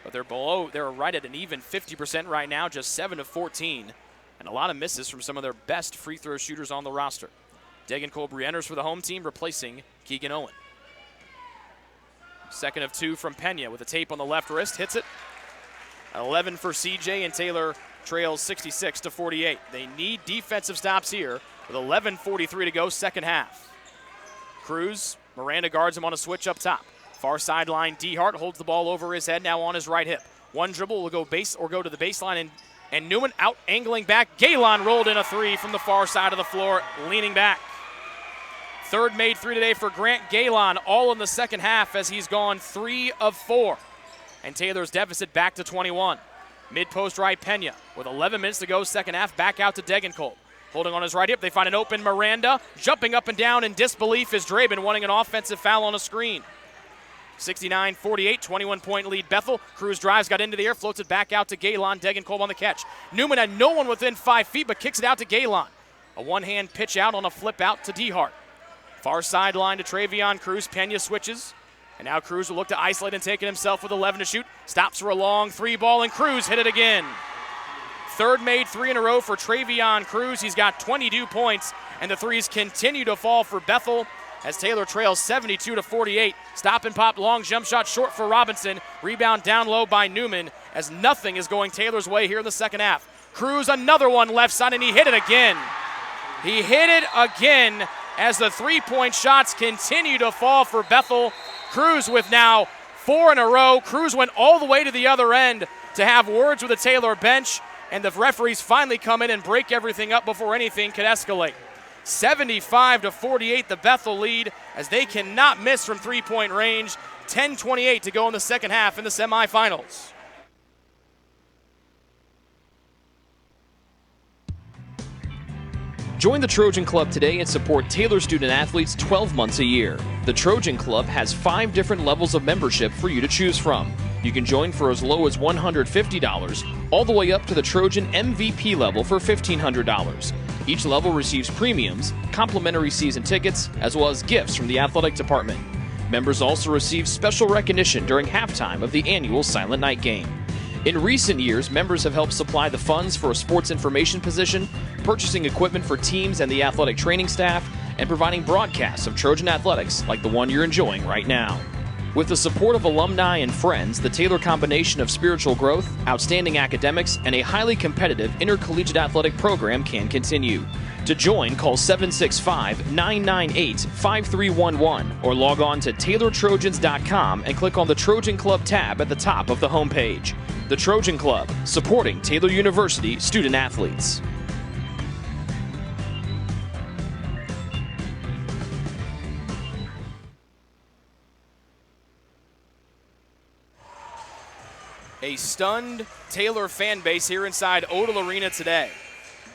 but they're right at an even 50% right now, just 7 of 14, and a lot of misses from some of their best free throw shooters on the roster. Degenkolb re-enters for the home team, replacing Keegan Owen. Second of 2 from Pena with a tape on the left wrist, hits it. 11 for CJ, and Taylor trails 66-48. They need defensive stops here with 11:43 to go, second half. Cruz, Miranda guards him on a switch up top. Far sideline, DeHart holds the ball over his head, now on his right hip. One dribble will go go to the baseline, and Newman out angling back. Galen rolled in a 3 from the far side of the floor, leaning back. Third made 3 today for Grant Galen, all in the second half as he's gone 3 of 4. And Taylor's deficit back to 21. Mid-post right, Pena with 11 minutes to go, second half, back out to Degenkolb. Holding on his right hip, they find an open Miranda. Jumping up and down in disbelief is Draben, wanting an offensive foul on a screen. 69-48, 21-point lead Bethel. Cruz drives, got into the air, floats it back out to Galen. Degenkolb on the catch. Newman had no one within 5 feet, but kicks it out to Galen. A one-hand pitch out on a flip out to DeHart. Far sideline to Travion Cruz. Pena switches. And now Cruz will look to isolate and take it himself with 11 to shoot. Stops for a long 3 ball, and Cruz hit it again. Third made 3 in a row for Travion Cruz. He's got 22 points, and the threes continue to fall for Bethel as Taylor trails 72-48. Stop and pop, long jump shot short for Robinson. Rebound down low by Newman as nothing is going Taylor's way here in the second half. Cruz, another one left side, and he hit it again. He hit it again as the three-point shots continue to fall for Bethel. Cruz with now 4 in a row. Cruz went all the way to the other end to have words with the Taylor bench, and the referees finally come in and break everything up before anything could escalate. 75-48, the Bethel lead as they cannot miss from three-point range. 10:28 to go in the second half in the semifinals. Join the Trojan Club today and support Taylor student athletes 12 months a year. The Trojan Club has 5 different levels of membership for you to choose from. You can join for as low as $150, all the way up to the Trojan MVP level for $1,500. Each level receives premiums, complimentary season tickets, as well as gifts from the athletic department. Members also receive special recognition during halftime of the annual Silent Night game. In recent years, members have helped supply the funds for a sports information position, purchasing equipment for teams and the athletic training staff, and providing broadcasts of Trojan athletics like the one you're enjoying right now. With the support of alumni and friends, the Taylor combination of spiritual growth, outstanding academics, and a highly competitive intercollegiate athletic program can continue. To join, call 765-998-5311 or log on to TaylorTrojans.com and click on the Trojan Club tab at the top of the homepage. The Trojan Club, supporting Taylor University student athletes. A stunned Taylor fan base here inside Odell Arena today.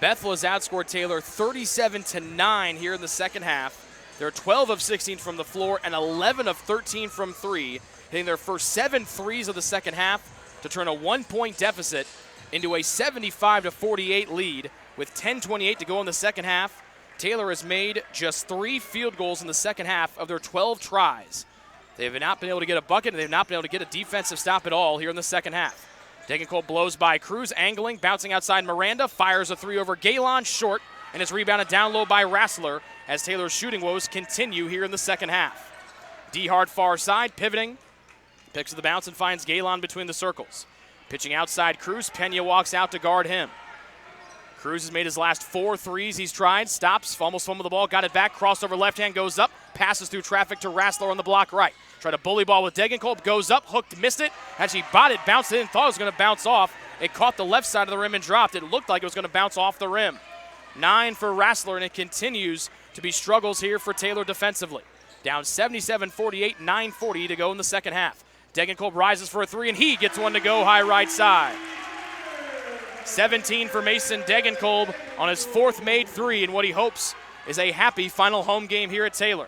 Bethel has outscored Taylor 37-9 here in the second half. They're 12 of 16 from the floor and 11 of 13 from 3, hitting their first 7 threes of the second half to turn a 1-point deficit into a 75-48 lead with 10:28 to go in the second half. Taylor has made just 3 field goals in the second half of their 12 tries. They have not been able to get a bucket, and they have not been able to get a defensive stop at all here in the second half. Degenkolb blows by Cruz, angling, bouncing outside Miranda, fires a 3 over Galen, short, and is rebounded down low by Rassler as Taylor's shooting woes continue here in the second half. DeHart far side, pivoting, picks the bounce and finds Galen between the circles. Pitching outside Cruz, Pena walks out to guard him. Cruz has made his last 4 threes he's tried, stops, almost fumbled the ball, got it back, crossover left hand, goes up, passes through traffic to Rassler on the block right. Tried a bully ball with Degenkolb, goes up, hooked, missed it. Actually bought it, bounced it in, thought it was going to bounce off. It caught the left side of the rim and dropped. It looked like it was going to bounce off the rim. 9 for Rassler, and it continues to be struggles here for Taylor defensively. Down 77-48, 9:40 to go in the second half. Degenkolb rises for a 3, and he gets one to go high right side. 17 for Mason Degenkolb on his 4th made 3 in what he hopes is a happy final home game here at Taylor.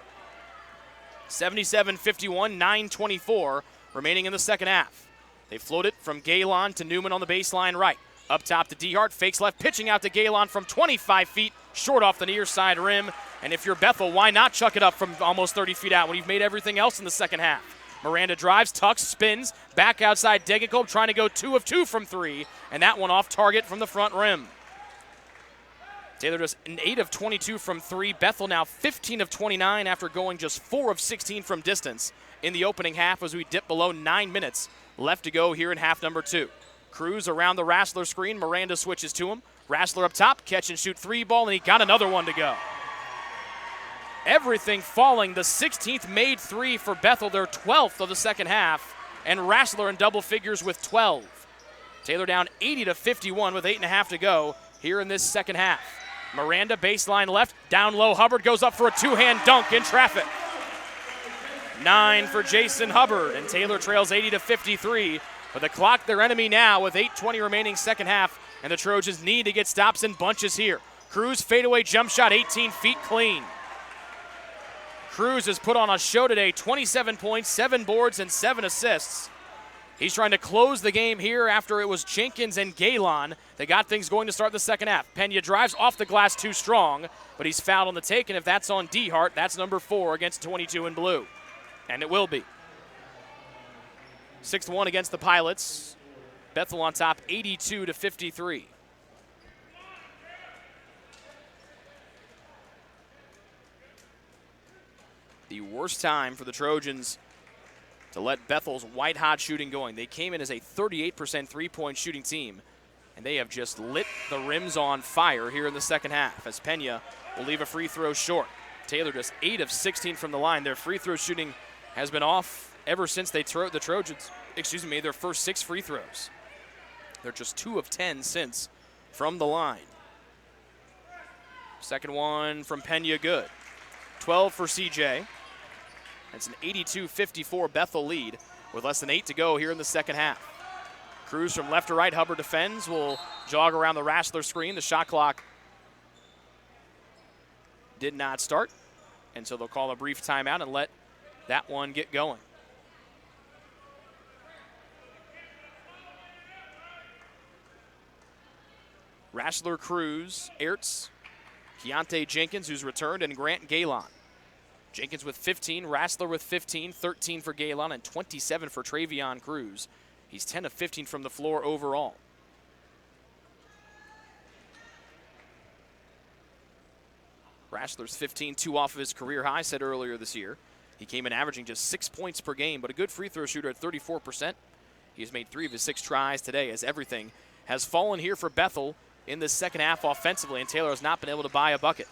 77-51, 9:24 remaining in the second half. They float it from Galen to Newman on the baseline right. Up top to DeHart, fakes left, pitching out to Galen from 25 feet, short off the near side rim. And if you're Bethel, why not chuck it up from almost 30 feet out when you've made everything else in the second half? Miranda drives, tucks, spins, back outside Degenkolb, trying to go 2 of 2 from 3, and that one off target from the front rim. Taylor just an 8 of 22 from 3. Bethel now 15 of 29 after going just 4 of 16 from distance in the opening half as we dip below 9 minutes left to go here in half number 2. Cruz around the Rassler screen. Miranda switches to him. Rassler up top, catch and shoot 3 ball, and he got another one to go. Everything falling. The 16th made 3 for Bethel, their 12th of the second half, and Rassler in double figures with 12. Taylor down 80-51 with 8.5 to go here in this second half. Miranda baseline left, down low. Hubbard goes up for a 2-hand dunk in traffic. 9 for Jason Hubbard, and Taylor trails 80-53. But the clock their enemy now with 8:20 remaining second half, and the Trojans need to get stops in bunches here. Cruz fadeaway jump shot, 18 feet clean. Cruz has put on a show today, 27 points, 7 boards, and 7 assists. He's trying to close the game here after it was Jenkins and Galen. They got things going to start the second half. Pena drives off the glass too strong, but he's fouled on the take, and if that's on DeHart, that's number 4 against 22 in blue. And it will be. 6-1 against the Pilots. Bethel on top, 82-53. The worst time for the Trojans to let Bethel's white-hot shooting going. They came in as a 38% three-point shooting team, and they have just lit the rims on fire here in the second half as Pena will leave a free throw short. Taylor just 8 of 16 from the line. Their free throw shooting has been off ever since the Trojans, made their first 6 free throws. They're just 2 of 10 since from the line. Second one from Pena, good. 12 for CJ. It's an 82-54 Bethel lead with less than 8 to go here in the second half. Cruz from left to right. Hubbard defends. Will jog around the Rassler screen. The shot clock did not start, and so they'll call a brief timeout and let that one get going. Rassler, Cruz, Ertz, Keontae Jenkins, who's returned, and Grant Galen. Jenkins with 15, Rassler with 15, 13 for Galen, and 27 for Travion Cruz. He's 10 of 15 from the floor overall. Rassler's 15, 2 off of his career high set earlier this year. He came in averaging just 6 points per game, but a good free throw shooter at 34%. He has made 3 of his 6 tries today as everything has fallen here for Bethel in the second half offensively, and Taylor has not been able to buy a bucket.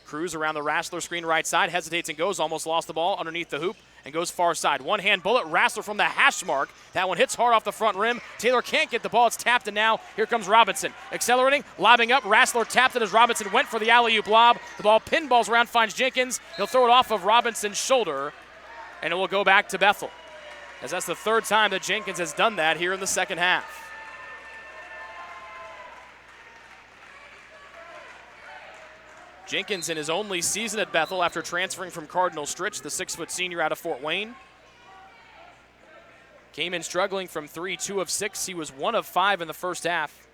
Cruz around the Rassler screen right side, hesitates and goes, almost lost the ball underneath the hoop and goes far side. One-hand bullet, Rassler from the hash mark. That one hits hard off the front rim. Taylor can't get the ball, it's tapped, and now here comes Robinson. Accelerating, lobbing up, Rassler tapped it as Robinson went for the alley-oop lob. The ball pinballs around, finds Jenkins. He'll throw it off of Robinson's shoulder, and it will go back to Bethel, as that's the third time that Jenkins has done that here in the second half. Jenkins in his only season at Bethel after transferring from Cardinal Stritch, the 6-foot senior out of Fort Wayne. Came in struggling from 3, 2 of 6. He was 1 of 5 in the first half.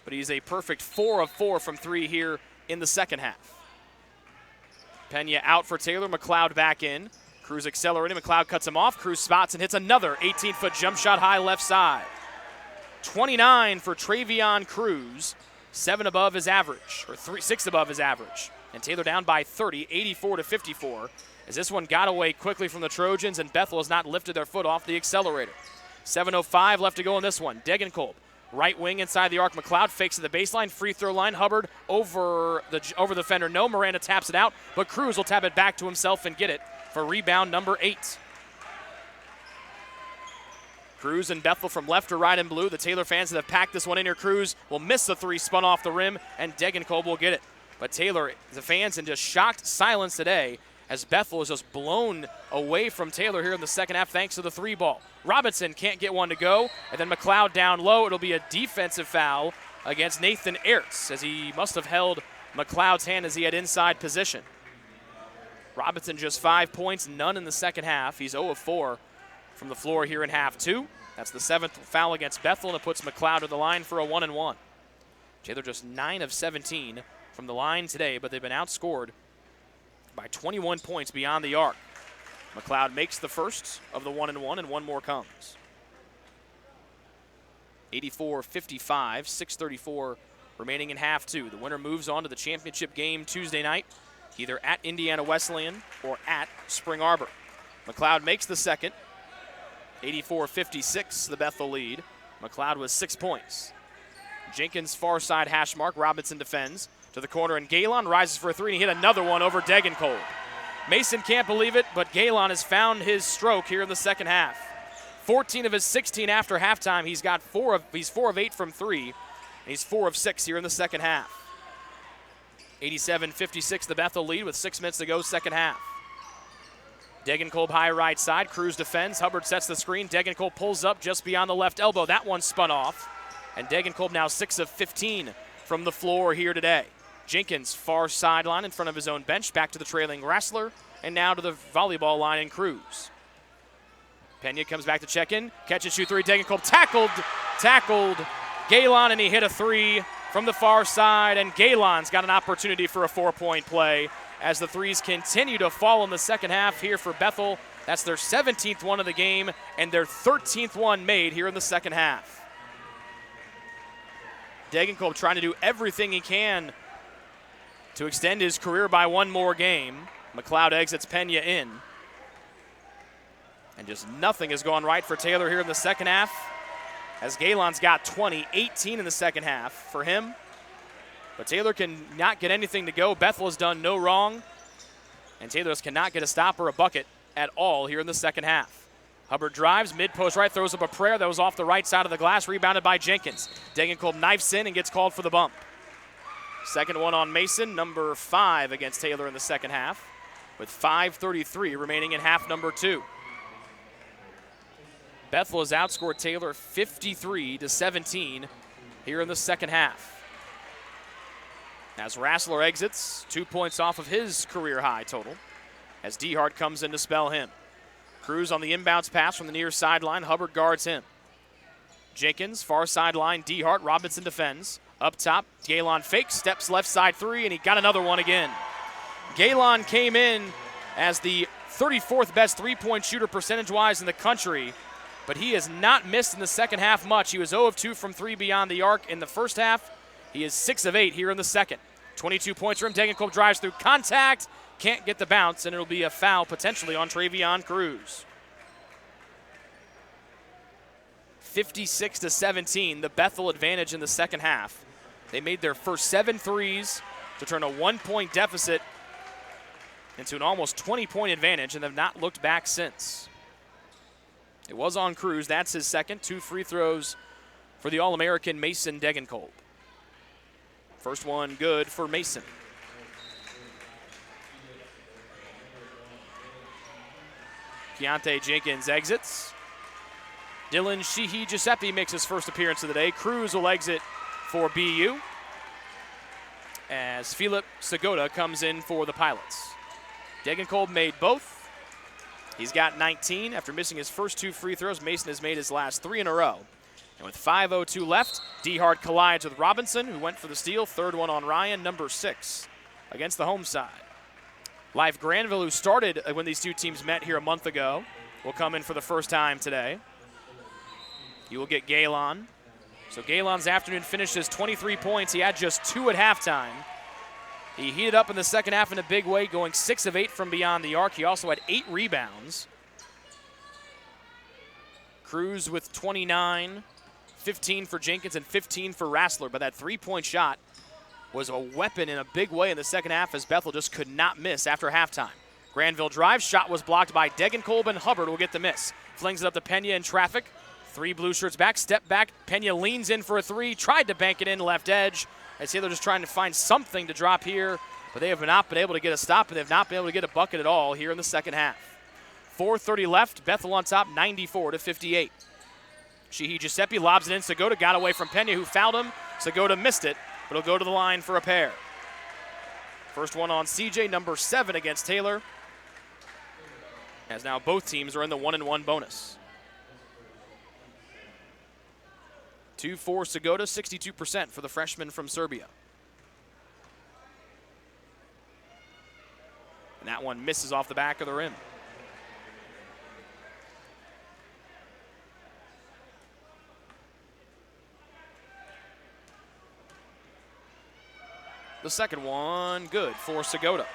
But he's a perfect 4 of 4 from 3 here in the second half. Pena out for Taylor, McLeod back in. Cruz accelerating, McLeod cuts him off. Cruz spots and hits another 18-foot jump shot high left side. 29 for Travion Cruz. 7 above his average, or 6 above his average. And Taylor down by 30, 84-54, as this one got away quickly from the Trojans, and Bethel has not lifted their foot off the accelerator. 7:05 left to go in this one. Degenkolb, right wing inside the arc. McLeod fakes to the baseline, free throw line. Hubbard over the defender. No, Miranda taps it out, but Cruz will tap it back to himself and get it for rebound number 8. Cruz and Bethel from left to right in blue. The Taylor fans that have packed this one in here. Cruz will miss the 3, spun off the rim, and Degenkolb will get it. But Taylor, the fans in just shocked silence today as Bethel is just blown away from Taylor here in the second half thanks to the 3 ball. Robinson can't get one to go, and then McLeod down low. It'll be a defensive foul against Nathan Ertz, as he must have held McLeod's hand as he had inside position. Robinson just 5 points, none in the second half. He's 0 of 4 from the floor here in half 2. That's the 7th foul against Bethel, and it puts McLeod to the line for a 1-and-1. Taylor just 9 of 17 from the line today, but they've been outscored by 21 points beyond the arc. McLeod makes the first of the 1-and-1, and one more comes. 84-55, 6:34 remaining in half two. The winner moves on to the championship game Tuesday night, either at Indiana Wesleyan or at Spring Arbor. McLeod makes the second. 84-56, the Bethel lead. McLeod with 6 points. Jenkins far side hash mark. Robinson defends to the corner, and Galen rises for a three, and he hit another one over Degenkolb. Mason can't believe it, but Galen has found his stroke here in the second half. 14 of his 16 after halftime. He's 4 of 8 from three, and he's 4 of 6 here in the second half. 87-56, the Bethel lead with 6 minutes to go, second half. Degenkolb high right side. Cruz defends. Hubbard sets the screen. Degenkolb pulls up just beyond the left elbow. That one spun off. And Degenkolb now 6 of 15 from the floor here today. Jenkins far sideline in front of his own bench. Back to the trailing wrestler. And now to the volleyball line in Cruz. Pena comes back to check in. Catch and shoot three. Degenkolb tackled Galen, and he hit a three from the far side. And Galen's got an opportunity for a 4-point play as the threes continue to fall in the second half here for Bethel. That's their 17th one of the game and their 13th one made here in the second half. Degenkolb trying to do everything he can to extend his career by one more game. McLeod exits Pena in. And just nothing has gone right for Taylor here in the second half, as Galen's got 20, 18 in the second half for him. But Taylor cannot get anything to go. Bethel has done no wrong, and Taylor cannot get a stop or a bucket at all here in the second half. Hubbard drives, mid-post right, throws up a prayer that was off the right side of the glass, rebounded by Jenkins. Degenkolb knifes in and gets called for the bump. Second one on Mason, number 5 against Taylor in the second half, with 5:33 remaining in half number 2. Bethel has outscored Taylor 53-17 here in the second half. As Rassler exits, 2 points off of his career high total, as Dehart comes in to spell him. Cruz on the inbounds pass from the near sideline. Hubbard guards him. Jenkins, far sideline. Dehart, Robinson defends. Up top, Galen fakes, steps left side three, and he got another one again. Galen came in as the 34th best three-point shooter percentage-wise in the country, but he has not missed in the second half much. He was 0 of 2 from 3 beyond the arc in the first half. He is 6 of 8 here in the second. 22 points for him. Degenkolb drives through contact, can't get the bounce, and it'll be a foul potentially on Travion Cruz. 56-17, the Bethel advantage in the second half. They made their first 7 threes to turn a 1-point deficit into an almost 20-point advantage, and have not looked back since. It was on Cruz. That's his second. 2 free throws for the All-American Mason Degenkolb. First one good for Mason. Keontae Jenkins exits. Dylan Sheehy Giuseppe makes his first appearance of the day. Cruz will exit for BU, as Philip Segota comes in for the Pilots. Degenkolb made both. He's got 19 after missing his first 2 free throws. Mason has made his last 3 in a row. And with 5:02 left, Dehart collides with Robinson, who went for the steal. Third one on Ryan, number 6, against the home side. Life Granville, who started when these two teams met here a month ago, will come in for the first time today. You will get Galen. So Galen's afternoon finishes 23 points. He had just 2 at halftime. He heated up in the second half in a big way, going 6 of 8 from beyond the arc. He also had 8 rebounds. Cruz with 29, 15 for Jenkins and 15 for Rassler. But that 3-point shot was a weapon in a big way in the second half, as Bethel just could not miss after halftime. Granville drives. Shot was blocked by Degenkolb, and Hubbard will get the miss. Flings it up to Pena in traffic. 3 blue shirts back, step back. Pena leans in for a 3, tried to bank it in left edge. As Taylor just trying to find something to drop here, but they have not been able to get a stop, and they have not been able to get a bucket at all here in the second half. 4:30 left, Bethel on top, 94-58. Sheehy Giuseppe lobs it in. Segota got away from Pena, who fouled him. Segota missed it, but he'll go to the line for a pair. First one on CJ, number 7 against Taylor, as now both teams are in the 1-and-1 bonus. 2 for Segota, 62% for the freshman from Serbia. And that one misses off the back of the rim. The second one good for Segota,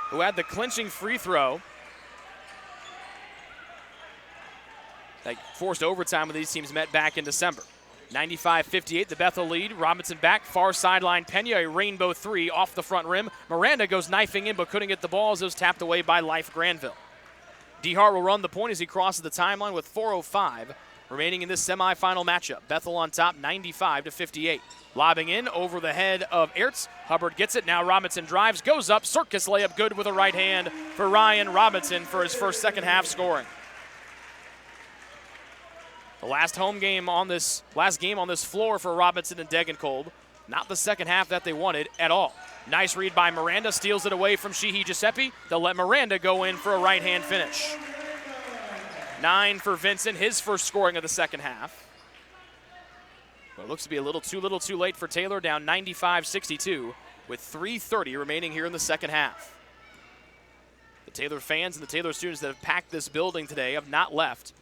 who had the clinching free throw that forced overtime when these teams met back in December. 95-58, the Bethel lead. Robinson back, far sideline. Pena, a rainbow three off the front rim. Miranda goes knifing in but couldn't get the ball as it was tapped away by Life Granville. DeHart will run the point as he crosses the timeline with 4:05 remaining in this semifinal matchup. Bethel on top 95-58. Lobbing in over the head of Ertz. Hubbard gets it. Now Robinson drives, goes up. Circus layup good with a right hand for Ryan Robinson for his first second half scoring. The last game on this floor for Robinson and Degenkolb. Not the second half that they wanted at all. Nice read by Miranda, steals it away from Sheehy Giuseppe. They'll let Miranda go in for a right-hand finish. 9 for Vincent, his first scoring of the second half. Well, it looks to be a little too late for Taylor, down 95-62 with 3:30 remaining here in the second half. The Taylor fans and the Taylor students that have packed this building today have not left.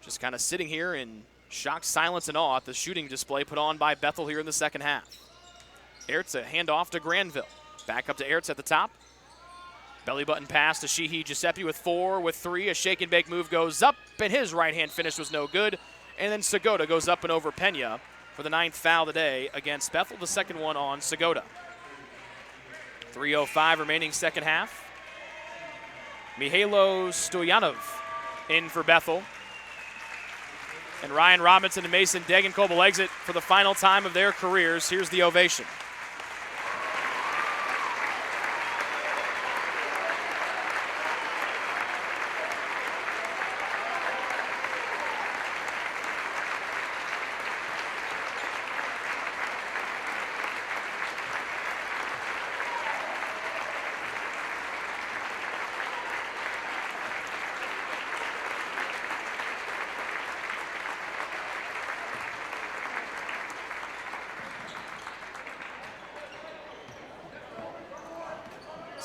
Just kind of sitting here in shocked silence and awe at the shooting display put on by Bethel here in the second half. Ertz, a handoff to Granville. Back up to Ertz at the top. Belly button pass to Sheehy Giuseppe with 4, with 3. A shake and bake move goes up, and his right-hand finish was no good. And then Segota goes up and over Pena for the 9th foul of the day against Bethel, the second one on Segota. 3:05 remaining second half. Mihailo Stoyanov in for Bethel. And Ryan Robinson and Mason Degenkolb will exit for the final time of their careers. Here's the ovation.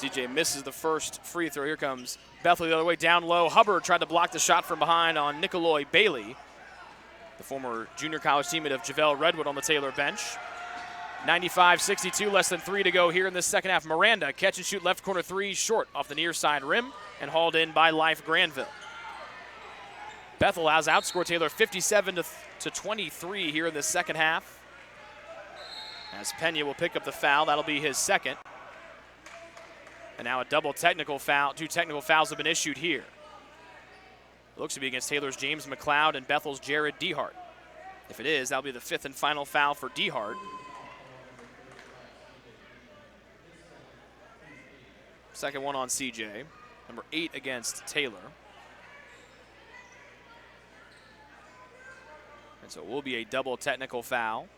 CJ misses the first free throw. Here comes Bethel the other way, down low. Hubbard tried to block the shot from behind on Nikolai Bailey, the former junior college teammate of JaVale Redwood on the Taylor bench. 95-62, less than 3 to go here in this second half. Miranda, catch and shoot left corner three, short off the near side rim and hauled in by Life Granville. Bethel has outscored Taylor 57-23 here in the second half. As Pena will pick up the foul, that'll be his second. And now a double technical foul. 2 technical fouls have been issued here. It looks to be against Taylor's James McLeod and Bethel's Jared DeHart. If it is, that'll be the 5th and final foul for DeHart. Second one on CJ. Number 8 against Taylor. And so it will be a double technical foul,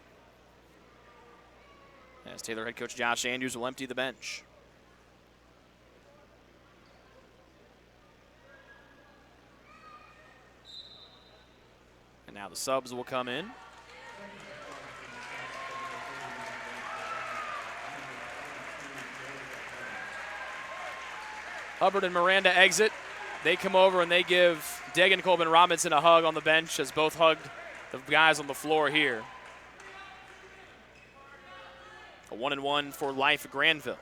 as Taylor head coach Josh Andrews will empty the bench. And now the subs will come in. Hubbard and Miranda exit. They come over and they give Degenkolb and Robinson a hug on the bench, as both hugged the guys on the floor here. A 1-and-1 for Life Granville.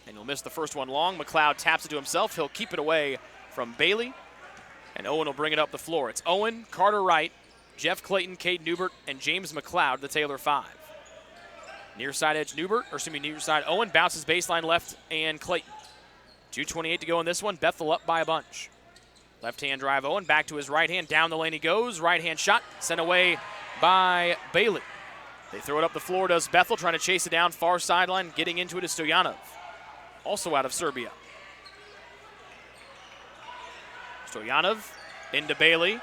And he'll miss the first one long. McLeod taps it to himself. He'll keep it away from Bailey. And Owen will bring it up the floor. It's Owen, Carter Wright, Jeff Clayton, Cade Newbert, and James McLeod, the Taylor 5. Near side edge near side Owen bounces baseline left and Clayton. 2:28 to go in this one. Bethel up by a bunch. Left-hand drive Owen, back to his right hand. Down the lane he goes. Right-hand shot sent away by Bailey. They throw it up the floor, does Bethel, trying to chase it down. Far sideline, getting into it is Stoyanov, also out of Serbia. Stoyanov into Bailey.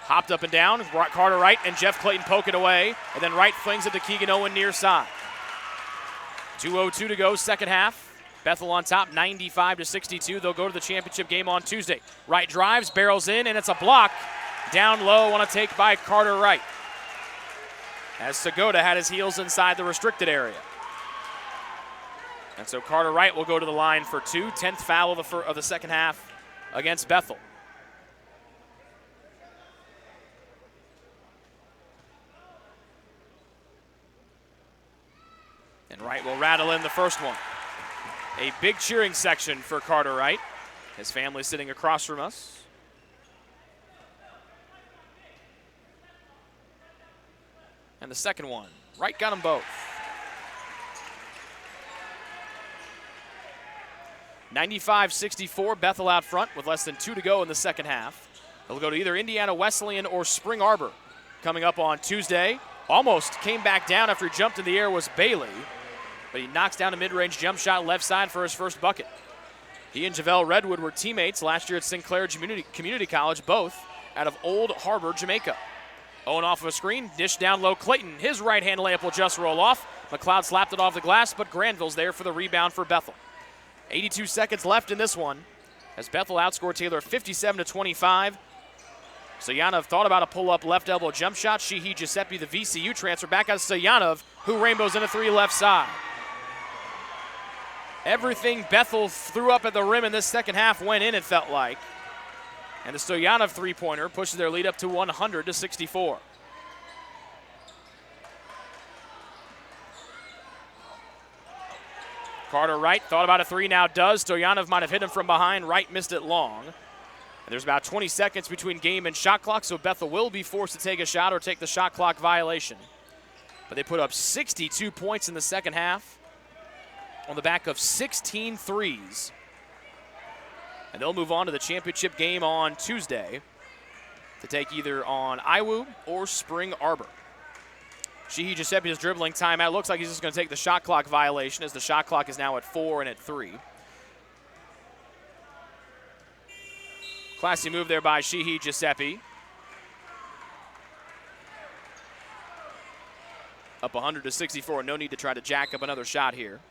Hopped up and down. Carter Wright and Jeff Clayton poke it away. And then Wright flings it to Keegan Owen near side. 2:02 to go, second half. Bethel on top, 95-62. They'll go to the championship game on Tuesday. Wright drives, barrels in, and it's a block. Down low on a take by Carter Wright, as Segota had his heels inside the restricted area. And so Carter Wright will go to the line for 2. 10th foul of the second half against Bethel. will rattle in the first one. A big cheering section for Carter Wright. His family sitting across from us. And the second one, Wright got them both. 95-64, Bethel out front with less than 2 to go in the second half. They'll go to either Indiana Wesleyan or Spring Arbor. Coming up on Tuesday, almost came back down after he jumped in the air was Bailey, but he knocks down a mid-range jump shot left side for his first bucket. He and JaVale Redwood were teammates last year at Sinclair Community College, both out of Old Harbor, Jamaica. Owen off of a screen, dish down low, Clayton. His right-hand layup will just roll off. McLeod slapped it off the glass, but Granville's there for the rebound for Bethel. 82 seconds left in this one as Bethel outscored Taylor 57-25. Stoyanov thought about a pull-up left elbow jump shot. Sheehy Giuseppe, the VCU transfer, back out Stoyanov, who rainbows in a three left side. Everything Bethel threw up at the rim in this second half went in, it felt like. And the Stoyanov three-pointer pushes their lead up to 100-64. Carter Wright thought about a three, now does. Stoyanov might have hit him from behind. Wright missed it long. And there's about 20 seconds between game and shot clock, so Bethel will be forced to take a shot or take the shot clock violation. But they put up 62 points in the second half on the back of 16 threes. And they'll move on to the championship game on Tuesday to take either on IWU or Spring Arbor. Sheehy Giuseppe is dribbling timeout. Looks like he's just going to take the shot clock violation as the shot clock is now at 4 and at 3. Classy move there by Sheehy Giuseppe. Up 100-64. No need to try to jack up another shot here.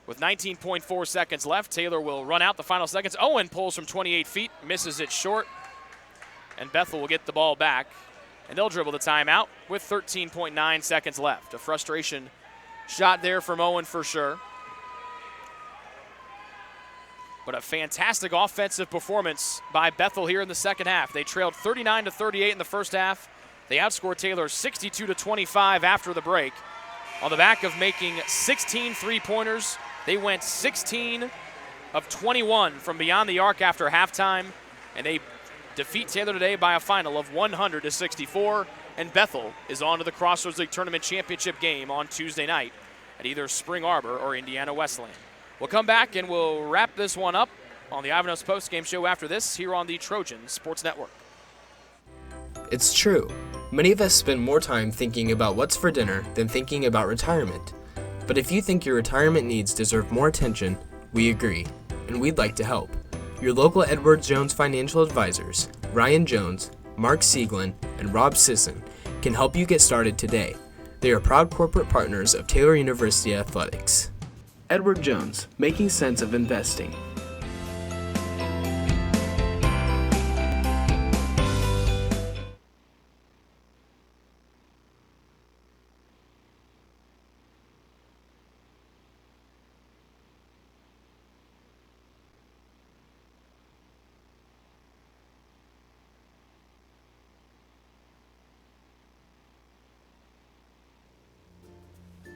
With 19.4 seconds left, Taylor will run out the final seconds. Owen pulls from 28 feet, misses it short, and Bethel will get the ball back. And they'll dribble the timeout with 13.9 seconds left. A frustration shot there from Owen for sure. But a fantastic offensive performance by Bethel here in the second half. They trailed 39-38 in the first half. They outscored Taylor 62-25 after the break. On the back of making 16 three-pointers, they went 16 of 21 from beyond the arc after halftime, and they defeat Taylor today by a final of 100-64, and Bethel is on to the Crossroads League Tournament Championship game on Tuesday night at either Spring Arbor or Indiana Wesleyan. We'll come back and we'll wrap this one up on the Ivanhoe's postgame show after this here on the Trojan Sports Network. It's true. Many of us spend more time thinking about what's for dinner than thinking about retirement. But if you think your retirement needs deserve more attention, we agree, and we'd like to help. Your local Edward Jones financial advisors, Ryan Jones, Mark Sieglin, and Rob Sisson, can help you get started today. They are proud corporate partners of Taylor University Athletics. Edward Jones, making sense of investing.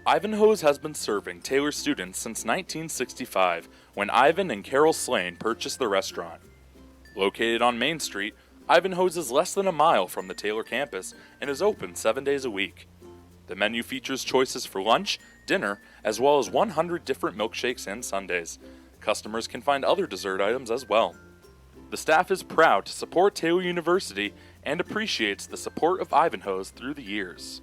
Ivanhoe's has been serving Taylor students since 1965, when Ivan and Carol Slane purchased the restaurant. Located on Main Street, Ivanhoe's is less than a mile from the Taylor campus and is open 7 days a week. The menu features choices for lunch, dinner, as well as 100 different milkshakes and sundaes. Customers can find other dessert items as well. The staff is proud to support Taylor University and appreciates the support of Ivanhoe's through the years.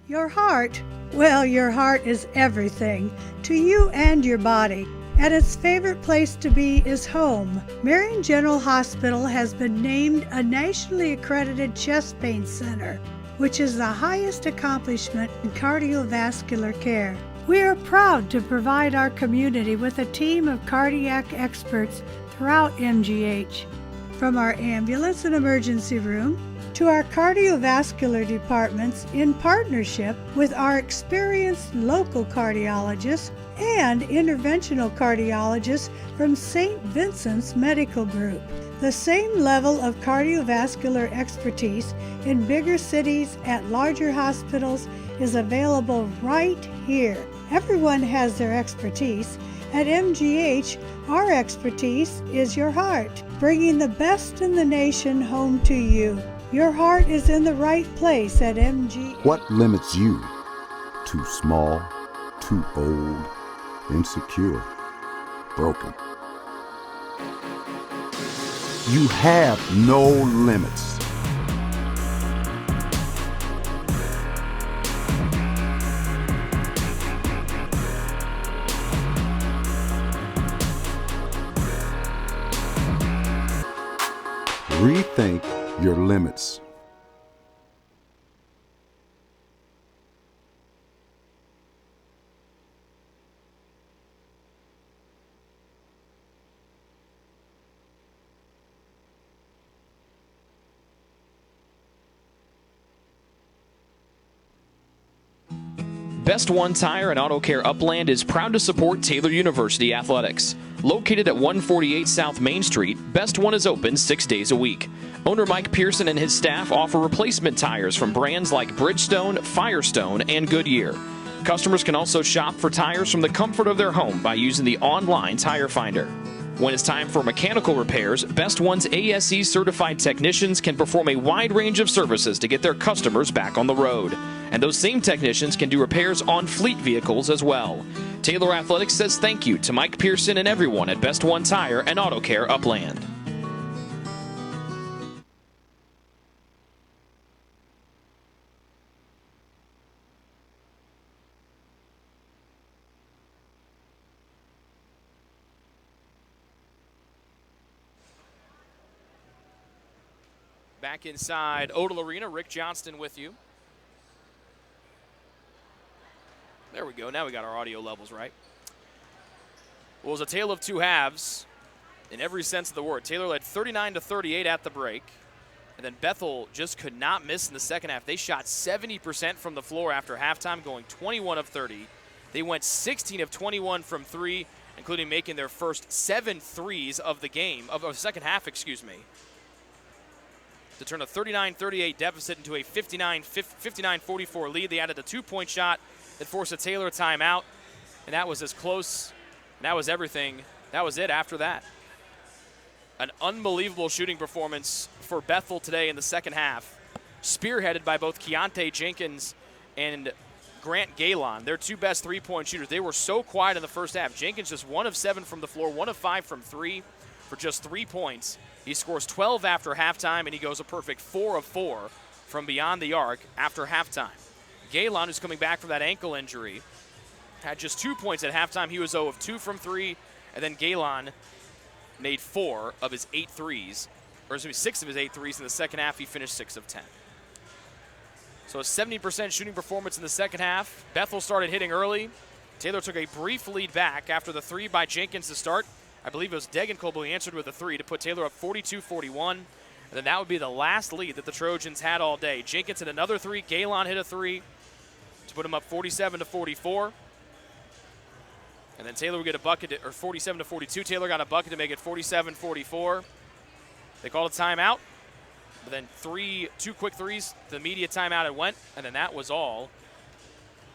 Your heart, well, your heart is everything to you and your body, and its favorite place to be is home. Marion General Hospital has been named a nationally accredited chest pain center, which is the highest accomplishment in cardiovascular care. We are proud to provide our community with a team of cardiac experts throughout MGH. From our ambulance and emergency room to our cardiovascular departments in partnership with our experienced local cardiologists and interventional cardiologists from St. Vincent's Medical Group. The same level of cardiovascular expertise in bigger cities at larger hospitals is available right here. Everyone has their expertise. At MGH, our expertise is your heart, bringing the best in the nation home to you. Your heart is in the right place at MGH. What limits you? Too small, too old, insecure, broken. You have no limits. Rethink your limits. Best One Tire and Auto Care Upland is proud to support Taylor University Athletics. Located at 148 South Main Street, Best One is open 6 days a week. Owner Mike Pearson and his staff offer replacement tires from brands like Bridgestone, Firestone, and Goodyear. Customers can also shop for tires from the comfort of their home by using the online tire finder. When it's time for mechanical repairs, Best One's ASE certified technicians can perform a wide range of services to get their customers back on the road. And those same technicians can do repairs on fleet vehicles as well. Taylor Athletics says thank you to Mike Pearson and everyone at Best One Tire and Auto Care Upland. Back inside Odell Arena, Rick Johnston with you. There we go. Now we got our audio levels right. Well, it was a tale of two halves in every sense of the word. Taylor led 39-38 at the break, and then Bethel just could not miss in the second half. They shot 70% from the floor after halftime, going 21 of 30. They went 16 of 21 from three, including making their first 7 threes of the game, of the second half, excuse me, to turn a 39-38 deficit into a 59-44 lead. They added a 2-point shot that forced a Taylor timeout, and that was as close. And that was everything. That was it after that. An unbelievable shooting performance for Bethel today in the second half, spearheaded by both Keontae Jenkins and Grant Galon, their two best three-point shooters. They were so quiet in the first half. Jenkins just 1 of 7 from the floor, 1 of 5 from three for just 3 points. He scores 12 after halftime, and he goes a perfect 4 of 4 from beyond the arc after halftime. Galon, who's coming back from that ankle injury, had just 2 points at halftime. He was 0 of 2 from three, and then Galon made 4 of his 8 threes, or excuse me, 6 of his 8 threes in the second half. He finished 6 of 10. So a 70% shooting performance in the second half. Bethel started hitting early. Taylor took a brief lead back after the 3 by Jenkins to start. I believe it was Degenkolb who answered with a 3 to put Taylor up 42-41. And then that would be the last lead that the Trojans had all day. Jenkins hit another 3. Galon hit a 3 to put him up 47-44. And then Taylor would get a bucket, or 47-42. Taylor got a bucket to make it 47-44. They called a timeout. But then 2 quick threes. The media timeout it went, and then that was all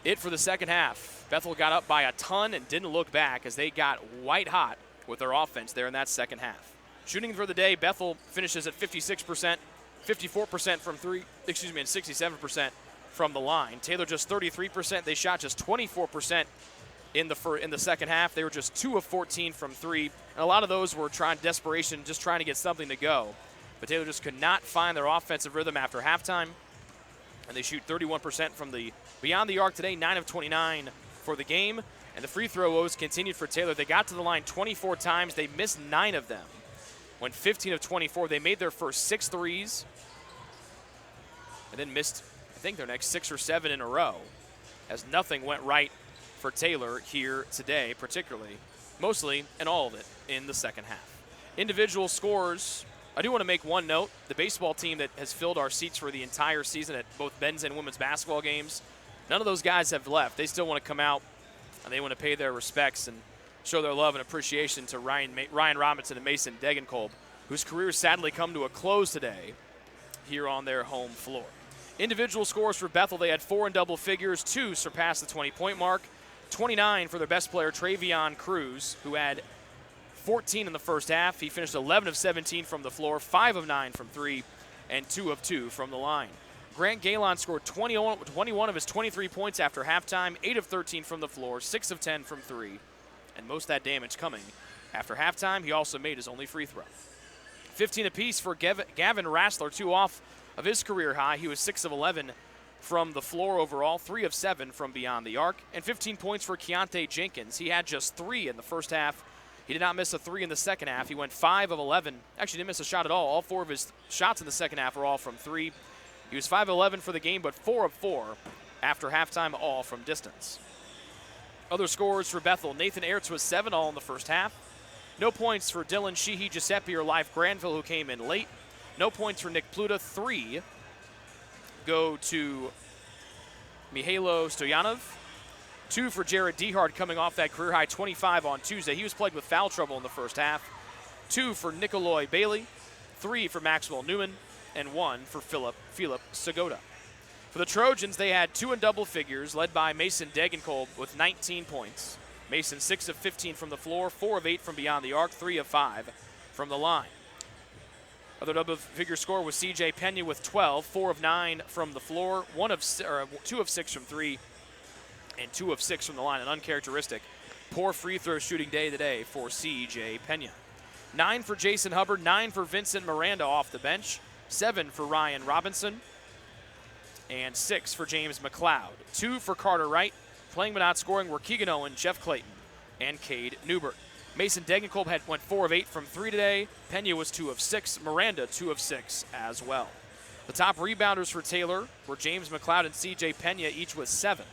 it for the second half. Bethel got up by a ton and didn't look back as they got white hot with their offense there in that second half. Shooting for the day, Bethel finishes at 56%, 54% from three, and 67% from the line. Taylor just 33%. They shot just 24% in the second half. They were just 2 of 14 from three, and a lot of those were desperation, just trying to get something to go. But Taylor just could not find their offensive rhythm after halftime, and they shoot 31% from the beyond the arc today, 9 of 29 for the game. And the free throw woes continued for Taylor. They got to the line 24 times. They missed 9 of them. Went 15 of 24. They made their first 6 threes, and then missed, I think, their next 6 or 7 in a row, as nothing went right for Taylor here today, particularly, mostly, and all of it in the second half. Individual scores I do want to make one note. The baseball team that has filled our seats for the entire season at both men's and women's basketball games, none of those guys have left. They still want to come out, and they want to pay their respects and show their love and appreciation to Ryan Robinson and Mason Degenkolb, whose careers sadly come to a close today here on their home floor. Individual scores for Bethel, they had 4 in double figures. 2 surpassed the 20-point mark. 29 for their best player, Travion Cruz, who had 14 in the first half. He finished 11 of 17 from the floor, 5 of 9 from 3, and 2 of 2 from the line. Grant Galon scored 21 of his 23 points after halftime, 8 of 13 from the floor, 6 of 10 from 3, and most of that damage coming after halftime. He also made his only free throw. 15 apiece for Gavin Rassler, 2 off of his career high. He was 6 of 11 from the floor overall, 3 of 7 from beyond the arc, and 15 points for Keontae Jenkins. He had just 3 in the first half. He did not miss a 3 in the second half. He went 5 of 11. Actually, didn't miss a shot at all. All 4 of his shots in the second half were all from 3. He was 5 of 11 for the game, but 4 of 4 after halftime, all from distance. Other scores for Bethel. Nathan Ertz was 7 all in the first half. No points for Dylan Sheehy, Giuseppe, or Life Granville, who came in late. No points for Nick Pluta. 3 go to Mihailo Stoyanov. 2 for Jared Dehart, coming off that career-high 25 on Tuesday. He was plagued with foul trouble in the first half. 2 for Nikolai Bailey. 3 for Maxwell Newman. And 1 for Philip Sagoda. For the Trojans, they had 2 in double figures, led by Mason Degenkolb with 19 points. Mason 6 of 15 from the floor, 4 of 8 from beyond the arc, 3 of 5 from the line. Other double-figure score was C.J. Pena with 12, 4 of 9 from the floor, 2 of 6 from 3, and 2 of 6 from the line. An uncharacteristic poor free throw shooting day today for C.J. Pena. 9 for Jason Hubbard, 9 for Vincent Miranda off the bench, 7 for Ryan Robinson, and 6 for James McLeod. 2 for Carter Wright. Playing but not scoring were Keegan Owen, Jeff Clayton, and Cade Newbert. Mason Degenkolb went 4 of 8 from 3 today. Pena was 2 of 6. Miranda 2 of 6 as well. The top rebounders for Taylor were James McLeod and C.J. Pena, each with 7.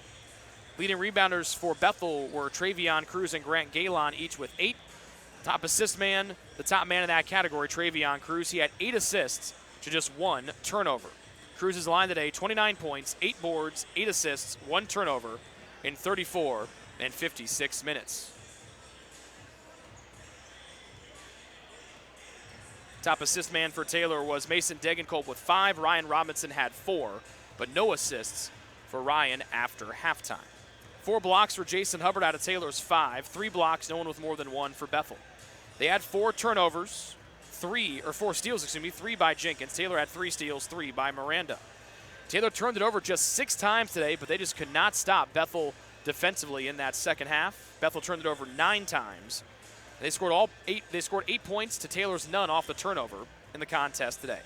Leading rebounders for Bethel were Travion Cruz and Grant Galon, each with 8. Top assist man, the top man in that category, Travion Cruz. He had 8 assists to just 1 turnover. Cruz's line today, 29 points, 8 boards, 8 assists, 1 turnover in 34 and 56 minutes. Top assist man for Taylor was Mason Degenkolb with 5. Ryan Robinson had 4, but no assists for Ryan after halftime. 4 blocks for Jason Hubbard out of Taylor's 5. 3 blocks, no one with more than 1 for Bethel. They had 4 turnovers, 4 steals, 3 by Jenkins. Taylor had 3 steals, 3 by Miranda. Taylor turned it over just 6 times today, but they just could not stop Bethel defensively in that second half. Bethel turned it over 9 times. They scored 8 points to Taylor's none off the turnover in the contest today.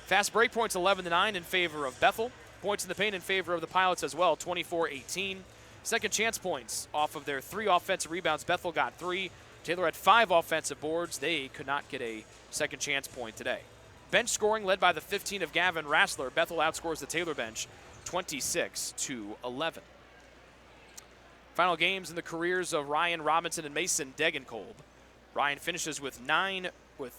Fast break points 11-9 in favor of Bethel. Points in the paint in favor of the Pilots as well, 24-18. Second chance points off of their 3 offensive rebounds. Bethel got 3. Taylor had 5 offensive boards. They could not get a second chance point today. Bench scoring led by the 15 of Gavin Rassler. Bethel outscores the Taylor bench 26-11. Final games in the careers of Ryan Robinson and Mason Degenkolb. Ryan finishes with 9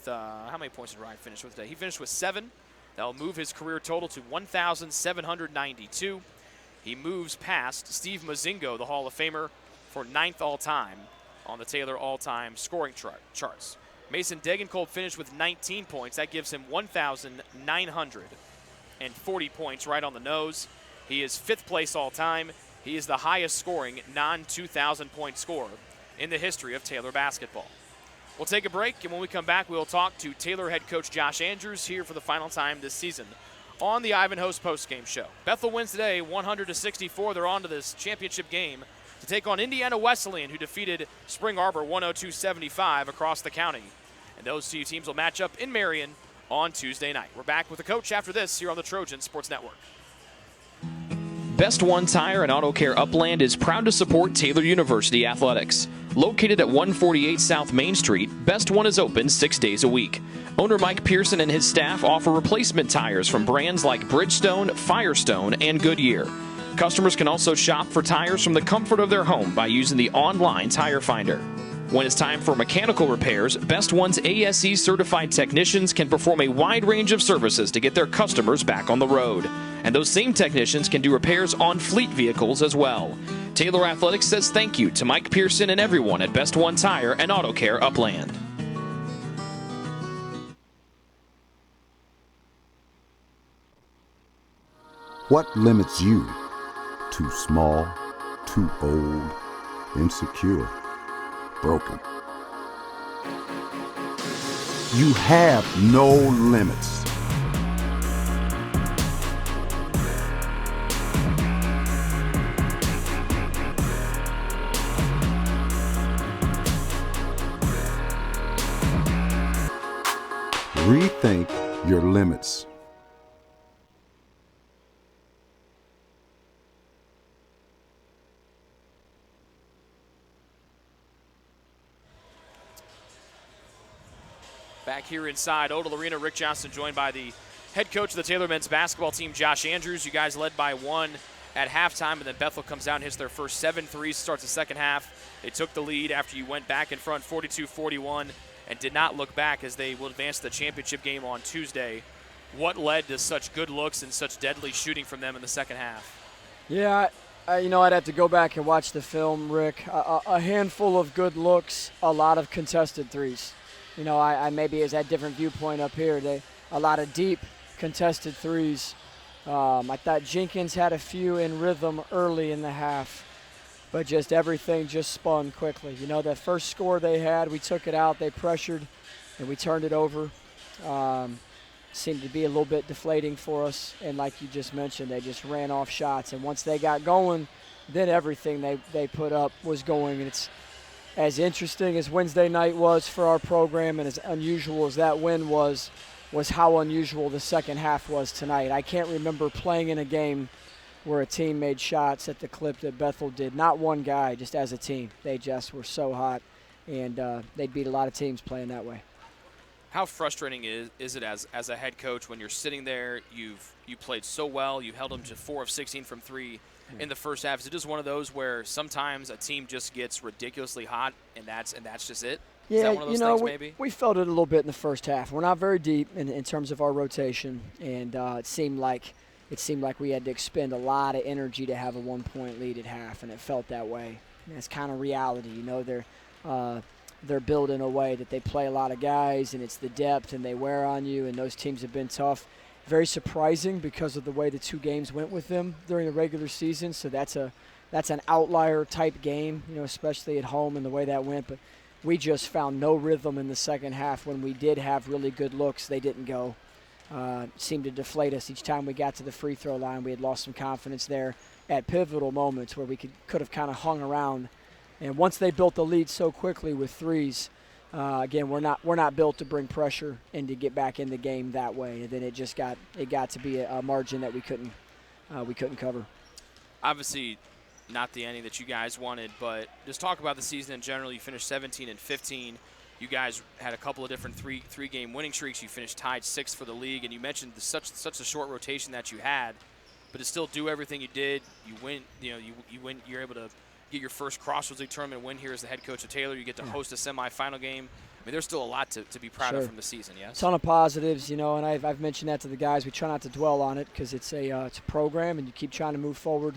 how many points did Ryan finish with today? He finished with 7. That'll move his career total to 1,792. He moves past Steve Mozingo, the Hall of Famer, for 9th all-time on the Taylor all-time scoring charts. Mason Degenkolb finished with 19 points. That gives him 1,940 points, right on the nose. He is 5th place all-time. He is the highest scoring non-2,000 point scorer in the history of Taylor basketball. We'll take a break, and when we come back, we'll talk to Taylor head coach Josh Andrews here for the final time this season on the Ivanhoe's postgame show. Bethel wins today 100-64. They're on to this championship game to take on Indiana Wesleyan, who defeated Spring Arbor 102-75 across the county. And those 2 teams will match up in Marion on Tuesday night. We're back with the coach after this here on the Trojan Sports Network. Best One Tire and Auto Care Upland is proud to support Taylor University Athletics. Located at 148 South Main Street, Best One is open 6 days a week. Owner Mike Pearson and his staff offer replacement tires from brands like Bridgestone, Firestone, and Goodyear. Customers can also shop for tires from the comfort of their home by using the online Tire Finder. When it's time for mechanical repairs, Best One's ASE certified technicians can perform a wide range of services to get their customers back on the road. And those same technicians can do repairs on fleet vehicles as well. Taylor Athletics says thank you to Mike Pearson and everyone at Best One Tire and Auto Care Upland. What limits you? Too small, too old, insecure, broken. You have no limits. Rethink your limits. Back here inside Odell Arena, Rick Johnson joined by the head coach of the Taylor men's basketball team, Josh Andrews. You guys led by 1 at halftime, and then Bethel comes out and hits their first 7 threes, starts the second half. They took the lead after you went back in front 42-41 and did not look back as they will advance to the championship game on Tuesday. What led to such good looks and such deadly shooting from them in the second half? Yeah, I'd have to go back and watch the film, Rick. A handful of good looks, a lot of contested threes. I maybe is that different viewpoint up here. A lot of deep contested threes. I thought Jenkins had a few in rhythm early in the half, but just everything just spun quickly. That first score they had, we took it out, they pressured, and we turned it over. Seemed to be a little bit deflating for us, and like you just mentioned, they just ran off shots, and once they got going, then everything they put up was going, and it's as interesting as Wednesday night was for our program and as unusual as that win was how unusual the second half was tonight. I can't remember playing in a game where a team made shots at the clip that Bethel did. Not one guy, just as a team. They just were so hot, and they beat a lot of teams playing that way. How frustrating is it as a head coach when you're sitting there, you played so well, you held them to 4 of 16 from 3 in the first half? Is it just one of those where sometimes a team just gets ridiculously hot and that's just it? Yeah, is that one of those things maybe? We felt it a little bit in the first half. We're not very deep in terms of our rotation, and it seemed like we had to expend a lot of energy to have a 1-point lead at half, and it felt that way. And that's kind of reality. They're built in a way that they play a lot of guys, and it's the depth, and they wear on you, and those teams have been tough. Very surprising because of the way the 2 games went with them during the regular season. So that's an outlier type game, especially at home and the way that went. But we just found no rhythm in the second half. When we did have really good looks, they didn't go. Seemed to deflate us each time we got to the free throw line. We had lost some confidence there at pivotal moments where we could have kind of hung around. And once they built the lead so quickly with threes, again, we're not built to bring pressure and to get back in the game that way. And then it got to be a margin that we couldn't cover. Obviously, not the ending that you guys wanted, but just talk about the season in general. You finished 17-15. You guys had a couple of different three-game winning streaks. You finished tied 6th for the league, and you mentioned such a short rotation that you had, but to still do everything you did, you win. You win. You're able to get your first Crossroads League Tournament win here as the head coach of Taylor. You get to host a semifinal game. I mean, there's still a lot to be proud of from the season, yes? A ton of positives, and I've mentioned that to the guys. We try not to dwell on it because it's a program, and you keep trying to move forward.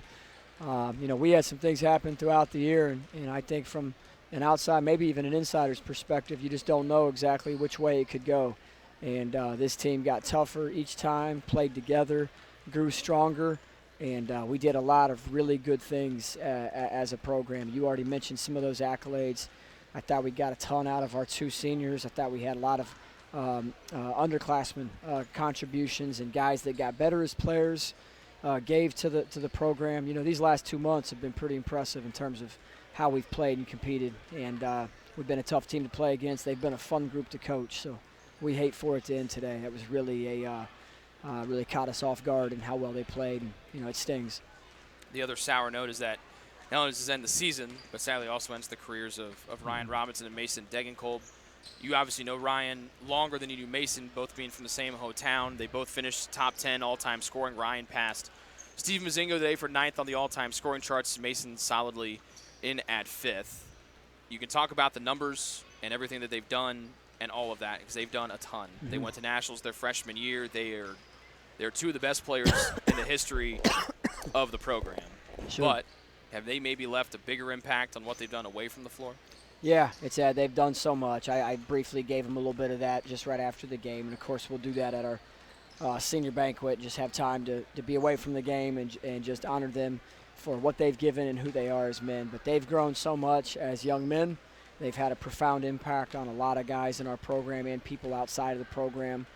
We had some things happen throughout the year, and I think from an outside, maybe even an insider's perspective, you just don't know exactly which way it could go. And this team got tougher each time, played together, grew stronger, and we did a lot of really good things as a program. You already mentioned some of those accolades. I thought we got a ton out of our 2 seniors. I thought we had a lot of underclassmen contributions and guys that got better as players, gave to the program. These last 2 months have been pretty impressive in terms of how we've played and competed, and we've been a tough team to play against. They've been a fun group to coach, so we hate for it to end today. That was really really caught us off guard and how well they played, and it stings. The other sour note is that not only does this end the season, but sadly also ends the careers of Ryan Robinson and Mason Degenkolb. You obviously know Ryan longer than you do Mason, both being from the same hometown. They both finished top 10 all-time scoring. Ryan passed Steve Mazingo today for 9th on the all-time scoring charts. Mason solidly in at 5th. you can talk about the numbers and everything that they've done and all of that because they've done a ton. They went to nationals their freshman year. They're two of the best players in the history of the program. Sure. But have they maybe left a bigger impact on what they've done away from the floor? Yeah, it's they've done so much. I briefly gave them a little bit of that just right after the game, and of course we'll do that at our senior banquet. Just have time to be away from the game and just honor them for what they've given and who they are as men. But they've grown so much as young men. They've had a profound impact on a lot of guys in our program and people outside of the program.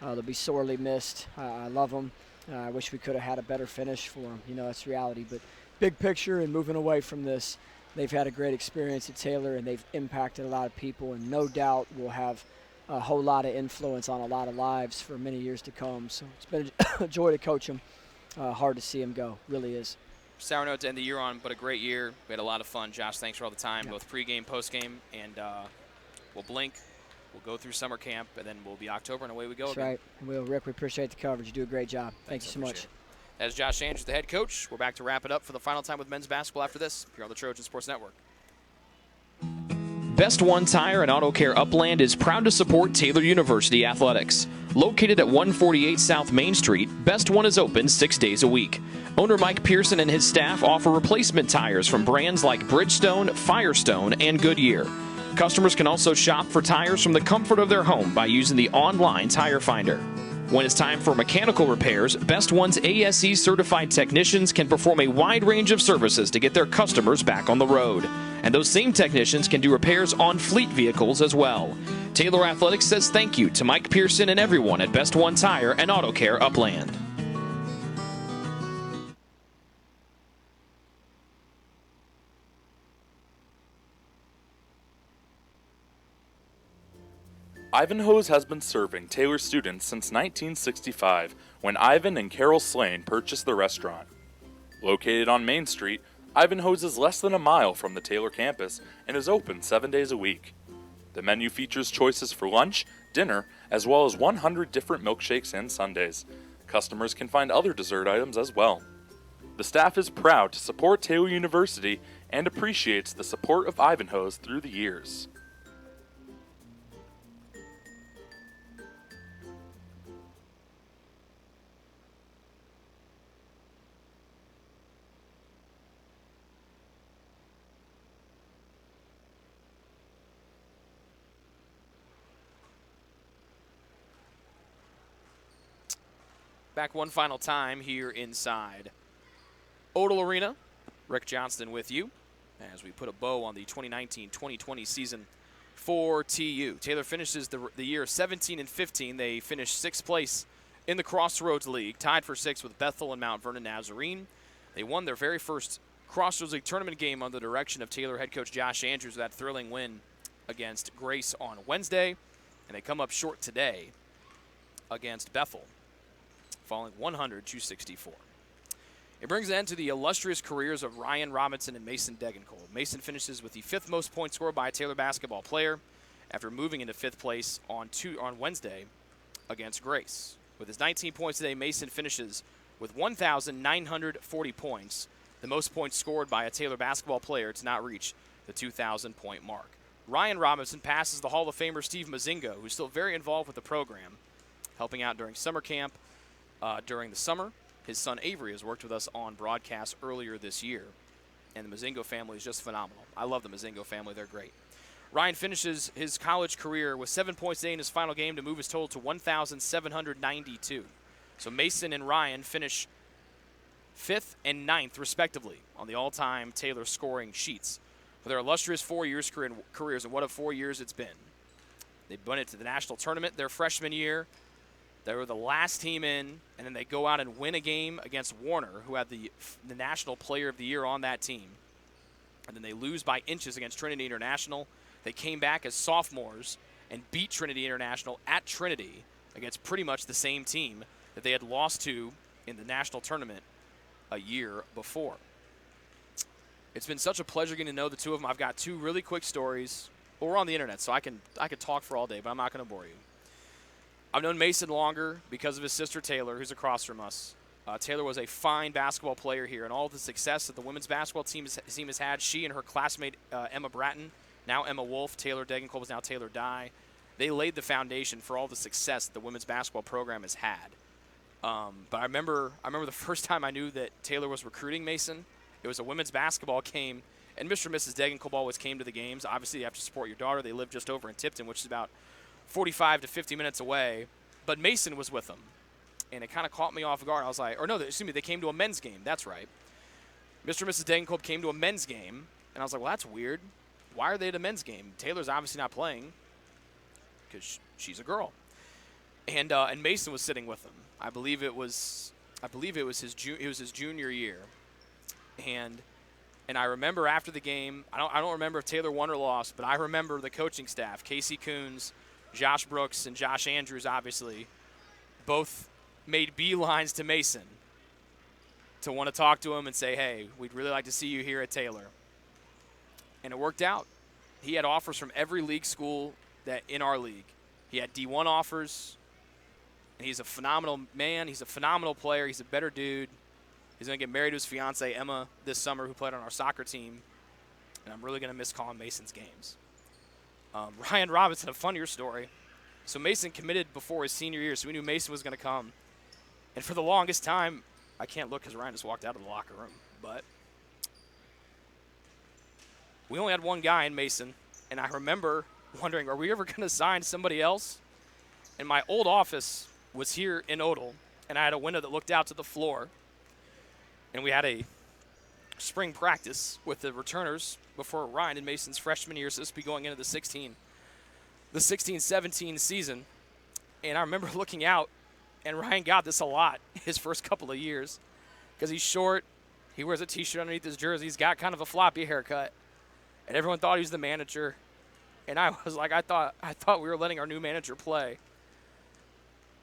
They'll be sorely missed. I love them. I wish we could have had a better finish for them. You know, that's reality. But big picture and moving away from this, they've had a great experience at Taylor, and they've impacted a lot of people, and no doubt will have a whole lot of influence on a lot of lives for many years to come. So it's been a joy to coach them. Hard to see them go. Really is. Sour note to end the year on, but a great year. We had a lot of fun. Josh, thanks for all the time, both pregame, postgame, and we'll blink. We'll go through summer camp, and then we'll be October, and away we go That's again. right. And Rick, we appreciate the coverage. You do a great job. Thank you so much. As Josh Andrews, the head coach, we're back to wrap it up for the final time with men's basketball after this here on the Trojan Sports Network. Best One Tire and Auto Care Upland is proud to support Taylor University Athletics. Located at 148 South Main Street, Best One is open 6 days a week. Owner Mike Pearson and his staff offer replacement tires from brands like Bridgestone, Firestone, and Goodyear. Customers can also shop for tires from the comfort of their home by using the online tire finder. When it's time for mechanical repairs, Best One's ASE certified technicians can perform a wide range of services to get their customers back on the road. And those same technicians can do repairs on fleet vehicles as well. Taylor Athletics says thank you to Mike Pearson and everyone at Best One Tire and Auto Care Upland. Ivanhoe's has been serving Taylor students since 1965, when Ivan and Carol Slane purchased the restaurant. Located on Main Street, Ivanhoe's is less than a mile from the Taylor campus and is open 7 days a week. The menu features choices for lunch, dinner, as well as 100 different milkshakes and sundaes. Customers can find other dessert items as well. The staff is proud to support Taylor University and appreciates the support of Ivanhoe's through the years. Back one final time here inside Odell Arena. Rick Johnston with you as we put a bow on the 2019-2020 season for TU. Taylor finishes the year 17-15. They finished 6th place in the Crossroads League, tied for 6th with Bethel and Mount Vernon Nazarene. They won their very first Crossroads League tournament game under the direction of Taylor head coach Josh Andrews with that thrilling win against Grace on Wednesday. And they come up short today against Bethel, falling 100-64. It brings an end to the illustrious careers of Ryan Robinson and Mason Degenkolb. Mason finishes with the 5th most points scored by a Taylor basketball player after moving into 5th place on Wednesday against Grace. With his 19 points today, Mason finishes with 1,940 points, the most points scored by a Taylor basketball player to not reach the 2,000-point mark. Ryan Robinson passes the Hall of Famer Steve Mazingo, who's still very involved with the program, helping out during summer camp. During the summer, his son Avery has worked with us on broadcast earlier this year, and the Mazingo family is just phenomenal. I love the Mazingo family. They're great. Ryan finishes his college career with 7 points today in his final game to move his total to 1,792. So Mason and Ryan finish 5th and 9th, respectively, on the all-time Taylor scoring sheets for their illustrious 4 years careers, and what a 4 years it's been. They went into the national tournament their freshman year. They were the last team in, and then they go out and win a game against Warner, who had the National Player of the Year on that team. And then they lose by inches against Trinity International. They came back as sophomores and beat Trinity International at Trinity against pretty much the same team that they had lost to in the national tournament a year before. It's been such a pleasure getting to know the two of them. I've got 2 really quick stories. Well, we're on the internet, so I could talk for all day, but I'm not going to bore you. I've known Mason longer because of his sister Taylor, who's across from us. Taylor was a fine basketball player here, and all the success that the women's basketball team has had, she and her classmate Emma Bratton now Emma Wolf, Taylor Degenkolb is now Taylor Dye. They laid the foundation for all the success that the women's basketball program has had. But I remember the first time I knew that Taylor was recruiting Mason. It was a women's basketball game, and Mr. and Mrs. Degenkolb always came to the games. Obviously, you have to support your daughter. They live just over in Tipton, which is about 45 to 50 minutes away. But Mason was with them, and it kind of caught me off guard. I was like, they came to a men's game. That's right. Mr. and Mrs. Degenkolb came to a men's game, and I was like, well, that's weird. Why are they at a men's game? Taylor's obviously not playing because she's a girl. And Mason was sitting with them. I believe it was his junior year. And I remember after the game, I don't remember if Taylor won or lost, but I remember the coaching staff, Casey Coons, Josh Brooks, and Josh Andrews, obviously, both made beelines to Mason to want to talk to him and say, hey, we'd really like to see you here at Taylor. And it worked out. He had offers from every league school that in our league. He had D1 offers, and he's a phenomenal man. He's a phenomenal player. He's a better dude. He's going to get married to his fiancée, Emma, this summer, who played on our soccer team. And I'm really going to miss calling Mason's games. Ryan Robinson, a funnier story. So Mason committed before his senior year, so we knew Mason was going to come. And for the longest time, I can't look because Ryan just walked out of the locker room, but we only had one guy in Mason, and I remember wondering, are we ever going to sign somebody else? And my old office was here in Odell, and I had a window that looked out to the floor, and we had a spring practice with the returners before Ryan and Mason's freshman year, so this would be going into the 16-17 season. And I remember looking out, and Ryan got this a lot his first couple of years because he's short. He wears a T-shirt underneath his jersey. He's got kind of a floppy haircut. And everyone thought he was the manager. And I was like, I thought we were letting our new manager play.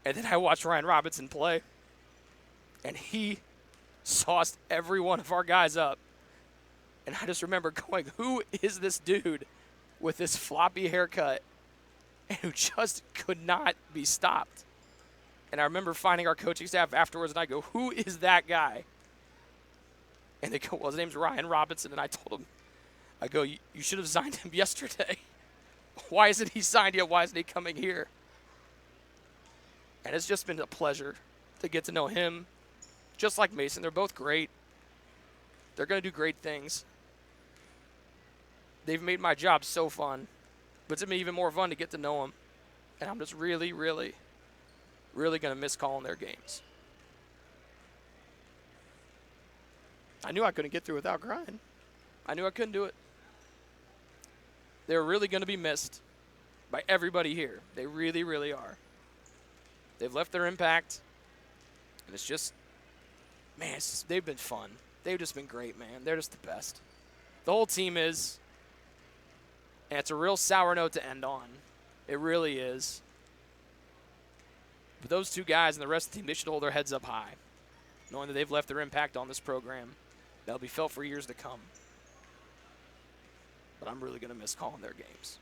And then I watched Ryan Robinson play. And he sauced every one of our guys up. And I just remember going, who is this dude with this floppy haircut and who just could not be stopped? And I remember finding our coaching staff afterwards, and I go, who is that guy? And they go, well, his name's Ryan Robinson. And I told him, I go, you should have signed him yesterday. Why isn't he signed yet? Why isn't he coming here? And it's just been a pleasure to get to know him. Just like Mason, they're both great. They're going to do great things. They've made my job so fun. But it's been even more fun to get to know them. And I'm just really, really, really going to miss calling their games. I knew I couldn't get through without crying. I knew I couldn't do it. They're really going to be missed by everybody here. They really, really are. They've left their impact. And it's just, man, they've been fun. They've just been great, man. They're just the best. The whole team is. And it's a real sour note to end on. It really is. But those two guys and the rest of the team, they should hold their heads up high, knowing that they've left their impact on this program. That'll be felt for years to come. But I'm really going to miss calling their games.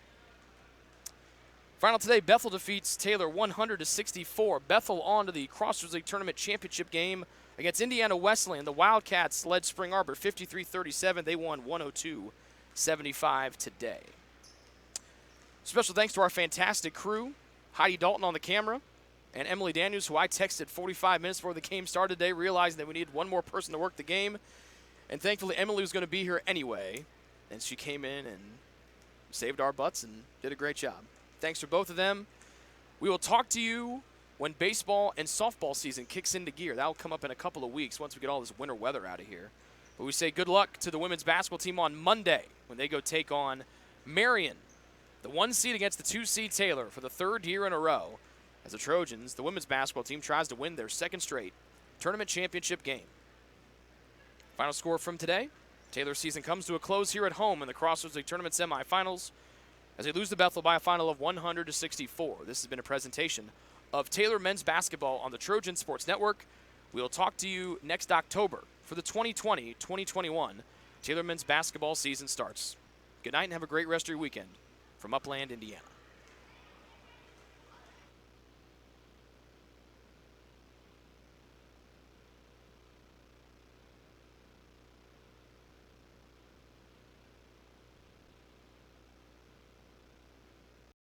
Final today, Bethel defeats Taylor 100-64. Bethel on to the Crossroads League Tournament Championship game against Indiana Wesleyan. The Wildcats led Spring Arbor 53-37. They won 102-75 today. Special thanks to our fantastic crew, Heidi Dalton on the camera, and Emily Daniels, who I texted 45 minutes before the game started today, realizing that we needed one more person to work the game. And thankfully, Emily was going to be here anyway, and she came in and saved our butts and did a great job. Thanks for both of them. We will talk to you when baseball and softball season kicks into gear. That will come up in a couple of weeks once we get all this winter weather out of here. But we say good luck to the women's basketball team on Monday when they go take on Marion, the 1 seed against the 2 seed Taylor for the 3rd year in a row. As the Trojans, the women's basketball team tries to win their 2nd straight tournament championship game. Final score from today, Taylor's season comes to a close here at home in the Crossroads League Tournament Semifinals as they lose to Bethel by a final of 100-64. This has been a presentation of Taylor men's basketball on the Trojan Sports Network. We will talk to you next October for the 2020-2021 Taylor men's basketball season starts. Good night and have a great rest of your weekend from Upland, Indiana.